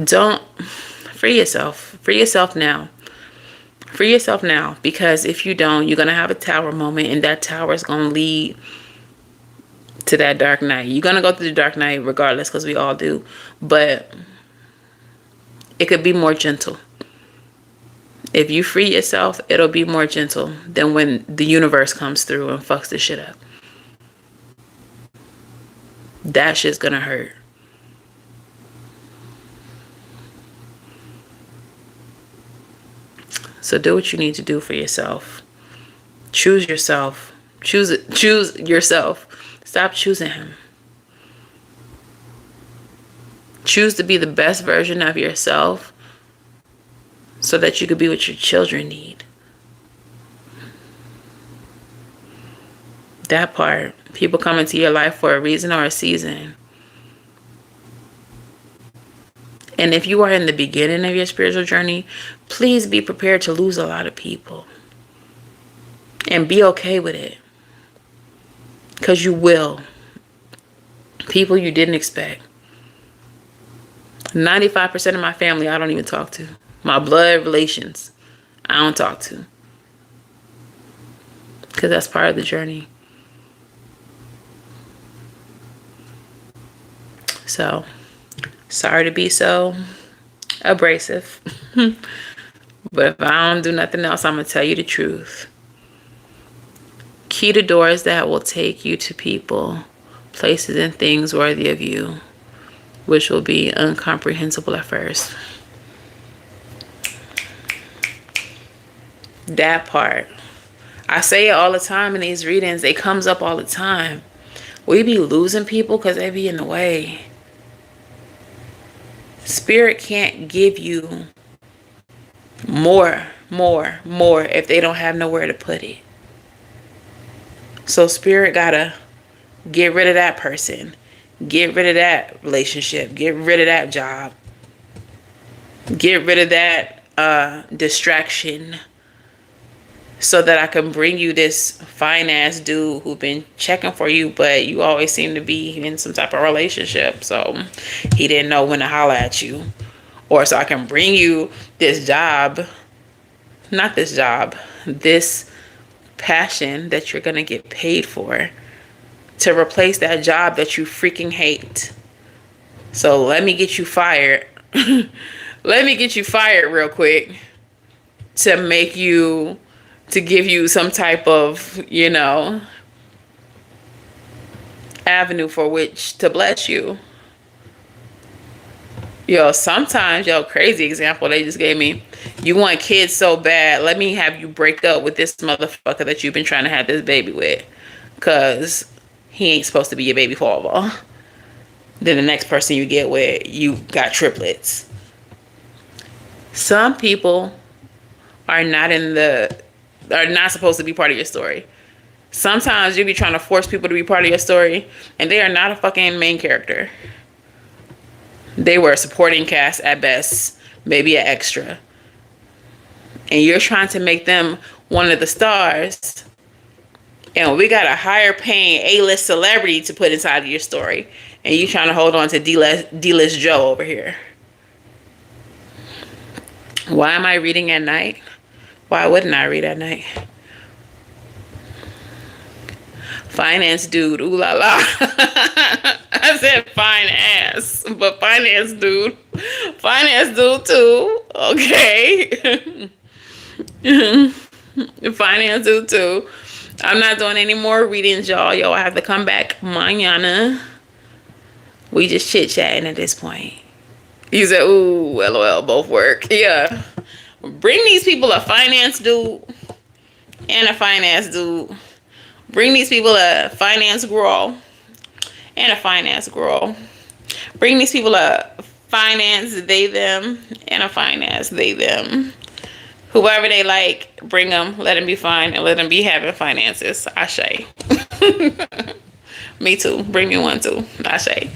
Don't free yourself. Free yourself now. Free yourself now, because if you don't, you're going to have a tower moment and that tower is going to lead to that dark night. You're going to go through the dark night regardless, because we all do. But it could be more gentle. If you free yourself, it'll be more gentle than when the universe comes through and fucks this shit up. that shit's gonna hurt. So do what you need to do for yourself. Choose yourself. Choose it. Choose yourself. Stop choosing him. Choose to be the best version of yourself so that you could be what your children need. That part. People come into your life for a reason or a season. And if you are in the beginning of your spiritual journey, please be prepared to lose a lot of people. And be okay with it. Because you will. People you didn't expect. 95% of my family I don't even talk to. My blood relations I don't talk to. Because that's part of the journey. So, sorry to be so abrasive. But if I don't do nothing else, I'm going to tell you the truth. Key to doors that will take you to people, places, and things worthy of you, which will be incomprehensible at first. That part. I say it all the time in these readings. It comes up all the time. We be losing people because they be in the way. Spirit can't give you more if they don't have nowhere to put it. So Spirit gotta get rid of that person. Get rid of that relationship. Get rid of that job. Get rid of that distraction. So that I can bring you this fine-ass dude who been checking for you, but you always seem to be in some type of relationship. So he didn't know when to holler at you. Or so I can bring you this job. Not this job. This passion that you're going to get paid for. To replace that job that you freaking hate. So let me get you fired. Let me get you fired real quick. To give you some type of, avenue for which to bless you. Sometimes, crazy example they just gave me. You want kids so bad, let me have you break up with this motherfucker that you've been trying to have this baby with. Because he ain't supposed to be your baby father. Then the next person you get with, you got triplets. Some people are not supposed to be part of your story. Sometimes you be trying to force people to be part of your story, and they are not a fucking main character. They were a supporting cast at best, maybe an extra. And you're trying to make them one of the stars. And we got a higher paying A-list celebrity to put inside of your story. And you trying to hold on to D-list Joe over here. Why am I reading at night? Why wouldn't I read at night? Finance dude, ooh la la. I said fine ass, but finance dude. Finance dude too, okay. Finance dude too. I'm not doing any more readings, y'all. I have to come back mañana. We just chit-chatting at this point. You said, ooh, LOL, both work. Yeah. Bring these people a finance dude and a finance dude. Bring these people a finance girl and a finance girl. Bring these people a finance they them and a finance they them. Whoever they like, bring them. Let them be fine and let them be having finances. Ashe. Me too. Bring me one too. Ashe.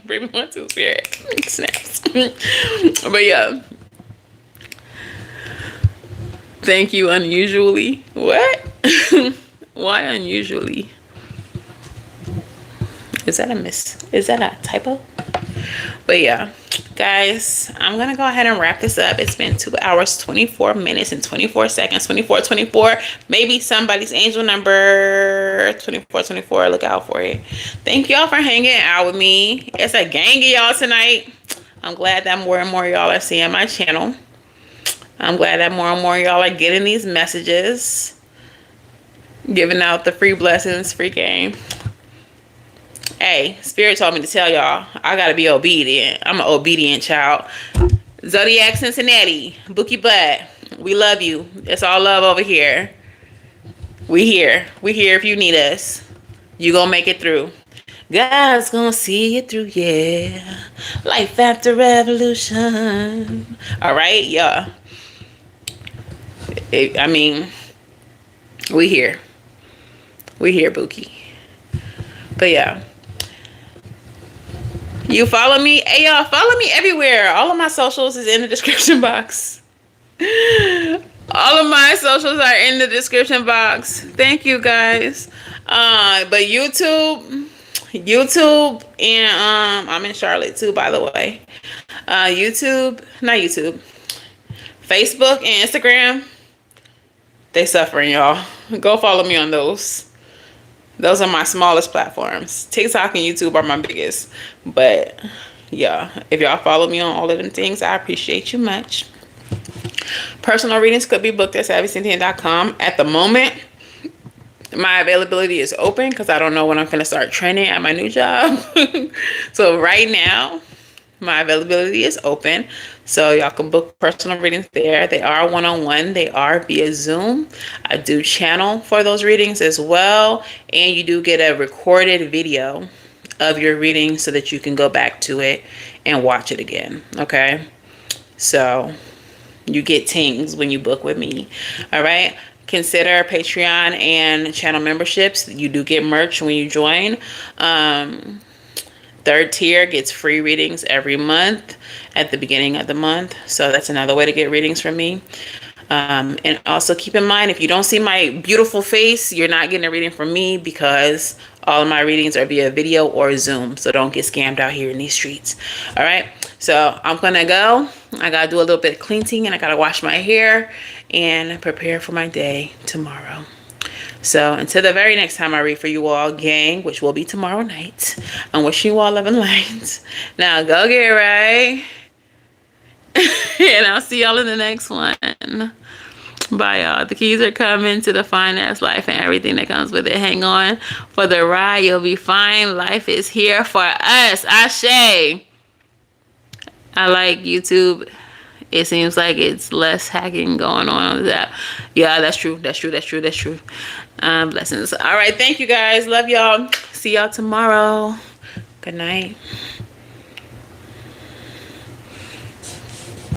Bring me one too, Spirit. Snaps. But yeah. Thank you unusually. What? Why unusually? Is that a typo? But yeah, guys, I'm gonna go ahead and wrap this up. It's been 2 hours, 24 minutes, and 24 seconds. 24. Maybe somebody's angel number 24. Look out for it. Thank y'all for hanging out with me. It's a gang of y'all tonight. I'm glad that more and more y'all are seeing my channel. I'm glad that more and more y'all are getting these messages, giving out the free blessings, free game. Hey, Spirit told me to tell y'all, I gotta be obedient. I'm an obedient child. Zodiac Cincinnati, Bookie Butt, we love you. It's all love over here. We here. We here if you need us. You gonna make it through. God's gonna see you through, yeah. Life after revolution. All right, yeah. I mean, we here. We here, Bookie. But yeah. You follow me? Hey, y'all, follow me everywhere. All of my socials is in the description box. All of my socials are in the description box. Thank you, guys. But YouTube, and I'm in Charlotte too, by the way. Facebook and Instagram, they suffering, y'all. Go follow me on those. Those are my smallest platforms. TikTok and YouTube are my biggest. But yeah, if y'all follow me on all of them things, I appreciate you much. Personal readings could be booked at SavyCynthia.com. At the moment, my availability is open because I don't know when I'm going to start training at my new job. So right now, my availability is open. So y'all can book personal readings there. They are one-on-one. They are via Zoom. I do channel for those readings as well. And you do get a recorded video of your reading so that you can go back to it and watch it again. Okay? So you get tings when you book with me. All right? Consider Patreon and channel memberships. You do get merch when you join. Third tier gets free readings every month at the beginning of the month. So that's another way to get readings from me. And also keep in mind, if you don't see my beautiful face, you're not getting a reading from me because all of my readings are via video or Zoom. So don't get scammed out here in these streets. All right. So I'm going to go. I got to do a little bit of cleansing and I got to wash my hair and prepare for my day tomorrow. So until the very next time I read for you all, gang, which will be tomorrow night, I'm wishing you all love and light. Now go get it right. And I'll see y'all in the next one. Bye, y'all. The keys are coming to the fine-ass life and everything that comes with it. Hang on for the ride. You'll be fine. Life is here for us. Ashe. I like YouTube. It seems like it's less hacking going on with that. Yeah, that's true. That's true. That's true. That's true. Blessings. All right. Thank you, guys. Love y'all. See y'all tomorrow. Good night.